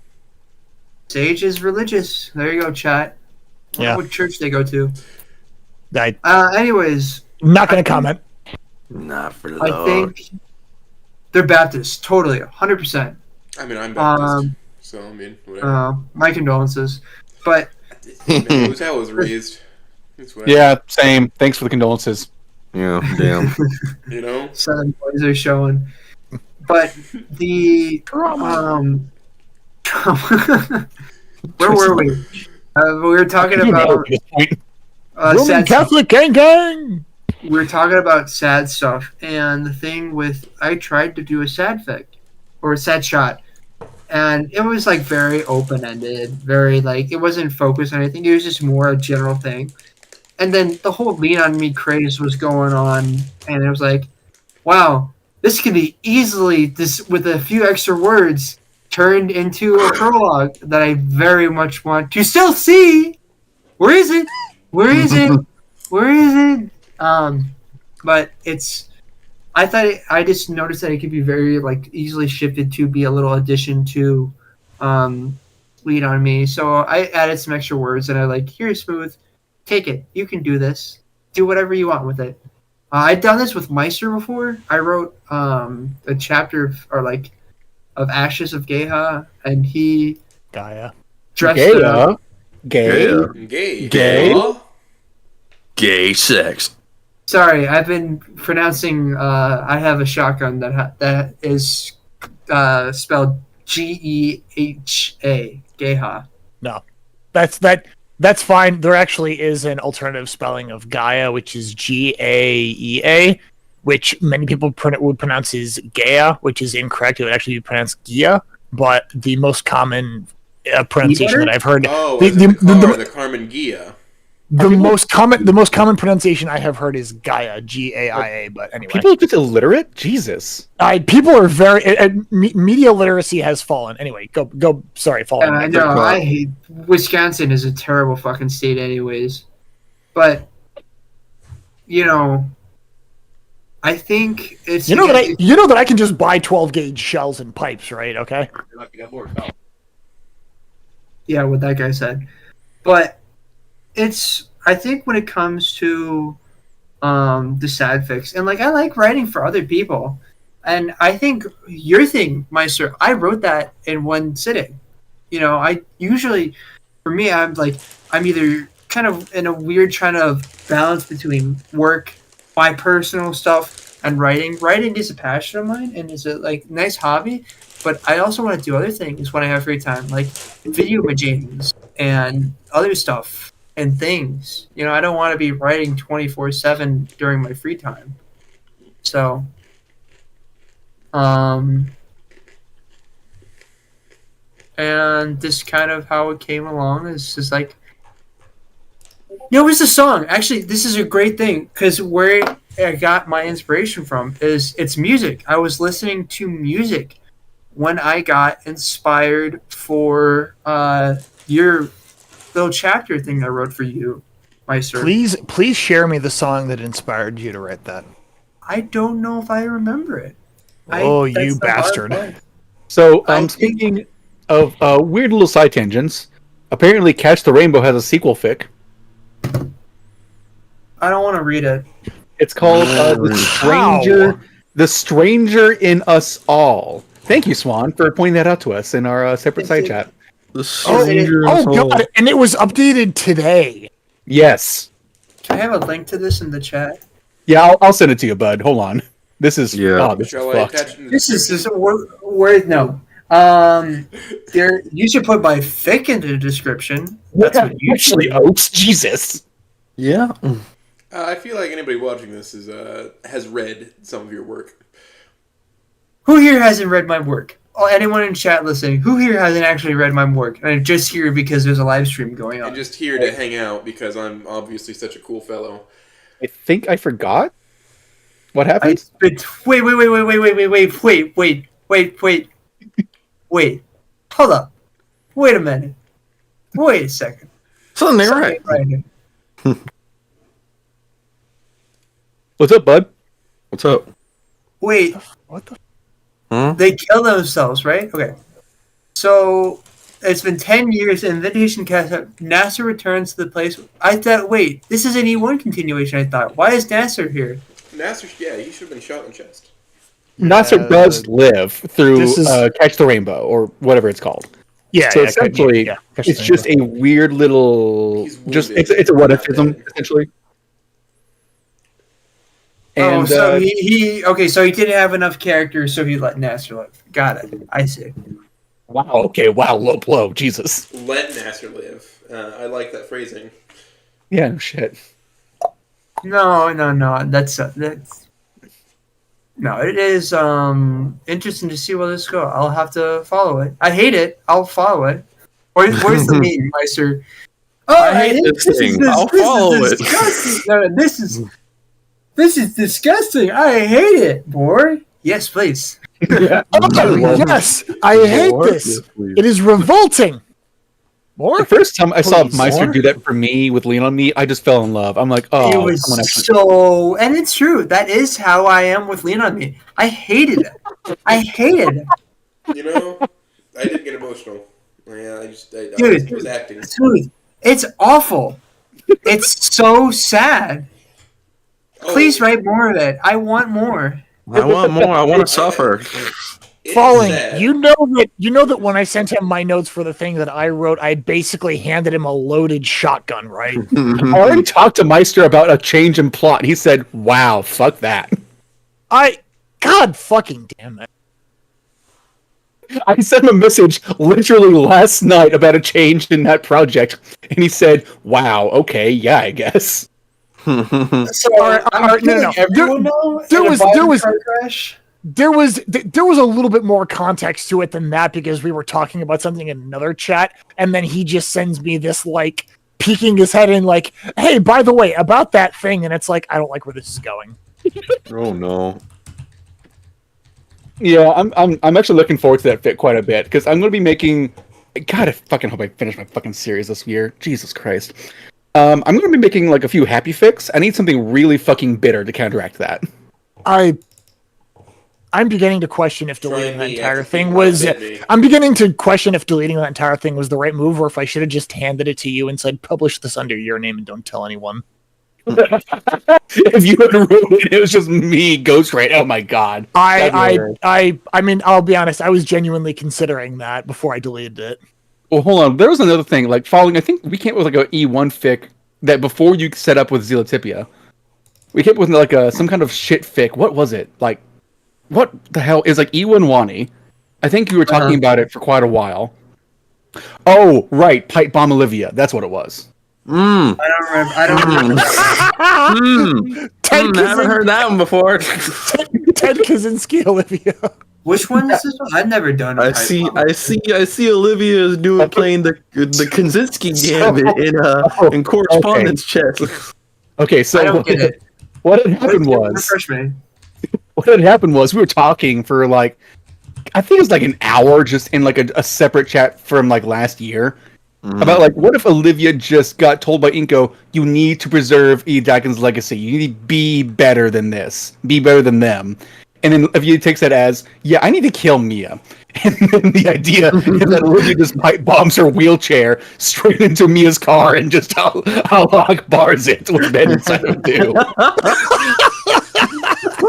Sage is religious. There you go, chat. I wonder Yeah. what church they go to. I'm Anyways, not going to comment. Not for the I Lord. think they're Baptist, totally, 100%. I mean, I'm Baptist, so I mean, whatever. My condolences, but It was how I was raised. It's whatever. Yeah, same. Thanks for the condolences. Yeah, damn. You know? Southern boys are showing. But the where were we? We were talking about Roman sad. Catholic gang. We were talking about sad stuff, and the thing with I tried to do a sad fic or a sad shot, and it was like very open ended, very like it wasn't focused on anything. It was just more a general thing. And then the whole lean on me craze was going on, and it was like, wow, this could be easily this with a few extra words turned into a prologue that I very much want to still see. Where is it? Where is it? Where is it? But it's. I just noticed that it could be very like easily shifted to be a little addition to, lead on me. So I added some extra words, and I like here, Smooth, take it. You can do this. Do whatever you want with it. I'd done this with Meister before. I wrote a chapter of Ashes of Geha, and he Gaia. dressed Gaia? Gay. Yeah. Gay. Gay? Gay sex. Sorry, I've been pronouncing. I have a shotgun that is spelled Geha. Geha. No, that's fine. There actually is an alternative spelling of Gaia, which is Gaea, which many people would pronounce as Gaia, which is incorrect. It would actually be pronounced Gia, but the most common pronunciation that I've heard, Oh, the Carmen Gia. the most common pronunciation I have heard is Gaia, Gaia. But anyway, People are just illiterate? Jesus. people are very media literacy has fallen. Anyway, go. Sorry, fallen. I know. I hate Wisconsin is a terrible fucking state, anyways. But I think it's You know that I can just buy 12 gauge shells and pipes, right? Okay. Yeah, what that guy said. But I think when it comes to the sad fix, and like I like writing for other people, and I think your thing, Meister, I wrote that in one sitting. I usually, for me, I'm either kind of in a weird trying to balance between work, my personal stuff, and writing. Writing is a passion of mine, and is a nice hobby. But I also want to do other things when I have free time, like video majings and other stuff and things. I don't want to be writing 24/7 during my free time. So, and this kind of how it came along is just like, it was a song. Actually, this is a great thing because where I got my inspiration from is it's music. I was listening to music when I got inspired for your little chapter thing I wrote for you, Meister. Please share me the song that inspired you to write that. I don't know if I remember it. Oh, That's you the hard bastard. part. So, I speaking of weird little side tangents, apparently Catch the Rainbow has a sequel fic. I don't want to read it. It's called The Stranger in Us All. Thank you, Swan, for pointing that out to us in our separate side chat. The stranger. God! And it was updated today. Yes. Can I have a link to this in the chat? Yeah, I'll send it to you, bud. Hold on. This is this Shall is I fucked. attach it in the This is description? word no. There you should put my fic in the description. That's what you Actually, Oaks, Jesus. Yeah. I feel like anybody watching this is has read some of your work. Who here hasn't read my work? Oh, anyone in chat listening, who here hasn't actually read my work? And I'm just here because there's a live stream going on. And just here to hang out because I'm obviously such a cool fellow. I think I forgot. What happened? Wait. Hold up. Wait a minute. Wait a second. Something there, right? What's up, bud? What's up? Wait. What the? They kill themselves, right? Okay. So it's been 10 years. Invitation cast out. NASA returns to the place. I thought, wait, this is an E1 continuation. I thought, why is NASA here? Nasser, yeah, he should have been shot in the chest. Nasser does live through this is- Catch the Rainbow, or whatever it's called. Yeah. So essentially, Catch it's the just Rainbow. a weird little. He's Just wounded. it's a what-ifism, essentially. And so so he didn't have enough characters, so he let NASA live. Got it. I see. wow, low blow, Jesus. Let Nasser live. I like that phrasing. Yeah, no shit. No. That's no. It is interesting to see where this goes. I'll have to follow it. I hate it. I'll follow it. Where's the meme, Meister? Oh, I hate this thing. I'll follow it. No, this is disgusting. I hate it, boy. Yes, please. Yeah. Oh, yes, I hate this. It is revolting. More? The first time I saw Please, Meister more? do that for me with Lean on Me, I just fell in love. I'm like, oh, It was someone actually. so, and it's true. That is how I am with Lean on Me. I hated it. I hated it. You know, I did get emotional. Yeah, I Dude. was acting. Dude, it's awful. It's so sad. Oh, Please write more of it. I want more. I want more. I want to suffer. it's Falling. sad. You know that when I sent him my notes for the thing that I wrote, I basically handed him a loaded shotgun, right? I already talked to Meister about a change in plot. He said, wow, fuck that. God fucking damn it. I sent him a message literally last night about a change in that project, and he said, wow, okay, yeah, I guess. So Alright, no. everyone know. there in a was- violent car crash. There was a little bit more context to it than that because we were talking about something in another chat, and then he just sends me this like peeking his head in like, hey, by the way, about that thing, and it's like, I don't like where this is going. Oh no. Yeah, I'm actually looking forward to that fit quite a bit because I'm going to be making. God, I fucking hope I finish my fucking series this year. Jesus Christ. I'm going to be making like a few happy fics. I need something really fucking bitter to counteract that. I'm beginning to question if Try deleting that me entire after thing people was. outbid me. I'm beginning to question if deleting that entire thing was the right move, or if I should have just handed it to you and said, "Publish this under your name and don't tell anyone." If you had wrote it, it was just me, Ghostwrite. Oh my god. I mean, I'll be honest. I was genuinely considering that before I deleted it. Well, hold on. There was another thing, like following. I think we came up with like a E1 fic that before you set up with Zealotipia, we came up with like some kind of shit fic. What was it? Like, what the hell is like E1 Wani? I think you were talking about it for quite a while. Oh, right, Pipe Bomb Olivia. That's what it was. Hmm. I don't remember. Ted I haven't heard that one before. Ted Kaczynski, Olivia. Which one is this one? I've never done. I see. Olivia is playing the Kaczynski gambit in correspondence chess. Okay, so I don't get it. what had happened was Refresh me. what had happened was we were talking for like I think it was like an hour just in like a separate chat from like last year about like what if Olivia just got told by Inko, you need to preserve E. Dakin's legacy. You need to be better than this. Be better than them. And then Olivia takes that as, yeah, I need to kill Mia. And then the idea is that Olivia just pipe bombs her wheelchair straight into Mia's car and just how bars it with Ben inside of it too.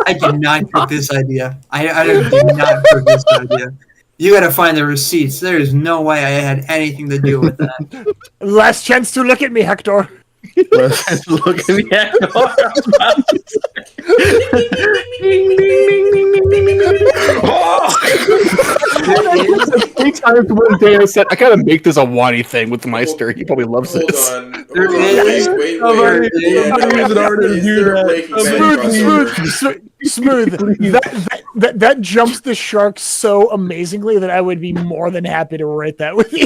I did not cook this idea. I did not cook this idea. You gotta find the receipts. There is no way I had anything to do with that. Last chance to look at me, Hector. Let's look at the Anytime one day I said, I gotta make this a Wani thing with Meister. He probably loves Hold this. on. There Wait. Somebody- Yeah, somebody's an artist, is do there a that. Breaking Bad Smooth. crossover? That jumps the shark so amazingly that I would be more than happy to write that with you.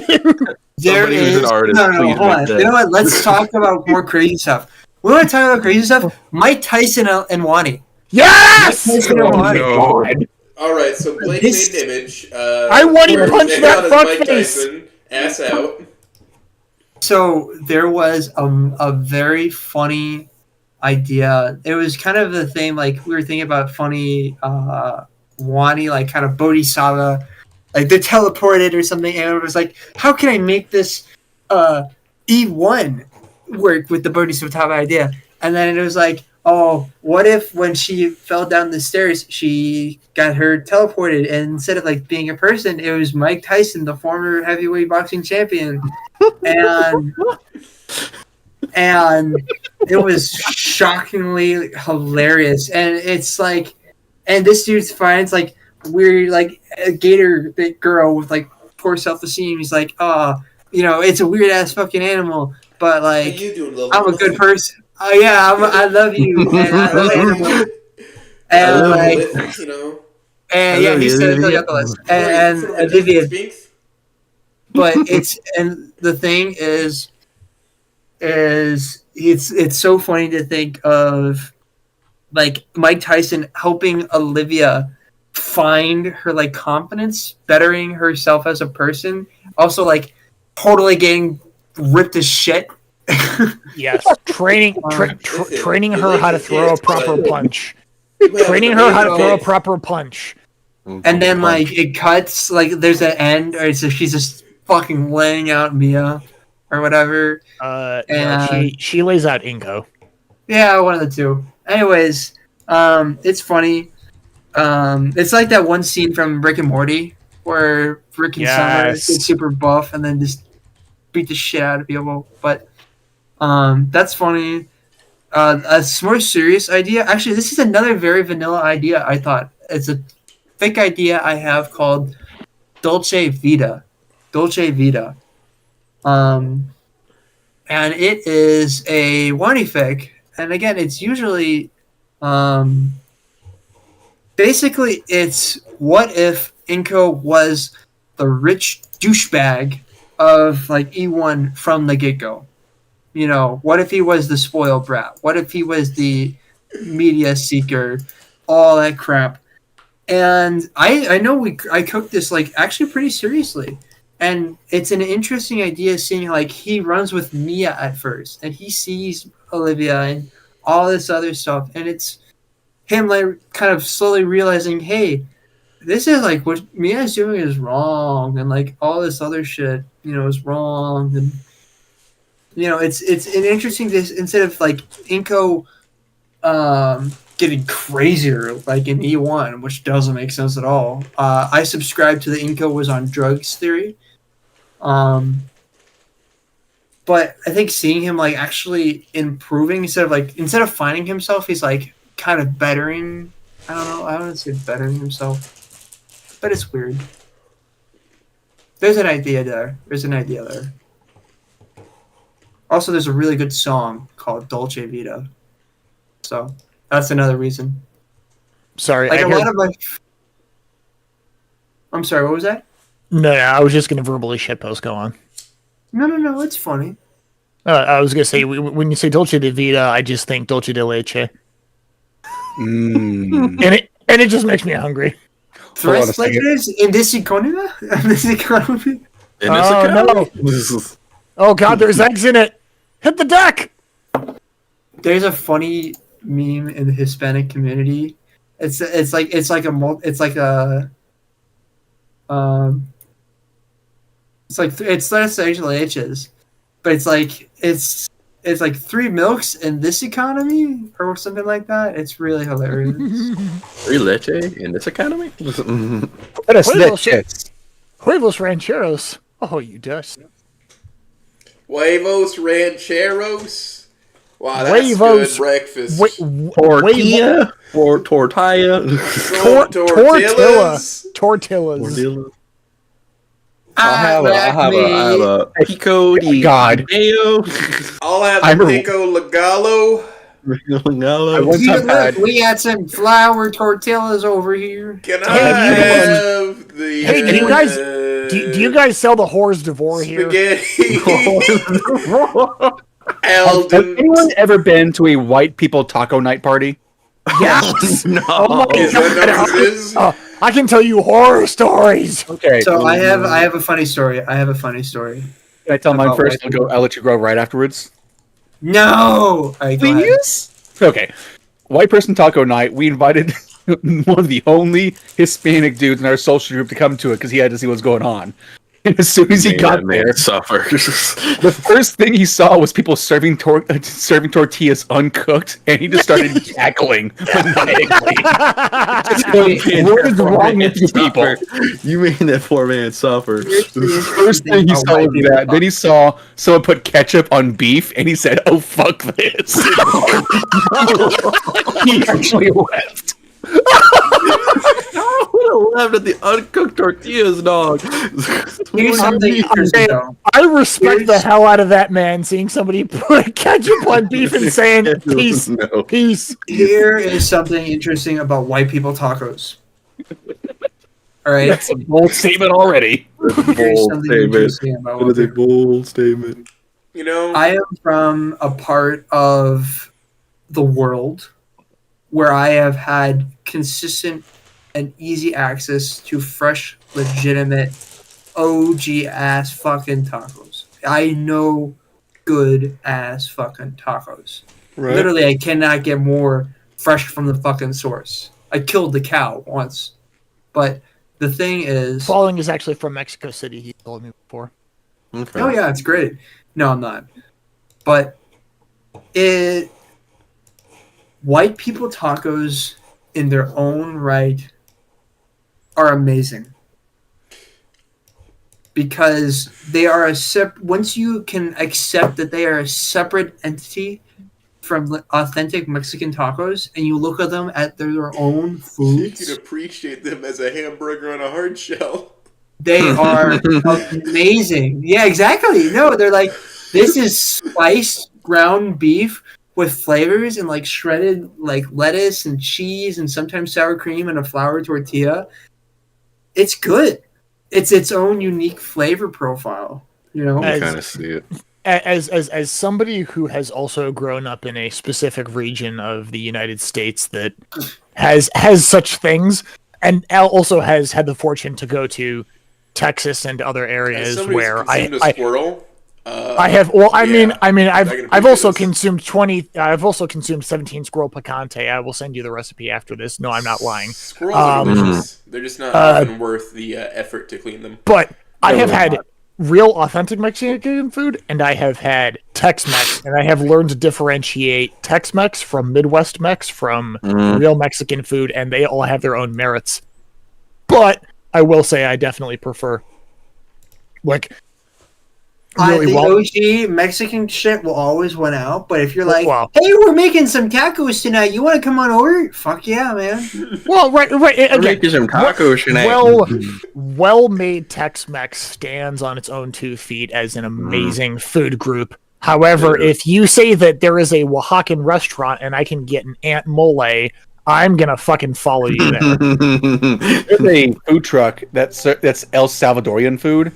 There Somebody who's is an artist, no, please hold on. make that. You know what? Let's talk about more crazy stuff. We want to talk about crazy stuff. Mike Tyson and Wani. Yes! Mike Tyson and Wani. God. All right, so Blake This- made an image. I want to punch check that out as fuck Mike face. Tyson, ass out. So there was a very funny idea. It was kind of the thing, like we were thinking about funny Wani, like kind of bodhisattva, like they're teleported or something, and it was like, how can I make this E1 work with the bodhisattva idea? And then it was like, oh, what if when she fell down the stairs, she got her teleported, and instead of like being a person, it was Mike Tyson, the former heavyweight boxing champion, and it was shockingly hilarious. And it's like, and this dude finds like weird, like a gator girl with like poor self-esteem. He's like, it's a weird ass fucking animal, but How like you doing, little I'm a good person. Oh yeah, I love you, and I love animals. And like, You know. and yeah, he said fill out the list. And Olivia, but and the thing is it's so funny to think of like Mike Tyson helping Olivia find her like confidence, bettering herself as a person, also like totally getting ripped as shit. Yes, training her how to throw a proper punch. Training her how to throw a proper punch. And then like it cuts, like there's an end, or so she's just fucking laying out Mia or whatever. She lays out Inko. Yeah, one of the two. Anyways, it's funny. It's like that one scene from Rick and Morty where Rick and Summer get super buff and then just beat the shit out of people. But that's funny. A more serious idea. Actually, this is another very vanilla idea. I thought it's a fake idea I have called Dolce Vita. Dolce Vita. And it is a Wani fic. And again, it's usually basically it's what if Inko was the rich douchebag of like E1 from the get-go. You know, what if he was the spoiled brat? What if he was the media seeker? All that crap. And I know I cooked this like actually pretty seriously. And it's an interesting idea seeing like he runs with Mia at first and he sees Olivia and all this other stuff. And it's him like kind of slowly realizing, hey, this is like what Mia is doing is wrong. And like all this other shit, is wrong. And it's an interesting this instead of like Inko getting crazier like in E1, which doesn't make sense at all. I subscribe to the Inko was on drugs theory. But I think seeing him like actually improving instead of finding himself, he's like kind of bettering. I don't know. I don't say bettering himself, but it's weird. There's an idea there. Also, there's a really good song called Dolce Vita. So that's another reason. Sorry, like a lot of my. I'm sorry. What was that? No, I was just gonna verbally shitpost. Go on. No. It's funny. I was gonna say when you say Dolce de Vita, I just think Dolce de Leche, and it just makes me hungry. Tres leches in this economy? No! Oh god, there's eggs in it. Hit the deck. There's a funny meme in the Hispanic community, It's like it's not essentially itches, but it's like 3 milks in this economy or something like that. It's really hilarious. 3 leche in this economy? What a snitch. Huevos rancheros. Oh, you dust. Huevos rancheros. Wow, that's Huevos- good breakfast. Tortilla or tortilla? Tortillas. Tortillas. I'll have a pico de God. gallo. I'll have I a remember- pico legalo. We had some flour tortillas over here. Can I Hey, have the? Hey, do you guys do you guys sell the whores d'Ivoire here? spaghetti? Has Eldon. anyone ever been to a white people taco night party? Yes. No. Oh my Is that not what this is? Oh, I can tell you horror stories. Okay. So I have a funny story. Can Can I tell mine about first? white I'll let you go right afterwards. No. All right, go ahead. Okay. White person taco night. We invited one of the only Hispanic dudes in our social group to come to it because he had to see what's going on. And as soon as he got there, suffers. the first thing he saw was people serving tortillas uncooked, and he just started cackling maniacally. Just going, what is wrong with you people? You mean that poor man suffered? First thing he saw was that. Then he saw someone put ketchup on beef, and he said, "Oh fuck this!" He actually left. I would have laughed at the uncooked tortillas, dog. Here's something interesting, though. I respect the hell out of that man seeing somebody put ketchup on beef and saying peace, No. peace. Here is something interesting about white people tacos. All right. That's a bold statement already. Here's Bold something statement. interesting about That white is a people. bold statement. You know, I am from a part of the world where I have had consistent and easy access to fresh, legitimate, OG ass fucking tacos. I know good ass fucking tacos. Right. Literally, I cannot get more fresh from the fucking source. I killed the cow once. But the thing is... Falling is actually from Mexico City, he told me before. Okay. Oh yeah, it's great. No, I'm not. But white people tacos in their own right are amazing. Because they are once you can accept that they are a separate entity from authentic Mexican tacos and you look at them at their own you foods, can appreciate them as a hamburger on a hard shell. they are amazing. Yeah, exactly. No, they're like, this is spiced ground beef with flavors and like shredded like lettuce and cheese and sometimes sour cream and a flour tortilla. It's good. It's its own unique flavor profile, you know? I kind of see it. As somebody who has also grown up in a specific region of the United States that has such things, and also has had the fortune to go to Texas and other As areas somebody who's where consumed a squirrel, I have. Well, I yeah, mean, I can I've appreciate also this. consumed 20. I've also consumed 17 squirrel picante. I will send you the recipe after this. No, I'm not lying. Squirrels are delicious. They're just not often worth the effort to clean them. But I have had real authentic Mexican food, and I have had Tex-Mex, and I have learned to differentiate Tex-Mex from Midwest Mex from real Mexican food, and they all have their own merits. But I will say I definitely prefer, like, really the well. OG Mexican shit will always win out, but if you're like, Wow. hey, we're making some tacos tonight, you want to come on over? Fuck yeah, man. Well, right. We're Again, making some taco shenanigans. well-made Tex-Mex stands on its own 2 feet as an amazing food group. However, if you say that there is a Oaxacan restaurant and I can get an Aunt Mole, I'm gonna fucking follow you there. There's a food truck that's El Salvadorian food.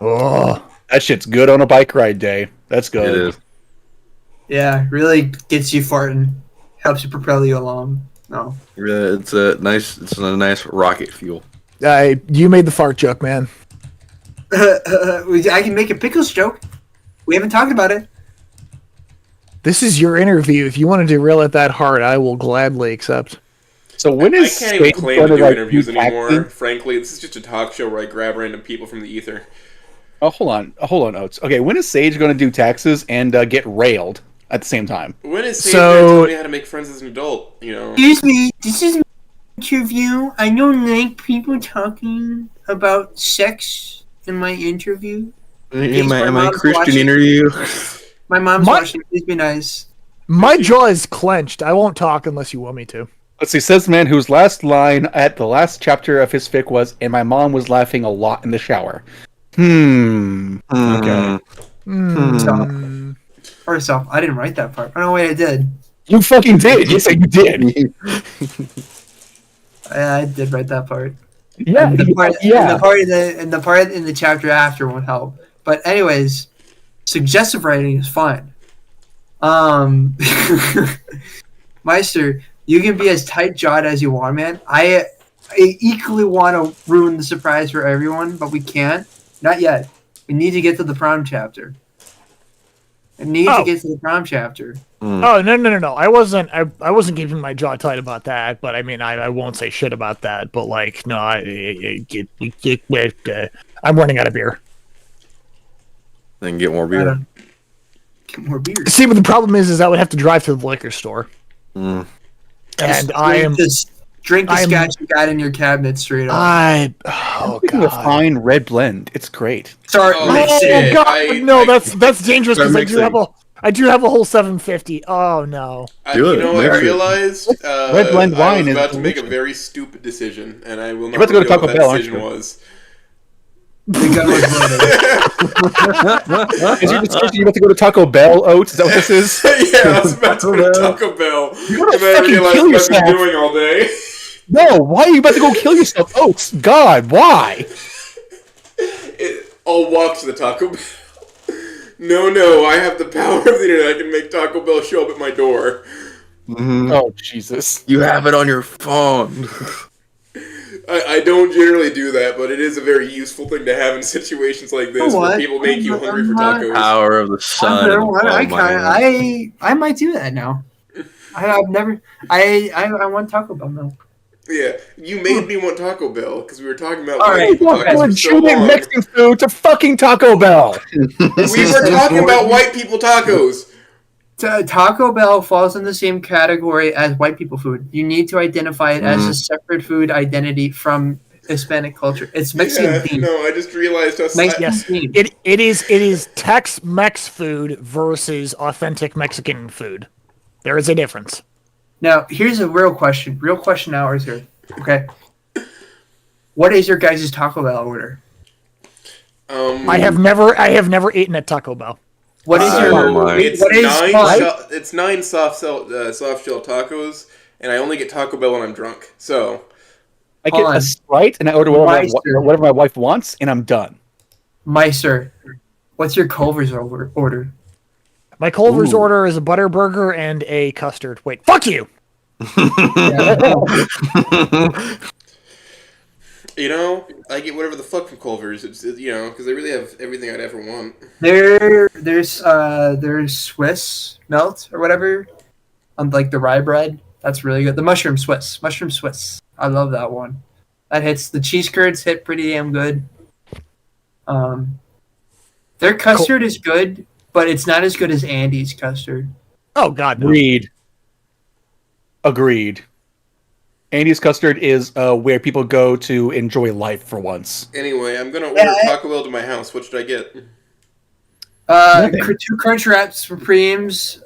Oh, That shit's good on a bike ride day. That's good. It is. Yeah, really gets you farting. Helps you propel you along. No. Yeah, it's a nice rocket fuel. you made the fart joke, man. I can make a pickles joke. We haven't talked about it. This is your interview. If you want to derail it that hard, I will gladly accept. So when I is can't even Sage claim to gonna, do like, interviews do anymore. taxes? Frankly, this is just a talk show where I grab random people from the ether. Oh, hold on, Oates. Okay, when is Sage gonna do taxes and get railed at the same time? When is Sage So- gonna tell me how to make friends as an adult? You know. Excuse me, this is my interview. I don't like people talking about sex in my interview. Am I mom's Christian watching. interview? My mom's My- watching. Please be nice. My jaw is clenched. I won't talk unless you want me to. Let's see, says the man whose last line at the last chapter of his fic was, and my mom was laughing a lot in the shower. Okay. First off, I didn't write that part. Oh no, wait, I did. You fucking did. You said you did. I did write that part. Yeah. And the part, yeah. and the part in the chapter after won't help. But anyways, suggestive writing is fine. Meister, you can be as tight jawed as you want, man. I equally want to ruin the surprise for everyone, but we can't. Not yet. We need to get to the prom chapter. I need to get to the prom chapter. Oh no! I wasn't keeping my jaw tight about that. But I mean, I won't say shit about that. But like, no, I'm running out of beer. Then get more beer. Get more beer. See, but the problem is I would have to drive to the liquor store, and I am. Just drink the scotch you got in your cabinet straight up. Oh Making a god. fine red blend. It's great. Start Oh, mixing. shit. God, that's dangerous because I do have a whole 750. Oh no. Do it. I Mix it. realized Red blend I wine was is about to make a delicious. very stupid decision, and I will not You're about to go to reveal Taco what that Bell, aren't decision you? was. The gun was loaded. Is your decision you about to go to Taco Bell, Oates? Is that what this is? Yeah, I was about to go to Taco Bell, You're gonna and I fucking realized kill what I've yourself. been doing all day. No, why are you about to go kill yourself, Oates? God, why? I'll walk to the Taco Bell. No, I have the power of the internet. I can make Taco Bell show up at my door. Oh, Jesus. You have it on your phone. I don't generally do that, but it is a very useful thing to have in situations like this You know where what? people make you hungry for I'm tacos. Power of the sun. I might do that now. I've never. I want Taco Bell now. Yeah, you made me want Taco Bell because we were talking about All white right, people okay. tacos for so Legitimate long. Mexican food to fucking Taco Bell. We were talking about white people tacos. Taco Bell falls in the same category as white people food. You need to identify it as a separate food identity from Hispanic culture. It's Mexican Yeah, themed. no, I just realized how Mexican Yes, themed. it is Tex-Mex food versus authentic Mexican food. There is a difference. Now, here's a real question. Real question hours here. Okay. What is your guys' Taco Bell order? I have never eaten at Taco Bell. What is your? It's What is it's 9 soft shell tacos, and I only get Taco Bell when I'm drunk. So I get Hold a on. Sprite and I order Meister. whatever my wife wants, and I'm done. Meister? What's your Culver's order? My Culver's order is a butter burger and a custard. Wait, fuck you! you know, I get whatever the fuck from Culver's. It's you know because they really have everything I'd ever want. There's Swiss melt or whatever, on like the rye bread. That's really good. The mushroom Swiss. I love that one. That hits. The cheese curds hit pretty damn good. Their custard is good, but it's not as good as Andy's custard. Oh god, no. Agreed. Andy's custard is where people go to enjoy life for once. Anyway, I'm gonna order Taco Bell to my house. What should I get? Two Crunch Wrap Supremes,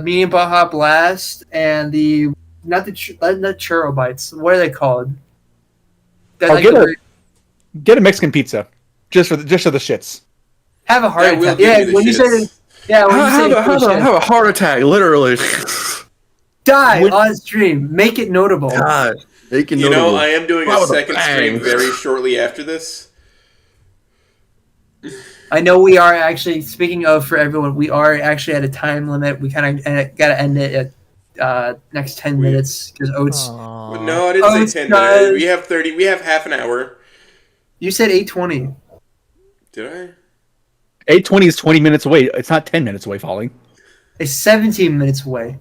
medium Baja Blast, and the not churro bites. What are they called? Get a Mexican pizza, just for the shits. Have a heart That will attack. give Yeah, you the when you say shits. Have a heart attack, literally. die on stream, make it notable. God, make it You know, notable. I am doing a Wow, with a second stream bang. very shortly after this. I know we are actually, speaking of for everyone, we are actually at a time limit. We kind of got to end it at next 10 minutes because Oates. But no, I didn't say 10 minutes. We have 30. We have half an hour. You said 8:20. Did I? 8:20 is 20 minutes away. It's not 10 minutes away, Falling. It's 17 minutes away.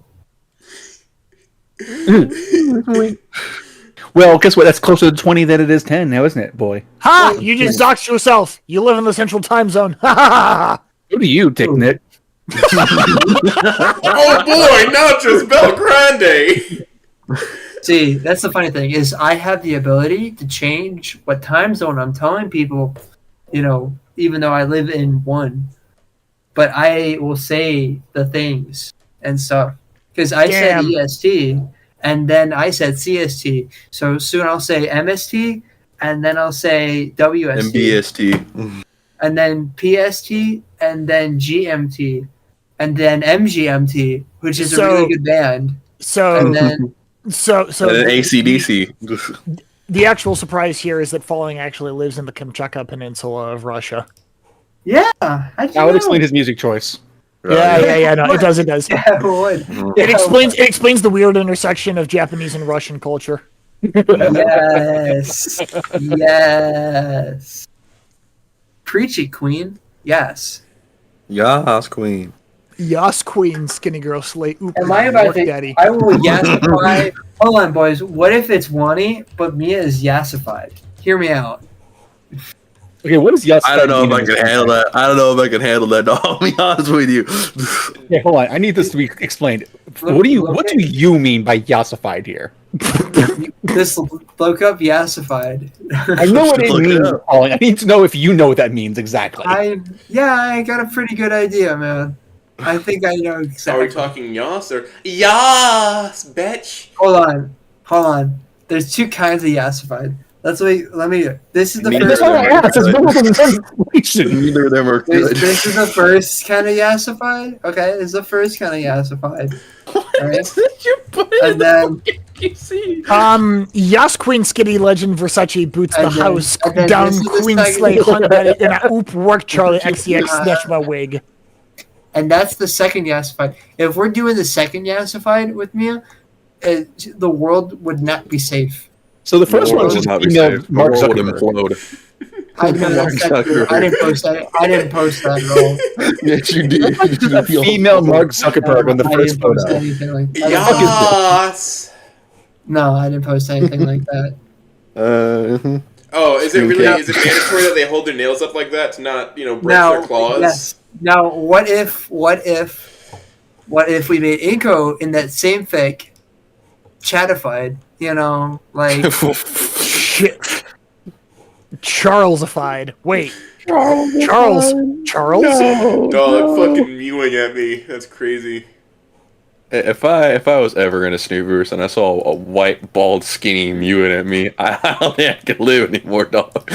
Well, guess what? That's closer to 20 than it is 10 now, isn't it, boy? Ha! You just doxed yourself. You live in the central time zone. Ha ha ha! Who do you, Dick Nick? Oh boy, not just Belgrande. See, that's the funny thing is I have the ability to change what time zone I'm telling people, even though I live in one. But I will say the things and stuff. Because I said EST, and then I said CST. So soon I'll say MST, and then I'll say WST. MBST. And then PST, and then GMT, and then MGMT, which is a really good band. So, And then so And then ACDC. the actual surprise here is that Falling actually lives in the Kamchatka Peninsula of Russia. yeah, how'd you That would know? explain his music choice. Yeah. No, it does. It does. Yeah, it would. It explains the weird intersection of Japanese and Russian culture. Yes. Yes. Preach it, Queen. Yes. Yas, Queen. Yas, Queen, skinny girl, slate. Oop, Am I about work to? daddy. I will yassify. Hold on, boys. What if it's Wani, but Mia is yassified? Hear me out. Okay, what is Yas? I don't know if I can handle that. No, I'll be honest with you. Yeah, hold on. I need this to be explained. What do you mean by Yassified here? Just look up yassified. I know what it Look it means, up. Colin. I need to know if you know what that means exactly. I got a pretty good idea, man. I think I know Are exactly. we talking Yas or Yas, bitch? Hold on. There's two kinds of yassified. Let me. This is the Neither first. of them are It's good. translation. Neither of them are good. This is the first kind of yassified. Okay, this is the first kind of yassified. Alright? And then Yas, Queen, skinny legend, Versace boots the And then- house and then down, this is the Queen second- slay hunt daddy in a oop work Charlie XCX snatch my wig. And that's the second yassified. If we're doing the second yassified with Mia, the world would not be safe. So the first one was World just would not be female safe. The Mark world would Zuckerberg. implode. I know that's not true. I didn't post that. I didn't post that at all. Yes, you did. A female Mark Zuckerberg on the I first didn't post photo. anything like that. Yas. No, I didn't post anything like that. Oh, is it really? Yeah. Is it mandatory that they hold their nails up like that to not, break Now, their claws? yes. Now, what if we made Inko in that same fic, chatified? Like Shit. Charlesified. Wait. Charles? Dog fucking mewing at me. That's crazy. If I was ever in a Snoopers and I saw a white, bald, skinny mewing at me, I don't think I could live anymore, dog.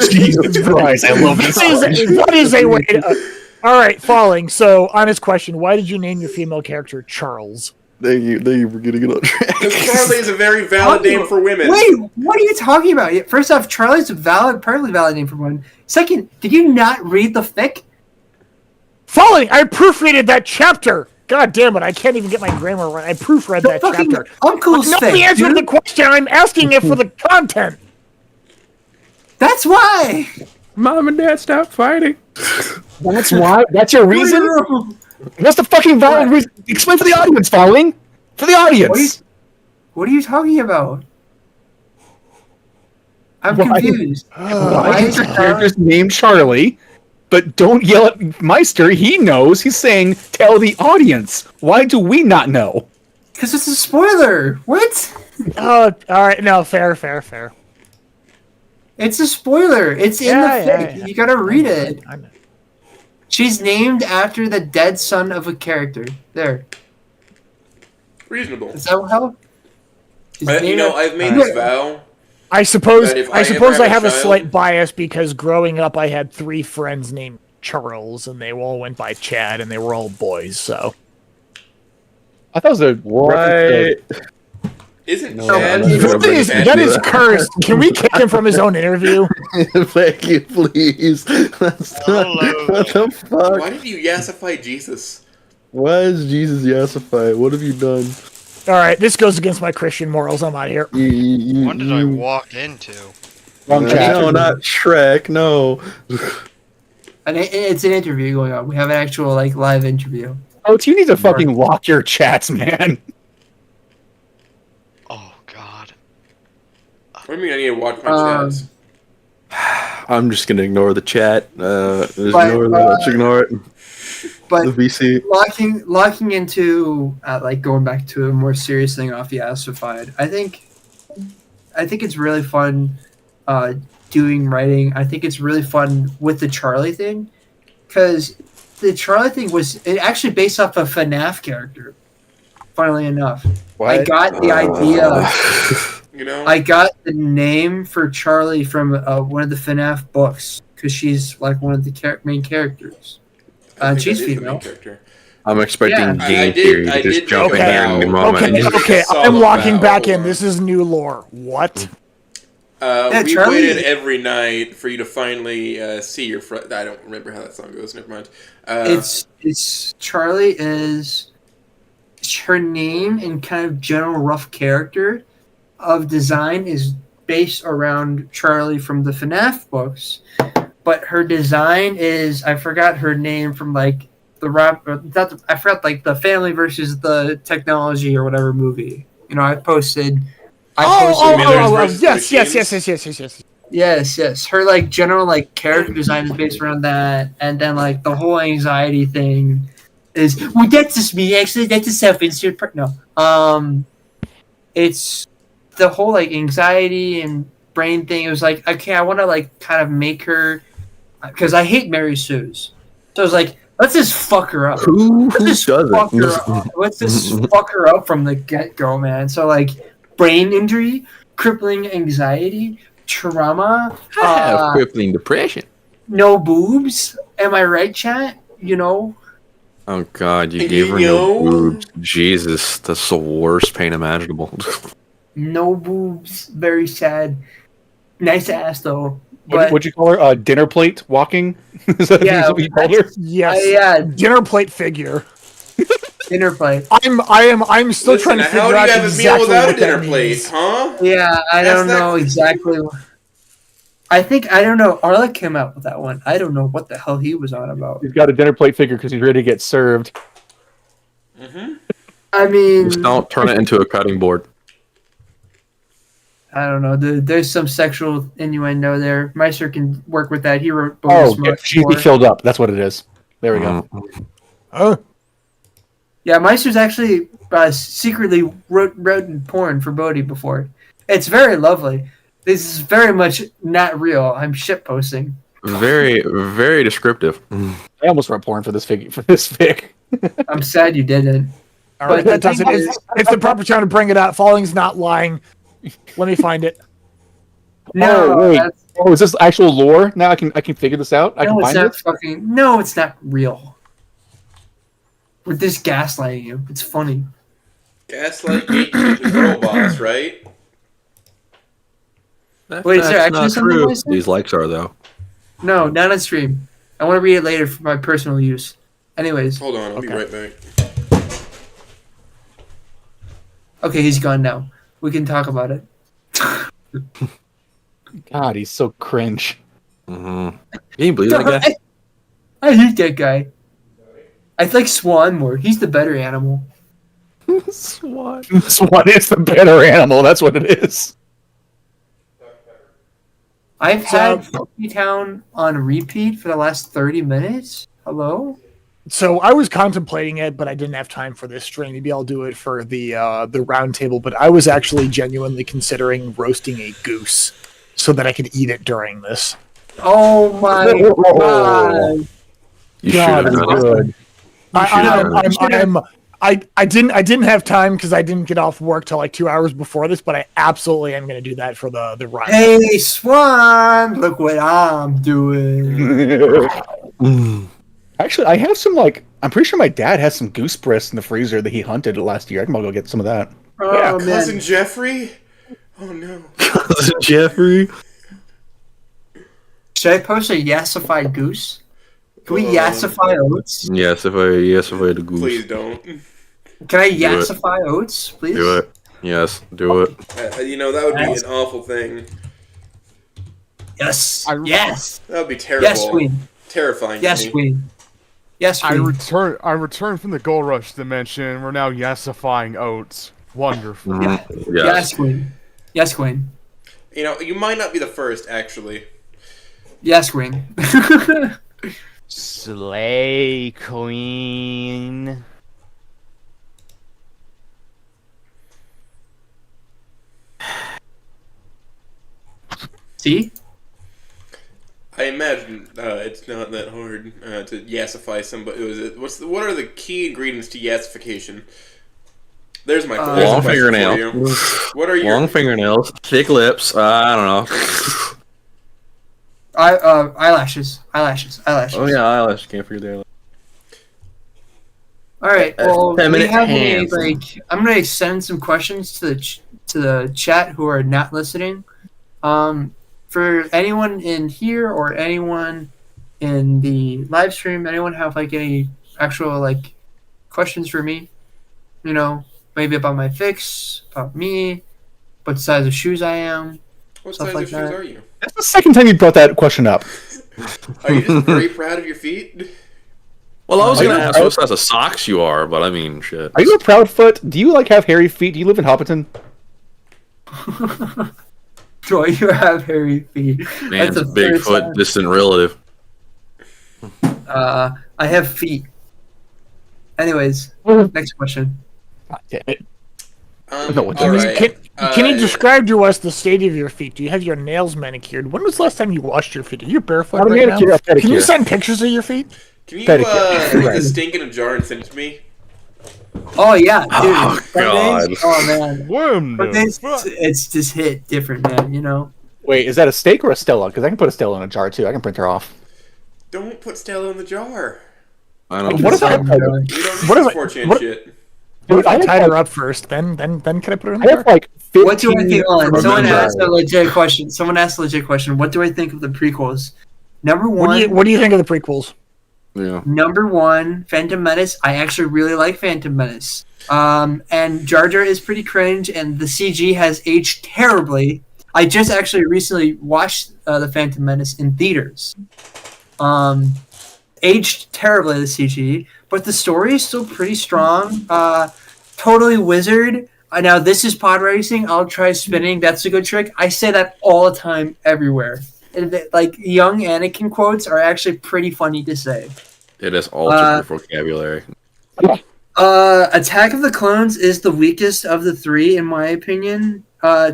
Jesus Christ, I love this. What is a way all right, Falling. So, honest question. Why did you name your female character Charles? Thank you for getting it on track. Because Charlie is a very valid name for women. Wait, what are you talking about? First off, Charlie's a perfectly valid name for one. Second, did you not read the fic? Falling! I proofreaded that chapter! God damn it, I can't even get my grammar right. I proofread that Fucking chapter. Uncle's Nobody fic, answered dude. the question. I'm asking it for the content. That's why. Mom and Dad, stop fighting. That's why? That's your reason? What's the fucking valid reason? Explain for the audience, Falling. For the audience. What are you talking about? I'm Why? confused. Why is your character's named Charlie? But don't yell at Meister. He knows. He's saying, tell the audience. Why do we not know? Because it's a spoiler. What? Oh, alright, no, fair. It's a spoiler. It's in the fic. Yeah. You gotta read it. I know. She's named after the dead son of a character. There. Reasonable. Does that help? She's named after- I've made this vow. I suppose That if I I suppose ever I have have a a slight child- bias because growing up I had 3 friends named Charles and they all went by Chad and they were all boys, so I thought it was a Why? Isn't No, Chad? I'm not that is, Bad that to is that. cursed. Can we kick him from his own interview? Thank you, please. That's not, what the fuck? Why did you yassify Jesus? Why is Jesus yassified? What have you done? Alright, this goes against my Christian morals. I'm out of here. What did I walk into? Wrong chat. No, not Shrek. No. It's an interview going on. We have an actual like live interview. Oh, you need to fucking lock your chats, man. Oh God. What do you mean I need to watch my chats? I'm just gonna ignore the chat. Just ignore it. But The VC. locking into like going back to a more serious thing off the Assified. I think it's really fun doing writing. I think it's really fun with the Charlie thing because the Charlie thing was actually based off a FNAF character. Funnily enough, What? I got the idea. You know, I got the name for Charlie from one of the FNAF books because she's like one of the main characters. I think She's that is the female. main character. I'm expecting Yeah. game I theory to did just think jump in here about- any moment. Okay, It's all I'm locking about- back in. This is new lore. What? We Charlie- waited every night for you to finally see your friend. I don't remember how that song goes. Never mind. It's Charlie is her name and kind of general rough character of design is based around Charlie from the FNAF books, but her design is I forgot her name from like the rap. I forgot like the Family versus the Technology or whatever movie. You know, I posted. Millers versus Yes. Her like general like character design is based around that, and then like the whole anxiety thing is well, that's just me. Actually, that's a self-insert part. No, it's the whole like anxiety and brain thing. It was like okay, I want to like kind of make her because I hate Mary Sue's, so I was like, let's just fuck her up. Who Let's just fuck her doesn't? up. Let's just fuck her up from the get-go, man. So like brain injury, crippling anxiety, trauma, I have crippling depression. no boobs. Am I right, chat? You know, Oh God, you And gave you her no know- boobs. Jesus, that's the worst pain imaginable. no boobs. Very sad. Nice ass though. What'd you call her? Dinner plate walking? Is that Yeah, what you called her? Yes. yeah, Dinner plate figure. dinner plate. I'm still Listen, trying to how figure do out you have a meal exactly without a what dinner that plate, means. huh? Yeah, I That's don't not- know exactly. I don't know. Arla came out with that one. I don't know what the hell he was on about. He's got a dinner plate figure because he's ready to get served. I mean, Just don't turn it into a cutting board. I don't know. There's some sexual innuendo there. Meister can work with that. He wrote Oh, bonus get marks cheesy for- filled up. That's what it is. There we go. Oh, Yeah, Meister's actually secretly written porn for Bodhi before. It's very lovely. This is very much not real. I'm shitposting. Very, very descriptive. I almost wrote porn for this fig. For this fig. I'm sad you didn't. all right. But That the doesn't. thing It's the proper time to bring it out. Falling's not lying. Let me find it. No, Oh, wait. that's, Oh, is this actual lore? Now I can figure this out. I no, can it's find not it. fucking. No, it's not real. We're just gaslighting you. It's funny. Gaslight Gatekeeper's girl boss, right? Wait, is there That's actually not something true. like that? These likes are though. No, not on stream. I want to read it later for my personal use. Anyways, Hold on, I'll be right back. okay, he's gone now. We can talk about it. God, he's so cringe. Mm-hmm. Can you believe that guy? I hate that guy. I like Swan more. He's the better animal. Swan. Swan is the better animal. That's what it is. I've had Funky Town on repeat for the last 30 minutes. Hello? So I was contemplating it, but I didn't have time for this stream. Maybe I'll do it for the round table. But I was actually genuinely considering roasting a goose so that I could eat it during this. Oh my god. You should God, have that's done it. good. I didn't have time because I didn't get off work till like 2 hours before this, but I absolutely am going to do that for the round. Hey, Swan, look what I'm doing. Actually, I have some like. I'm pretty sure my dad has some goose breasts in the freezer that he hunted last year. I can go get some of that. Oh, Cousin man. Jeffrey? Oh no. Jeffrey. Should I post a yassified goose? Can we yassify oats? Yes, if I had a goose. Please don't. Can I Do it. yassify oats, please? Do it. Yes, do it. You know, that would be an awful thing. Yes. I- Yes. That would be terrible. Yes, Queen. terrifying Yes, to me. Queen. Yes, I Queen. return from the Gold Rush dimension. We're now yesifying oats. Wonderful. Yeah. Yes. Yes, Queen. Yes, Queen. You know, you might not be the first, actually. Yes, Queen. Slay Queen. See? I imagine it's not that hard to yassify somebody. What are the key ingredients to yassification? There's my there's a Long question for fingernail. you. What are your Long fingernails, thick lips. I don't know. Eyelashes. Eyelashes. Eyelashes. Oh yeah, eyelash. Can't forget the eyelash. All right. Well, we Feminine have hands. I'm gonna send some questions to the chat who are not listening. For anyone in here or anyone in the live stream, anyone have like any actual like questions for me? You know, maybe about my fix, about me, what size of shoes I am. what Stuff size like of shoes that. are you? That's the second time you brought that question up. Are you just very proud of your feet? Well, I was Are gonna you ask proud? what size of socks you are, but I mean, shit. Are you a proud foot? Do you like have hairy feet? Do you live in Hopperton? Do you have hairy feet? Man's That's a the first Bigfoot time. distant relative. I have feet. Anyways, next question. God damn it. All Can right. can you describe to us the state of your feet? Do you have your nails manicured? When was the last time you washed your feet? Are you barefoot Not a right manicure, now? a pedicure. Can you send pictures of your feet? Can you pedicure. put Right. the stink in a jar and send it to me? Oh yeah, dude. Oh, Some God. days- oh man. Worm Some days it's just hit different, man. You know. Wait, is that a steak or a Stella? Because I can put a Stella in a jar too. I can print her off. Don't put Stella in the jar. I don't. What if I- We don't do What this if I- 4chan what- shit. Dude, I have tied like- her up first. Then can I put her in I the have jar? like 15. What do I think? Someone Remember. asked a legit question. Someone asked a legit question. What do I think of the prequels? Number one. What do you think of the prequels? Yeah. Number one, Phantom Menace. I actually really like Phantom Menace. And Jar Jar is pretty cringe, and the CG has aged terribly. I just actually recently watched the Phantom Menace in theaters. Aged terribly, the CG, but the story is still pretty strong. Totally wizard. Now this is pod racing. I'll try spinning. That's a good trick. I say that all the time, everywhere. Like young Anakin quotes are actually pretty funny to say. It has altered your vocabulary. Attack of the Clones is the weakest of the three, in my opinion.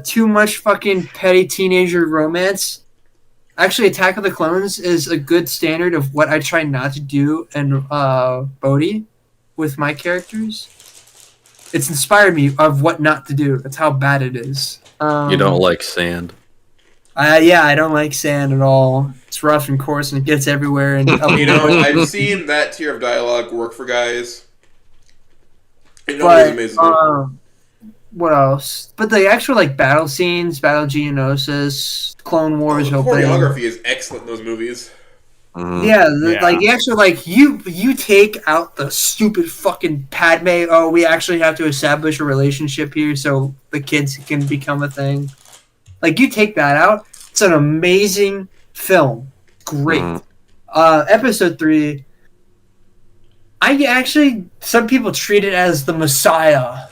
Too much fucking petty teenager romance. Actually, Attack of the Clones is a good standard of what I try not to do in Bodhi with my characters. It's inspired me of what not to do. That's how bad it is. You don't like sand. Yeah, I don't like sand at all. It's rough and coarse and it gets everywhere. And You know, I've seen that tier of dialogue work for guys. It always but amazes me. what else? But the actual like battle scenes, Battle Geonosis, Clone Wars The opening. choreography is excellent in those movies. Mhm. Yeah, Yeah. like the actual like you take out the stupid fucking Padme. Oh, we actually have to establish a relationship here so the kids can become a thing. Like you take that out, it's an amazing film. Great. Mhm. Episode 3. I actually some people treat it as the Messiah.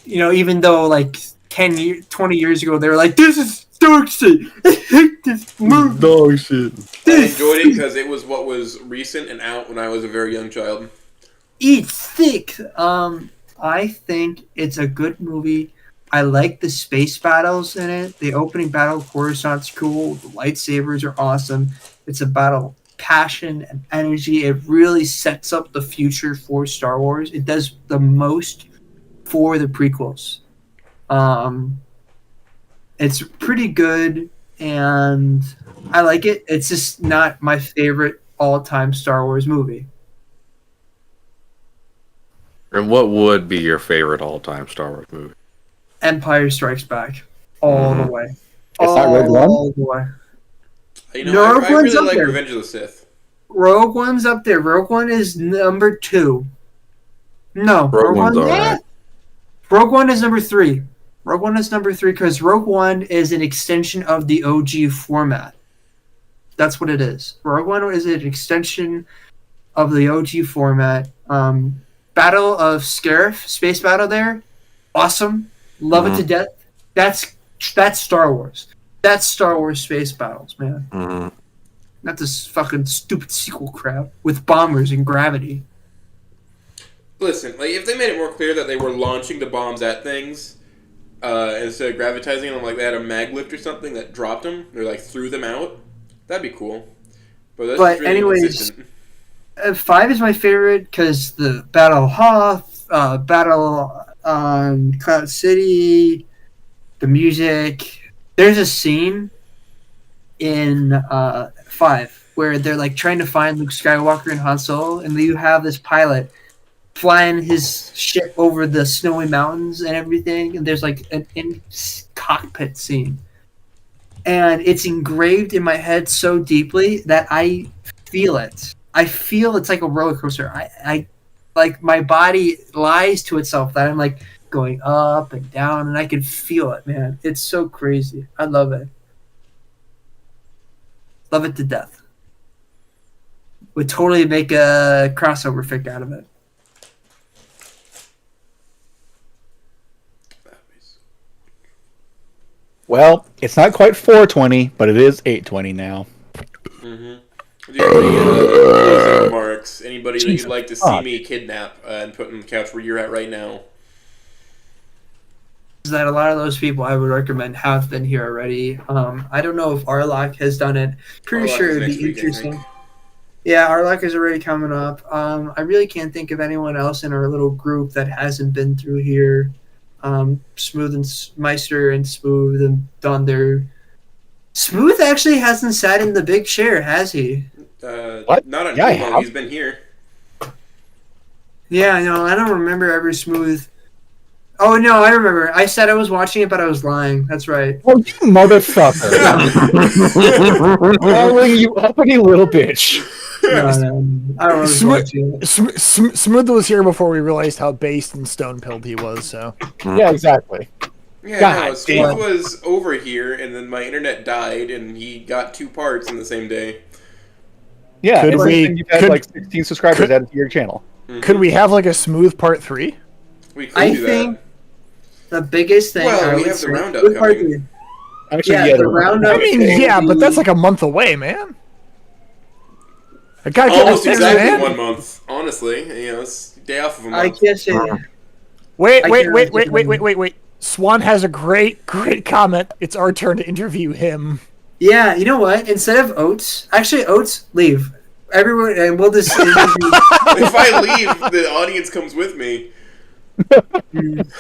You know, even though like 20 years ago they were like, this is dark shit. I hate this movie. Dog shit. I enjoyed it because it was what was recent and out when I was a very young child. Eat thick. I think it's a good movie. I like the space battles in it. The opening battle of Coruscant's cool. The lightsabers are awesome. It's a battle of passion and energy. It really sets up the future for Star Wars. It does the most for the prequels. It's pretty good, and I like it. It's just not my favorite all-time Star Wars movie. And what would be your favorite all-time Star Wars movie? Empire Strikes Back, all the way. It's not Rogue One? All the way. You know, No, I Rogue One's really up like there. Revenge of the Sith. Rogue One's up there. Rogue One is number 2. No, Rogue One's One. alright. Rogue One is number 3. Rogue One is number 3 because Rogue One is an extension of the OG format. That's what it is. Rogue One is an extension of the OG format. Battle of Scarif, space battle there, awesome, love it to death. That's Star Wars. That's Star Wars space battles, man. Not this fucking stupid sequel crap with bombers and gravity. Listen, like if they made it more clear that they were launching the bombs at things instead of gravitizing them, like they had a mag lift or something that dropped them, or like threw them out, that'd be cool. But that's really anyways, inconsistent. 5 is my favorite because the Battle of Hoth, Battle on Cloud City, the music. There's a scene in 5 where they're like trying to find Luke Skywalker and Han Solo, and you have this pilot flying his ship over the snowy mountains and everything, and there's like an in-cockpit scene. And it's engraved in my head so deeply that I feel it. I feel it's like a roller coaster. I like my body lies to itself that I'm like going up and down, and I can feel it, man. It's so crazy. I love it. Love it to death. Would totally make a crossover fic out of it. Well, it's not quite 420, but it is 820 now. Do you have any closing remarks? Anybody that you'd like to see me kidnap and put on the couch where you're at right now? That a lot of those people I would recommend have been here already. I don't know if Arlok has done it. Pretty Arlok sure is it'd next be week, I interesting. think. Yeah, Arlok is already coming up. I really can't think of anyone else in our little group that hasn't been through here. Smooth and Meister and Smooth and done their. Smooth actually hasn't sat in the big chair, has he? What? Not on Yeah, Hemo, he's been here. Yeah, no, I don't remember ever Smooth. Oh no, I remember. I said I was watching it, but I was lying. That's right. Oh, you motherfucker! Calling you uppity little bitch. No, I don't was watching it. Smooth was here before we realized how based and stone-pilled he was, so... Yeah, exactly. Yeah, God no, Smooth was over here, and then my internet died, and he got 2 parts in the same day. Yeah, Could we- you've had could- like 16 subscribers added to your channel. Could we have, like, a Smooth part 3? We could I do think the biggest thing. Well, I we would have the say- roundup Good part coming. three. Actually, Yeah, yeah, the roundup. I mean, yeah, but that's like a month away, man. I gotta that. get Almost things, exactly man. 1 month, honestly. You know, it's a day off of a I month. guess it. Wait. I can't- Swan has a great comment. It's our turn to interview him. Yeah, you know what? Instead of Oates, actually, Oates, leave. Everyone, and we'll just. If I leave, the audience comes with me.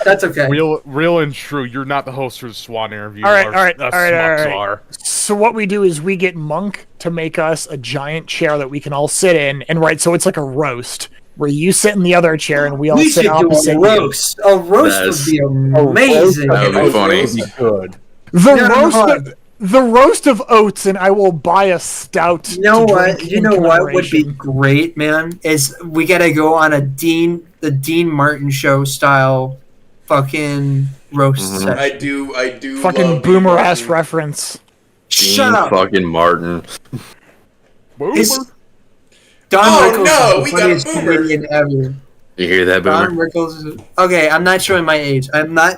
That's okay. Real and true. You're not the host for the Swan interview. All right. Smucks are. So what we do is we get Monk to make us a giant chair that we can all sit in, and so it's like a roast where you sit in the other chair and we all We sit should do opposite a you. roast. A roast That's- would be amazing. That would be funny. Good. The roast of Oates, and I will buy a stout. You know to what? drink You in know what would be commemoration. great, man? Is we gotta go on the Dean Martin show style, fucking roast session. I do. Fucking love boomer Dean ass Martin. reference. Shut up. Fucking Martin. It's- Don Oh, Rickles no, is we the got a funniest boomer. comedian ever. You hear that, Don Boomer? Rickles is... Okay, I'm not showing my age. I don't care.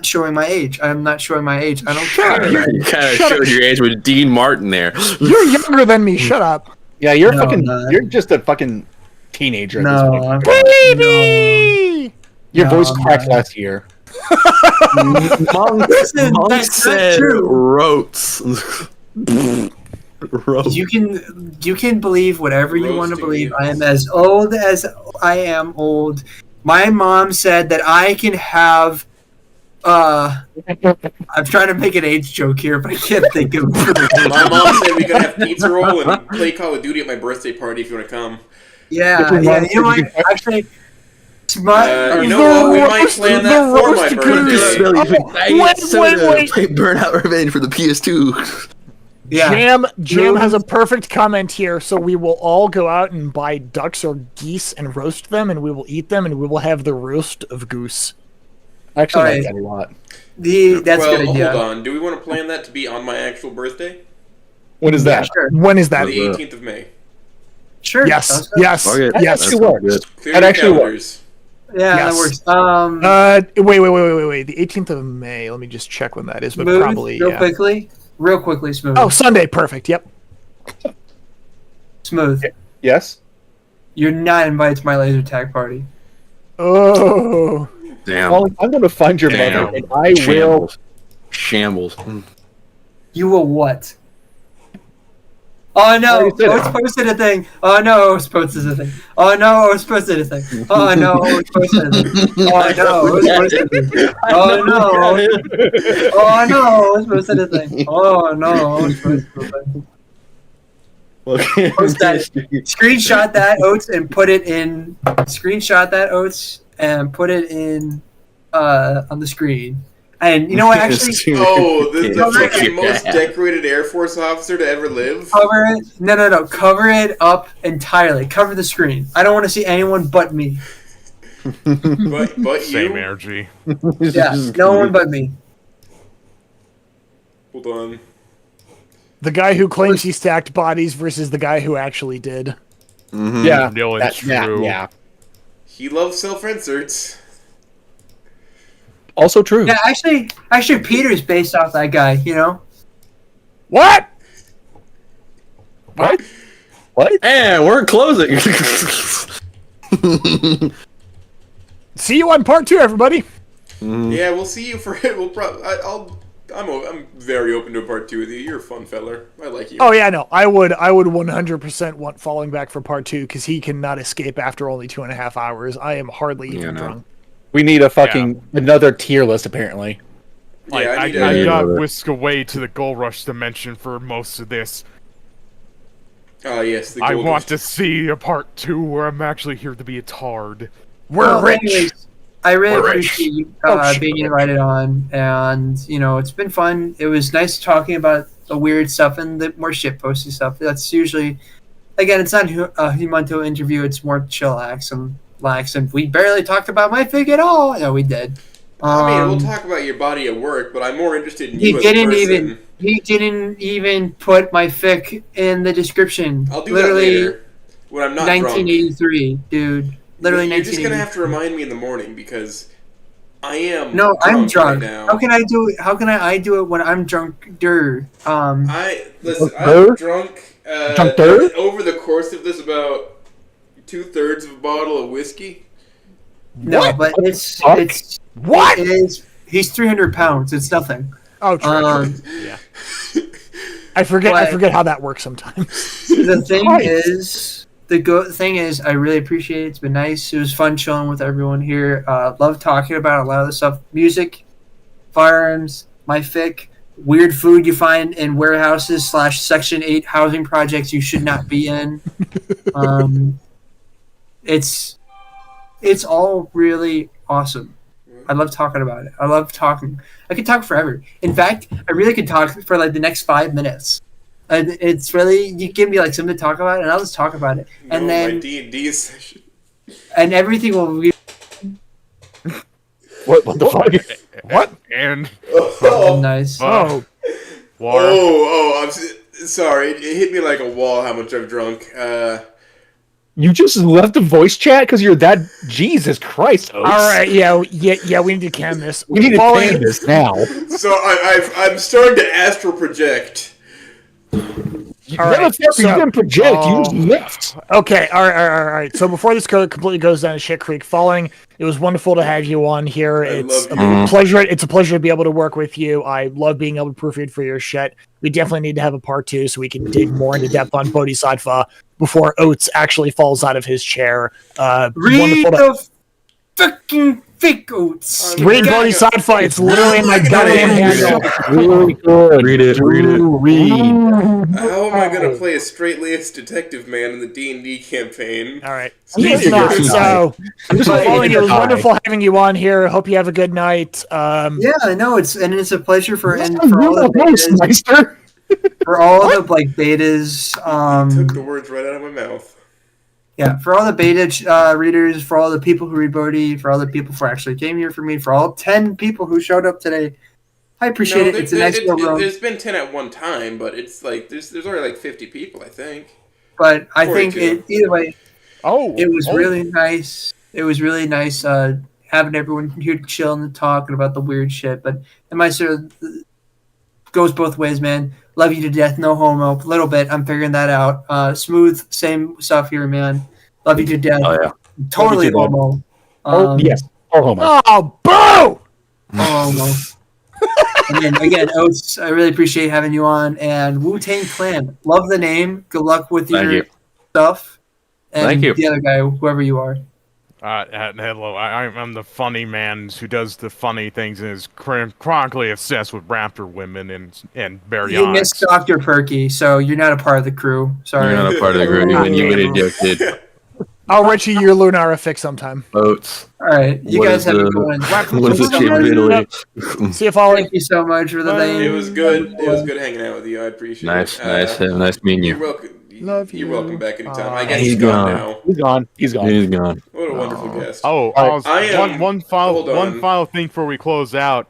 You kind of showed your age with Dean Martin there. You're younger than me. Shut up. Yeah, you're No, fucking. I'm not. You're just a fucking teenager at No, this point. Baby! Your No, voice I'm cracked not. last year. Monk, Listen, Monk that's not said true. roats. Roats. You can believe whatever you want to Roasting believe. you. I am as old as I am old. My mom said that I can have. I'm trying to make an age joke here, but I can't think of. My mom said we could have pizza roll and play Call of Duty at my birthday party if you want to come. Yeah. You know what? Actually, You know what? We might plan that for my roast birthday. goose. Wait. Play Burnout Revenge for the PS2. yeah. Jam has a perfect comment here, so we will all go out and buy ducks or geese and roast them, and we will eat them, and we will have the roast of goose. I actually Alright. like that a lot. That's well, a good idea. hold on. Do we want to plan that to be on my actual birthday? When is that? Sure. When is that? The 18th of May. Sure. Yes, sounds good. yes, Okay, That yes. actually works. Clear That your actually calendars. Yeah, Yes. that works. Wait. The 18th of May. Let me just check when that is, but Smooth, probably real quickly, smooth. Oh, Sunday. Perfect. Yep. Smooth. Yes. You're not invited to my laser tag party. Oh. Damn. Well, I'm going to find your Damn. mother, and I will. Shambles. You will what? Oh no! already said it. Oats posted a thing. Oh no! Oats posted a thing. Oh no! Oats posted a thing. Oh no! Oats posted a thing. Oh no! Oats posted a thing. Oh no! Oh no! Oats posted a thing. Oh no! Oats posted a thing. Post that. Screenshot that, Oats, and put it in. Screenshot that, Oats, and put it in on the screen. And you know what? Actually, Oh, the fucking most decorated Air Force officer to ever live. cover it. No. Cover it up entirely. Cover the screen. I don't want to see anyone but me. But Same you. energy. Yeah, no one but me. Hold on. The guy who claims he stacked bodies versus the guy who actually did. Yeah. No, it's true. Yeah. He loves self-inserts. Also true. Yeah, actually, Peter's based off that guy. You know. What? What? What? And we're closing. See you on part 2, everybody. Yeah, we'll see you for it. I'm very open to a part 2 with you. You're a fun feller. I like you. Oh yeah, no, I would 100% want Falling Back for part 2 because he cannot escape after only 2.5 hours. I am hardly even drunk. We need a fucking another tier list apparently. Like, Yeah, I need I a- got whisked away to the Gold Rush dimension for most of this. Oh yes, the I gold want rush. to see a part 2 where I'm actually here to be a tard. We're rich. Anyways, I really We're rich. appreciate you Oh, shit. being invited on, and you know it's been fun. It was nice talking about the weird stuff and the more shitposty stuff. That's usually, again, it's not a Humonto interview. It's more chillax and lax, and we barely talked about my fig at all. No, we did. I mean, we'll talk about your body at work, but I'm more interested in He you as a didn't person. He didn't even put my fic in the description. I'll do Literally, that later when I'm not drunk. 1983, dude. Literally, You're just 1983. gonna have to remind me in the morning because I am. No, I'm drunk. right now. How can I do it? How can I do it when I'm drunk? I'm Drunk? drunk. Drunk-der? Over the course of this, about 2/3 of a bottle of whiskey. No, What? but it's What? It is. He's 300 pounds. It's nothing. Oh, true. Yeah. I forget but- how that works sometimes. The thing Christ. is, thing is, I really appreciate it. It's been nice. It was fun chilling with everyone here. Love talking about a lot of the stuff: music, firearms, my fic, weird food you find in warehouses / Section 8 housing projects you should not be in. It's all really awesome. I love talking about it. I love talking. I could talk forever. In fact, I really could talk for like the next 5 minutes. And it's really, you give me like something to talk about, and I'll just talk about it. And No, my then, D&D session. and everything will be What the fuck? What? And nice. Oh, water. I'm sorry. It hit me like a wall how much I've drunk. You just left a voice chat because you're that. Jesus Christ! Oaks. all right. Yeah. We need to can this. We need to Falling- plan this now. So I'm starting to astral project. All right, Motherfucker, you so- didn't project. You just left. Okay, all right. So before this completely goes down to shit creek, Falling, it was wonderful to have you on here. It's love a pleasure. It's a pleasure to be able to work with you. I love being able to proofread for your shit. We definitely need to have a part 2 so we can dig more into depth on Bodhisattva before Oates actually falls out of his chair. Read wonderful to- the fucking fake oats. Read Bodhisattva. It's literally in my goddamn handle. Really good. Read it. How am I gonna play a straight-laced detective man in the D&D campaign? All right. I'm He's just not. gonna So, I'm just Falling, it was die. wonderful having you on here. Hope you have a good night. Yeah, I know it's a pleasure for You're for all the nice, betas, Meister. for all the like betas. Took the words right out of my mouth. Yeah, for all the beta readers, for all the people who read Bodhi, for all the people who actually came here for me, for all 10 people who showed up today, I appreciate it. It's a nice little room. There's been 10 at one time, but it's like there's already like 50 people, I think. But I think either way, it was Oh. really nice. It was really nice having everyone here chilling and talking about the weird shit. But it might sort of goes both ways, man. Love you to death, no homo. A little bit, I'm figuring that out. Smooth, same stuff here, man. Love you to death. Oh, yeah. Totally Love you to homo. Yes. Or homo. Oh, boo! Homo. And again, Oates, I really appreciate having you on. And Wu-Tang Clan, love the name. Good luck with Thank your you. stuff. And Thank you. the other guy, whoever you are. Hello, I'm the funny man who does the funny things and is chronically obsessed with raptor women and baryonics. You missed Dr. Perky, so you're not a part of the crew. Sorry. You're not a part of the group. Even you made a joke, kid. I'll write you your Lunara fix sometime. Oats. All right, you What guys is have the- a good one. What is the shape of Italy? See if I'll. Thank you so much for the name. It was good. It was good hanging out with you. I appreciate Nice, it. nice meeting You're you. welcome. Love You're you. welcome back anytime. I guess He's he's gone gone. now. He's gone. He's gone. He's gone. What a wonderful guest. Oh, I am- one hold on. final thing before we close out.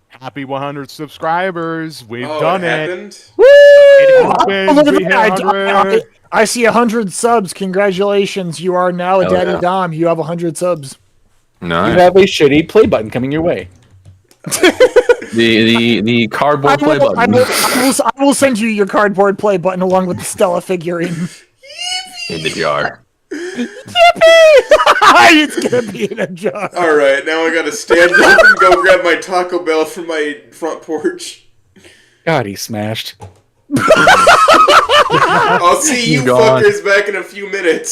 Happy 100 subscribers. We've Oh, done it it. happened? It Oh, happened. look at We hit that. 100. I see 100 subs. Congratulations. You are now a Hell daddy yeah. dom. You have 100 subs. You Nice. have a shitty play button coming your way. The cardboard play button. I will send you your cardboard play button along with the Stella figurine. In the jar. It's gonna be in a jar. All right, now I gotta stand up and go grab my Taco Bell from my front porch. God, he smashed. I'll see you Gone. fuckers back in a few minutes.